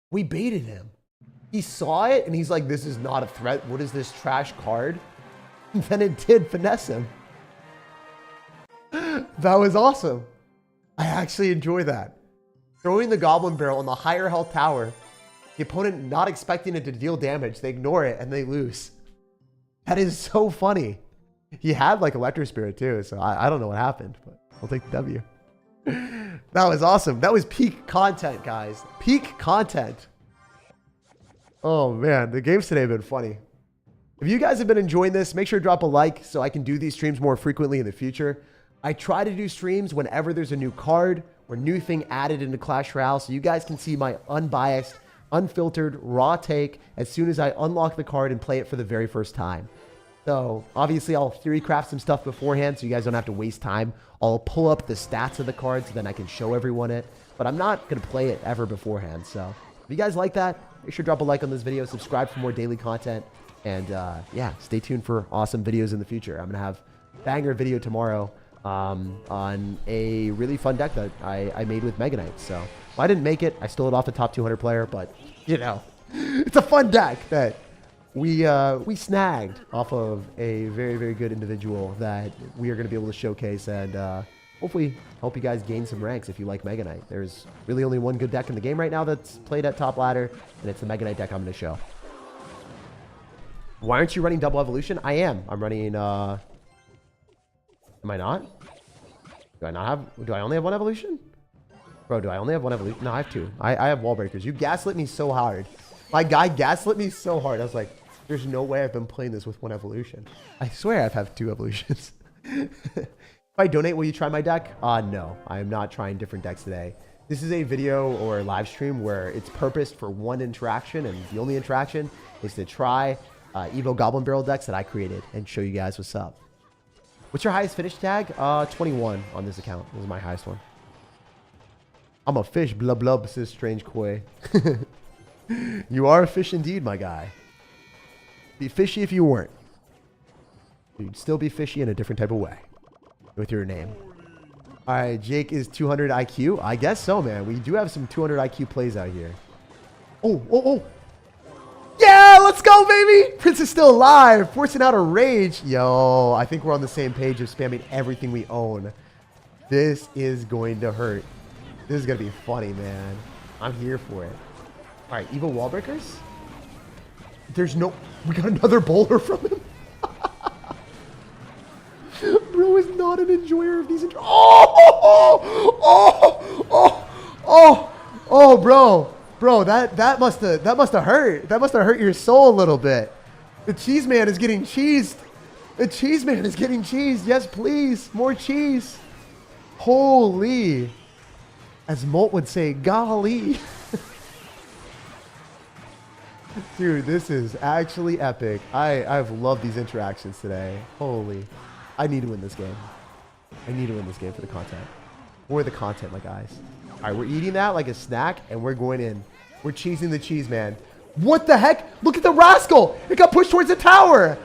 We baited him. He saw it and he's like, this is not a threat. What is this trash card? And then it did finesse him. That was awesome. I actually enjoy that. Throwing the Goblin Barrel on the higher health tower, the opponent not expecting it to deal damage, they ignore it and they lose. That is so funny. He had like Electro Spirit too, so I don't know what happened, but I'll take the W. That was awesome. That was peak content, guys. Peak content. Oh man, the games today have been funny. If you guys have been enjoying this, make sure to drop a like so I can do these streams more frequently in the future. I try to do streams whenever there's a new card or new thing added into Clash Royale so you guys can see my unbiased, unfiltered, raw take as soon as I unlock the card and play it for the very first time. So obviously I'll theory craft some stuff beforehand so you guys don't have to waste time. I'll pull up the stats of the card so then I can show everyone it. But I'm not going to play it ever beforehand. So if you guys like that, make sure to drop a like on this video, subscribe for more daily content. And yeah, stay tuned for awesome videos in the future. I'm going to have a banger video tomorrow on a really fun deck that I made with Mega Knight. So if I didn't make it, I stole it off the top 200 player, but you know, it's a fun deck that we snagged off of a very, very good individual that we are going to be able to showcase and hopefully help you guys gain some ranks if you like Mega Knight. There's really only one good deck in the game right now that's played at top ladder, and it's the Mega Knight deck I'm going to show. Why aren't you running double evolution? I am. I'm running, am I not? Do I only have one evolution? Bro, do I only have one evolution? No, I have two. I have wall breakers. You gaslit me so hard. My guy gaslit me so hard. I was like, there's no way I've been playing this with one evolution. I swear I've had two evolutions. If I donate, will you try my deck? No, I am not trying different decks today. This is a video or live stream where it's purposed for one interaction, and the only interaction is to try Evo Goblin Barrel decks that I created and show you guys what's up. What's your highest finish tag? 21 on this account. This is my highest one. I'm a fish, blub blub, says Strange Koi. You are a fish indeed, my guy. Be fishy if you weren't. You'd still be fishy in a different type of way with your name. All right, Jake is 200 IQ. I guess so, man. We do have some 200 IQ plays out here. Oh. Yeah, let's go, baby. Prince is still alive. Forcing out a rage. Yo, I think we're on the same page of spamming everything we own. This is going to hurt. This is going to be funny, man. I'm here for it. All right, Evo wall breakers. There's no... We got another bowler from him. Bro is not an enjoyer of these... Oh, bro, that must have hurt. That must have hurt your soul a little bit. The cheese man is getting cheesed. The cheese man is getting cheesed. Yes, please, more cheese. Holy, as Molt would say, golly. Dude, this is actually epic. I've loved these interactions today. Holy. I need to win this game. I need to win this game for the content. For the content, my guys. All right, we're eating that like a snack, and we're going in. We're cheesing the cheese, man. What the heck? Look at the rascal. It got pushed towards the tower.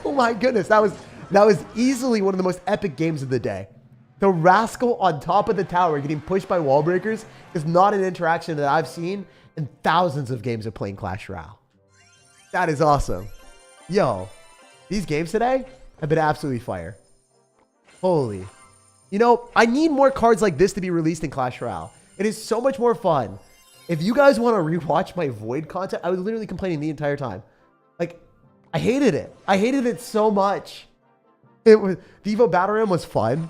Oh, my goodness. That was easily one of the most epic games of the day. The rascal on top of the tower getting pushed by wall breakers is not an interaction that I've seen in thousands of games of playing Clash Royale. That is awesome. Yo, these games today have been absolutely fire. Holy. You know, I need more cards like this to be released in Clash Royale. It is so much more fun. If you guys want to rewatch my Void content, I was literally complaining the entire time. Like, I hated it. I hated it so much. The Evo Battle Ram was fun.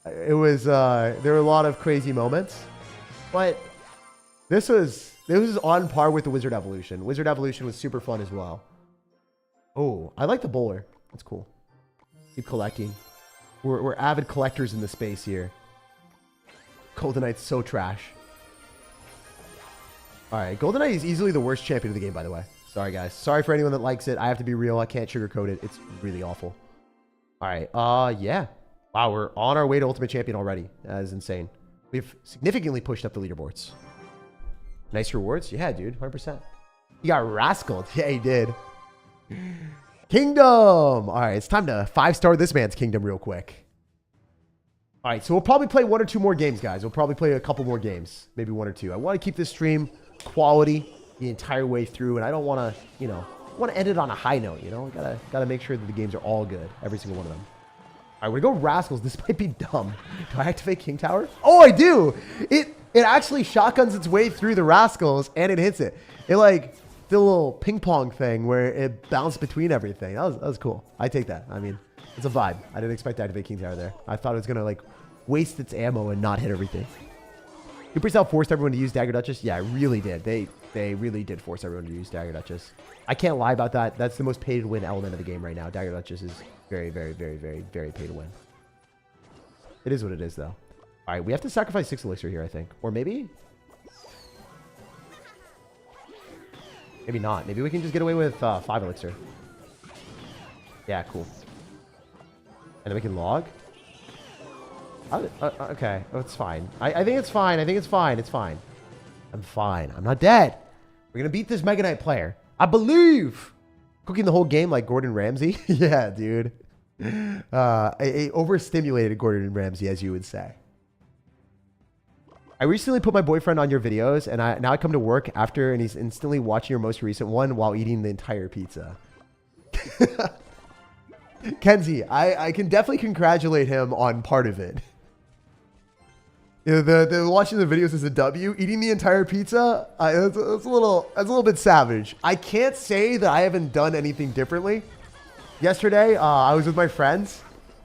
It was, there were a lot of crazy moments. But this was on par with the Wizard Evolution. Wizard Evolution was super fun as well. Oh, I like the bowler. That's cool. Keep collecting. We're avid collectors in the space here. Golden Knight's so trash. All right, Golden Knight is easily the worst champion of the game, by the way. Sorry, guys. Sorry for anyone that likes it. I have to be real. I can't sugarcoat it. It's really awful. All right. Yeah. Wow, we're on our way to Ultimate Champion already. That is insane. We've significantly pushed up the leaderboards. Nice rewards. Yeah, dude. 100%. He got rascaled. Yeah, he did. Kingdom. All right, it's time to 5-star this man's kingdom real quick. All right, so we'll probably play one or two more games, guys. We'll probably play a couple more games, maybe one or two. I want to keep this stream quality the entire way through, and I don't want to, you know, want to end it on a high note. You know, gotta make sure that the games are all good, every single one of them. All right, we go rascals. This might be dumb. Do I activate King Tower? Oh, I do. It actually shotguns its way through the rascals, and it hits it. It like the little ping pong thing where it bounced between everything. That was cool. I take that. I mean, it's a vibe. I didn't expect to activate King Tower there. I thought it was gonna like waste its ammo and not hit everything. Supercell forced everyone to use Dagger Duchess. Yeah, it really did. They really did force everyone to use Dagger Duchess. I can't lie about that. That's the most pay to win element of the game right now. Dagger Duchess is very, very, very, very, very pay to win. It is what it is, though. All right, we have to sacrifice 6 elixir here, I think. Or maybe not. Maybe we can just get away with 5 elixir. Yeah, cool. And then we can log. Okay, oh, it's fine. I think it's fine. I think it's fine. It's fine. I'm fine. I'm not dead. We're going to beat this Mega Knight player. I believe. Cooking the whole game like Gordon Ramsay. Yeah, dude. A overstimulated Gordon Ramsay, as you would say. I recently put my boyfriend on your videos, and now I come to work after, and he's instantly watching your most recent one while eating the entire pizza. Kenzie, I can definitely congratulate him on part of it. You know, the watching the videos is a W. Eating the entire pizza, it's a little bit savage. I can't say that I haven't done anything differently. Yesterday, I was with my friends,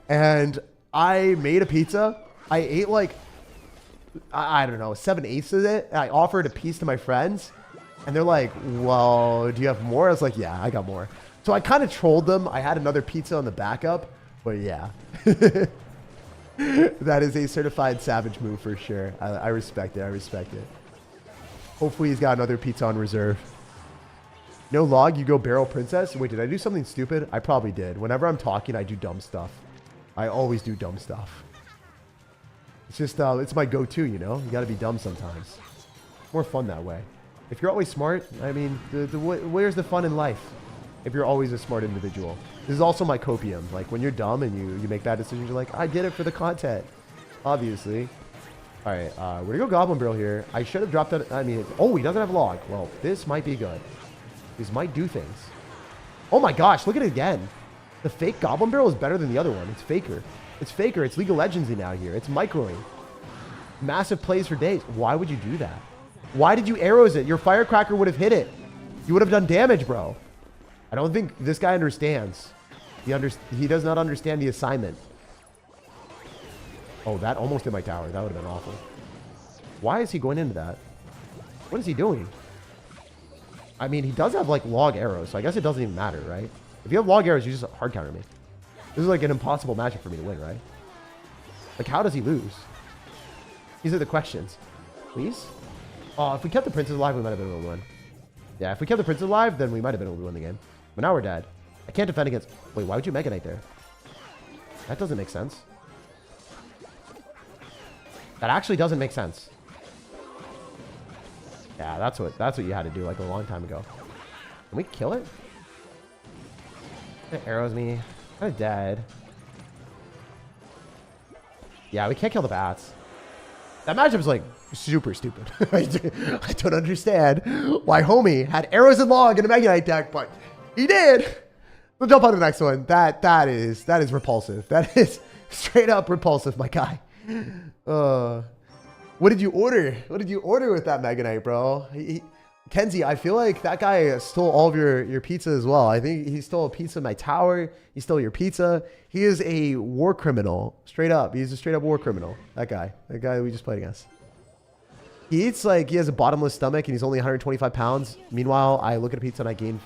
and I made a pizza. I ate like I don't know, 7/8 of it. I offered a piece to my friends, and they're like, well, do you have more? I was like, yeah, I got more. So I kind of trolled them. I had another pizza on the backup, but yeah. That is a certified savage move for sure. I respect it. I respect it. Hopefully he's got another pizza on reserve. No log, you go barrel princess? Wait, did I do something stupid? I probably did. Whenever I'm talking, I do dumb stuff. I always do dumb stuff. It's just, it's my go-to, you know? You gotta be dumb sometimes. More fun that way. If you're always smart, I mean, where's the fun in life? If you're always a smart individual. This is also my copium. Like, when you're dumb and you make bad decisions, you're like, I did it for the content. Obviously. Alright, we're gonna go Goblin Barrel here. I should have dropped that. I mean, oh, he doesn't have log. Well, this might be good. These might do things. Oh my gosh, look at it again. The fake Goblin Barrel is better than the other one. It's faker. It's faker. It's League of Legends out here. It's microing. Massive plays for days. Why would you do that? Why did you arrows it? Your firecracker would have hit it. You would have done damage, bro. I don't think this guy understands. He does not understand the assignment. Oh, that almost hit my tower. That would have been awful. Why is he going into that? What is he doing? I mean, he does have, like, log arrows, so I guess it doesn't even matter, right? If you have log arrows, you just hard counter me. This is, like, an impossible matchup for me to win, right? Like, how does he lose? These are the questions. Please? Oh, if we kept the princess alive, we might have been able to win. Yeah, if we kept the princess alive, then we might have been able to win the game. But now we're dead. I can't defend against... Wait, why would you Mega Knight there? That doesn't make sense. That actually doesn't make sense. Yeah, that's what you had to do like a long time ago. Can we kill it? It arrows me. Kind of dead. Yeah, we can't kill the bats. That matchup is like super stupid. I don't understand why homie had arrows and log in a Mega Knight deck, but he did. We'll jump on the next one. That is repulsive. That is straight up repulsive, my guy. What did you order? What did you order with that Mega Knight, bro? Kenzie, I feel like that guy stole all of your pizza as well. I think he stole a pizza in my tower. He stole your pizza. He is a war criminal. Straight up. He's a straight up war criminal. That guy we just played against. He eats like he has a bottomless stomach and he's only 125 pounds. Meanwhile, I look at a pizza and I gain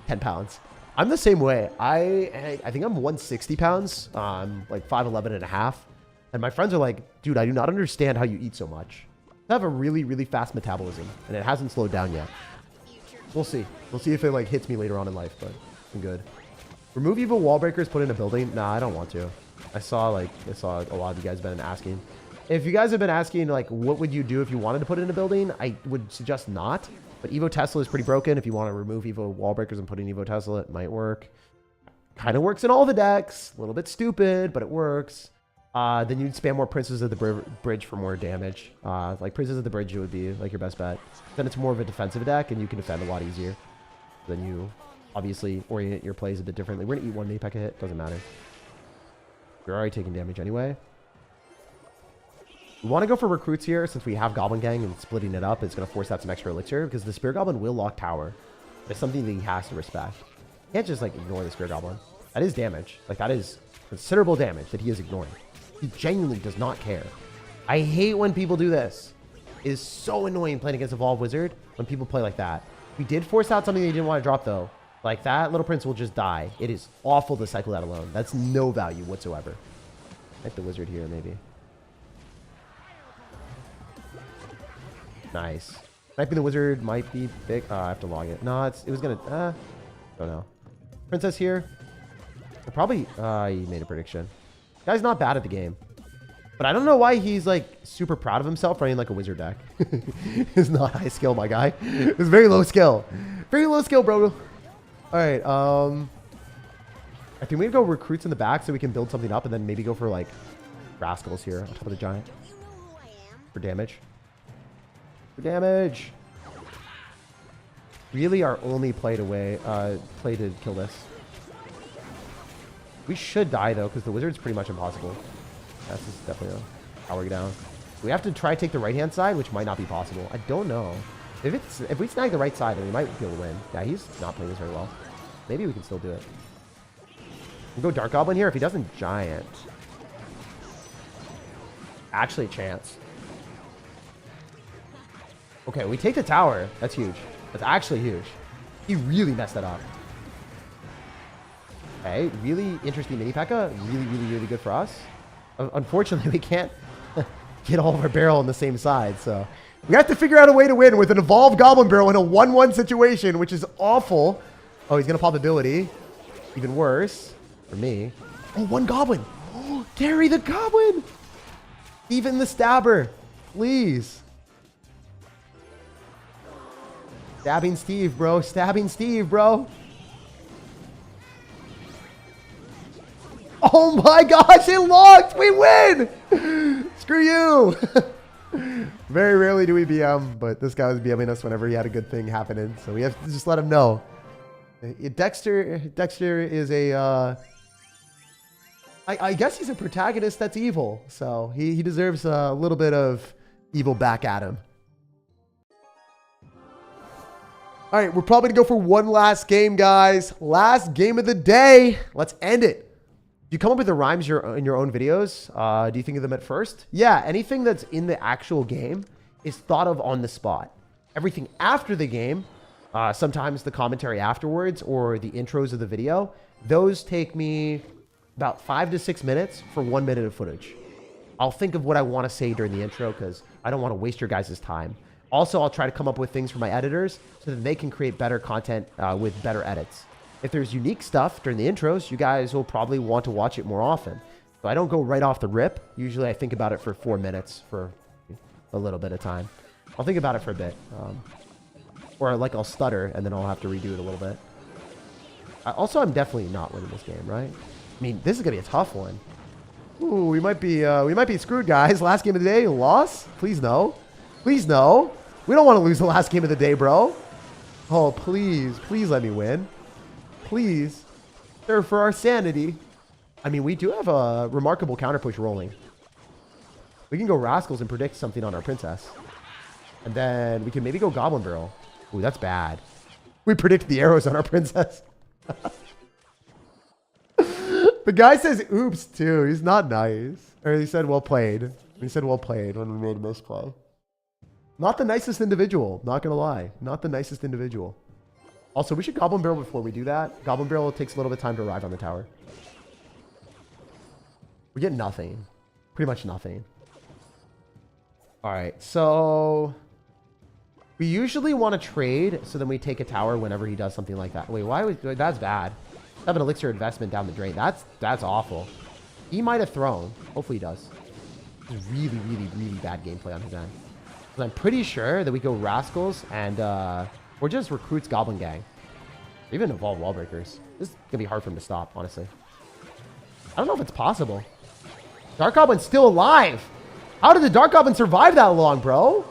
10 pounds. I'm the same way. I think I'm 160 pounds. Like 5'11 and a half. And my friends are like, dude, I do not understand how you eat so much. I have a really, really fast metabolism, and it hasn't slowed down yet. We'll see. We'll see if it like hits me later on in life, but I'm good. Remove evil wall breakers, put in a building. Nah, I don't want to. I saw a lot of you guys been asking. If you guys have been asking, like, what would you do if you wanted to put in a building? I would suggest not. But Evo Tesla is pretty broken. If you want to remove Evo wall breakers and put in Evo Tesla, it might work. Kind of works in all the decks. A little bit stupid, but it works. Then you'd spam more Princes of the Bridge for more damage. Like Princes of the Bridge would be like your best bet. Then it's more of a defensive deck, and you can defend a lot easier. Then you obviously orient your plays a bit differently. We're going to eat one Maypeka hit. Doesn't matter. You're already taking damage anyway. We want to go for recruits here since we have Goblin Gang and splitting it up. It's going to force out some extra elixir because the Spear Goblin will lock tower. It's something that he has to respect. You can't just like ignore the Spear Goblin. That is damage. Like that is considerable damage that he is ignoring. He genuinely does not care. I hate when people do this. It is so annoying playing against Evolve Wizard when people play like that. We did force out something they didn't want to drop though. Like that little prince will just die. It is awful to cycle that alone. That's no value whatsoever. Like the wizard here maybe. Nice. Sniping the wizard might be big. I have to log it. No, it was gonna. Don't know. Princess here. Probably. He made a prediction. Guy's not bad at the game. But I don't know why he's like super proud of himself running like a wizard deck. It's not high skill, my guy. It's very low skill. Very low skill, bro. Alright, I think we go recruits in the back so we can build something up and then maybe go for like rascals here on top of the giant. For damage. For damage. Really our only play to kill this. We should die though, because the wizard's pretty much impossible. That's just definitely a power down. We have to try to take the right-hand side, which might not be possible. I don't know. If we snag the right side, then we might be able to win. Yeah, he's not playing this very well. Maybe we can still do it. We'll go Dark Goblin here. If he doesn't Giant. Actually a chance. Okay, we take the tower. That's huge. That's actually huge. He really messed that up. Okay, really interesting mini P.E.K.K.A. Really good for us. Unfortunately, we can't get all of our barrel on the same side, so we have to figure out a way to win with an evolved Goblin Barrel in a 1-1 situation, which is awful. Oh, he's going to pop ability. Even worse for me. Oh, one Goblin. Oh, carry the Goblin. Even the Stabber. Please. Stabbing Steve, bro. Stabbing Steve, bro. Oh my gosh, it locked. We win. Screw you. Very rarely do we BM, but this guy was BMing us whenever he had a good thing happening. So we have to just let him know. Dexter is a... I guess he's a protagonist that's evil. So he deserves a little bit of evil back at him. All right, we're probably going to go for one last game, guys. Last game of the day. Let's end it. Do you come up with the rhymes in your own videos? Do you think of them at first? Yeah, anything that's in the actual game is thought of on the spot. Everything after the game, sometimes the commentary afterwards or the intros of the video, those take me about 5 to 6 minutes for 1 minute of footage. I'll think of what I want to say during the intro because I don't want to waste your guys' time. Also, I'll try to come up with things for my editors so that they can create better content with better edits. If there's unique stuff during the intros, you guys will probably want to watch it more often. So I don't go right off the rip. Usually I think about it for 4 minutes for a little bit of time. I'll think about it for a bit. Or like I'll stutter and then I'll have to redo it a little bit. Also, I'm definitely not winning this game, right? I mean, this is going to be a tough one. Ooh, we might be screwed, guys. Last game of the day, loss? Please no. Please no. We don't want to lose the last game of the day, bro. Oh, please. Please let me win. Please. Sir, for our sanity. I mean, we do have a remarkable counter push rolling. We can go Rascals and predict something on our princess. And then we can maybe go Goblin Barrel. Ooh, that's bad. We predict the arrows on our princess. The guy says oops, too. He's not nice. Or he said well played. He said well played when we made a misplay. Not the nicest individual. Not going to lie. Not the nicest individual. Also, we should Goblin Barrel before we do that. Goblin Barrel takes a little bit of time to arrive on the tower. We get nothing. Pretty much nothing. All right, so we usually want to trade, so then we take a tower whenever he does something like that. Wait, why was that's bad? Have an elixir investment down the drain. That's awful. He might have thrown. Hopefully he does. It's really bad gameplay on his end. I'm pretty sure that we go Rascals and or just recruits Goblin Gang. Or even evolve Wall Breakers. This is gonna be hard for him to stop, honestly. I don't know if it's possible. Dark Goblin's still alive. How did the Dark Goblin survive that long, bro?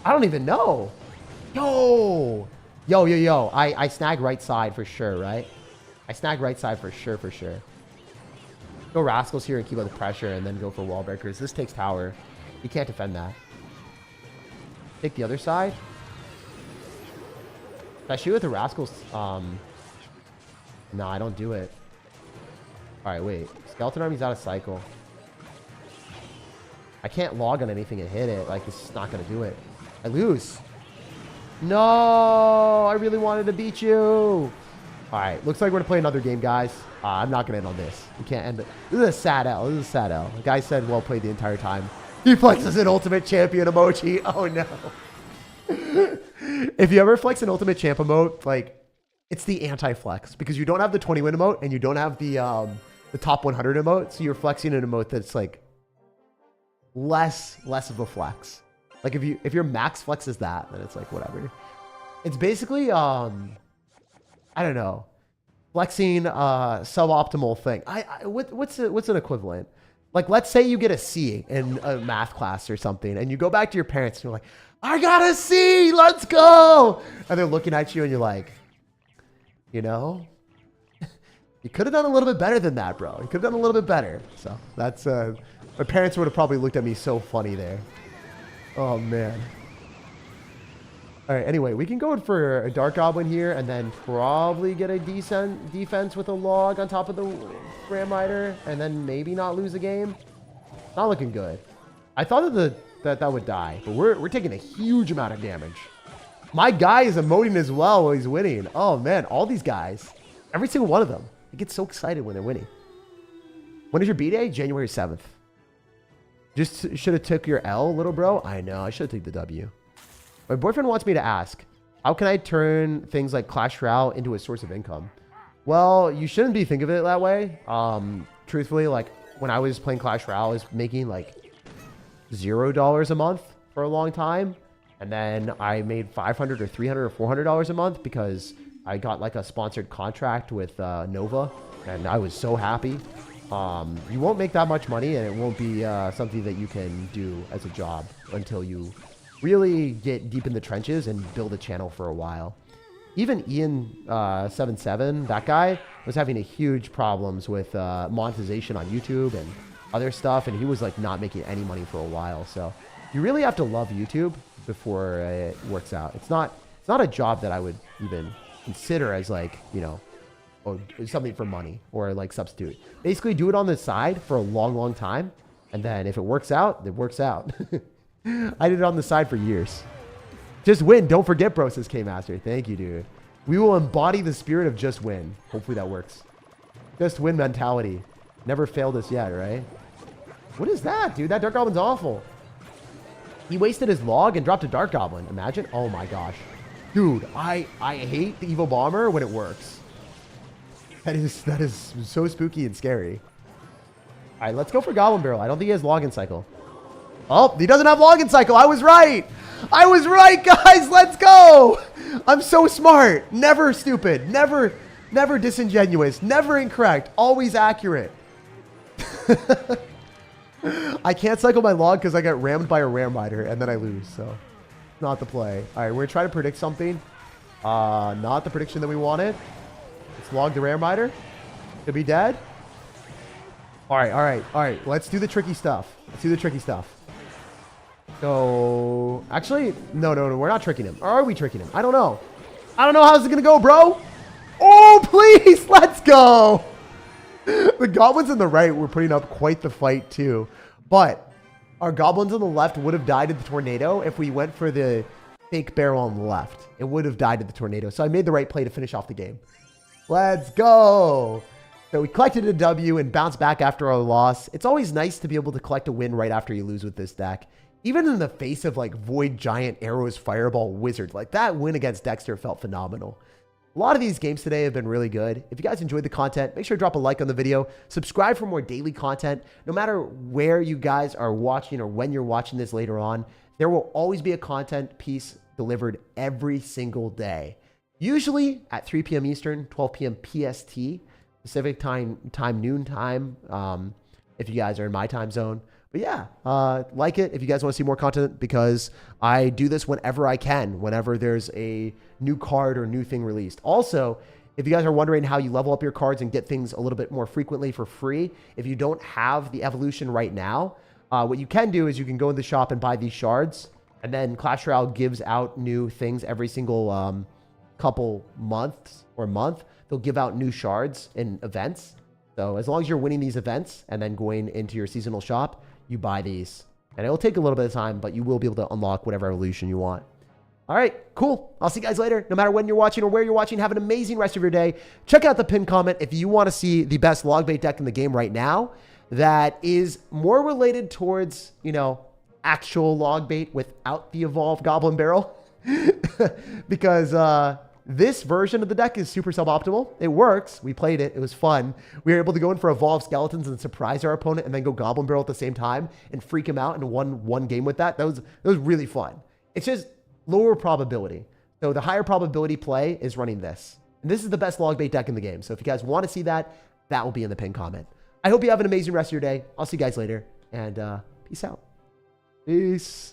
I don't even know. Yo. I snag right side for sure, right? I snag right side for sure. Go Rascals here and keep up the pressure and then go for Wall Breakers. This takes tower. You can't defend that. Take the other side. Should I shoot with the Rascals? No, I don't do it. Alright, wait. Skeleton Army's out of cycle. I can't log on anything and hit it. Like, this is not going to do it. I lose. No! I really wanted to beat you! Alright, looks like we're going to play another game, guys. I'm not going to end on this. We can't end it. This is a sad L. This is a sad L. The guy said well played the entire time. He flexes an ultimate champion emoji. Oh, no. If you ever flex an ultimate champ emote, like, it's the anti-flex. Because you don't have the 20-win emote, and you don't have the top 100 emote. So you're flexing an emote that's, like, less of a flex. Like, if your max flex is that, then it's, like, whatever. It's basically, I don't know, flexing a suboptimal thing. What's an equivalent? Like, let's say you get a C in a math class or something, and you go back to your parents, and you're like, I got a C, let's go! And they're looking at you, and you're like, you know, you could have done a little bit better than that, bro. You could have done a little bit better. So, that's, my parents would have probably looked at me so funny there. Oh, man. All right, anyway, we can go in for a Dark Goblin here and then probably get a decent defense with a log on top of the Ram Rider and then maybe not lose a game. Not looking good. I thought that that would die. But we're taking a huge amount of damage. My guy is emoting as well while he's winning. Oh, man. All these guys. Every single one of them. They get so excited when they're winning. When is your B-Day? January 7th. Just should have took your L, little bro. I know. I should have taken the W. My boyfriend wants me to ask, how can I turn things like Clash Royale into a source of income? Well, you shouldn't be thinking of it that way. Truthfully, like when I was playing Clash Royale, I was making like $0 a month for a long time. And then I made $500 or $300 or $400 a month because I got like a sponsored contract with Nova, and I was so happy. You won't make that much money, and it won't be something that you can do as a job until you really get deep in the trenches and build a channel for a while. Even Ian77, that guy, was having a huge problems with monetization on YouTube and other stuff, and he was like not making any money for a while. So you really have to love YouTube before it works out. It's not a job that I would even consider as like, you know, or something for money or like substitute. Basically do it on the side for a long time, and then if it works out, it works out. I did it on the side for years. Just win. Don't forget, bro, says K-Master. Thank you, dude. We will embody the spirit of just win. Hopefully that works. Just win mentality. Never failed us yet, right? What is that, dude? That Dark Goblin's awful. He wasted his log and dropped a Dark Goblin. Imagine. Oh my gosh. Dude, I hate the Evil Bomber when it works. That is so spooky and scary. All right, let's go for Goblin Barrel. I don't think he has Login Cycle. Oh, he doesn't have Login Cycle. I was right. I was right, guys. Let's go. I'm so smart. Never stupid. Never disingenuous. Never incorrect. Always accurate. I can't cycle my log because I got rammed by a Ram Rider and then I lose. So, not the play. All right, we're going to try to predict something. Not the prediction that we wanted. Let's log the Ram Rider. Could be dead. All right. Let's do the tricky stuff. So, actually, no. We're not tricking him. Or are we tricking him? I don't know. How's it going to go, bro? Oh, please. Let's go. The goblins on the right were putting up quite the fight, too. But our goblins on the left would have died in the tornado if we went for the fake barrel on the left. It would have died in the tornado. So I made the right play to finish off the game. Let's go. So we collected a W and bounced back after our loss. It's always nice to be able to collect a win right after you lose with this deck. Even in the face of like Void Giant, Arrows, Fireball, Wizard. Like that win against Dexter felt phenomenal. A lot of these games today have been really good. If you guys enjoyed the content, make sure to drop a like on the video. Subscribe for more daily content. No matter where you guys are watching or when you're watching this later on, there will always be a content piece delivered every single day. Usually at 3 p.m. Eastern, 12 p.m. PST, Pacific time, noon time, if you guys are in my time zone. But yeah, like it if you guys want to see more content, because I do this whenever I can, whenever there's a new card or new thing released. Also, if you guys are wondering how you level up your cards and get things a little bit more frequently for free, if you don't have the evolution right now, what you can do is you can go in the shop and buy these shards, and then Clash Royale gives out new things every single couple months or month. They'll give out new shards in events. So as long as you're winning these events and then going into your seasonal shop, you buy these. And it'll take a little bit of time, but you will be able to unlock whatever evolution you want. All right, cool. I'll see you guys later. No matter when you're watching or where you're watching, have an amazing rest of your day. Check out the pinned comment if you want to see the best log bait deck in the game right now that is more related towards, you know, actual log bait without the evolved Goblin Barrel. Because this version of the deck is super suboptimal. It works. We played it. It was fun. We were able to go in for evolved skeletons and surprise our opponent and then go Goblin Barrel at the same time and freak him out and won one game with that. That was really fun. It's just lower probability. So the higher probability play is running this. And this is the best log bait deck in the game. So if you guys want to see that, that will be in the pinned comment. I hope you have an amazing rest of your day. I'll see you guys later, and peace out. Peace.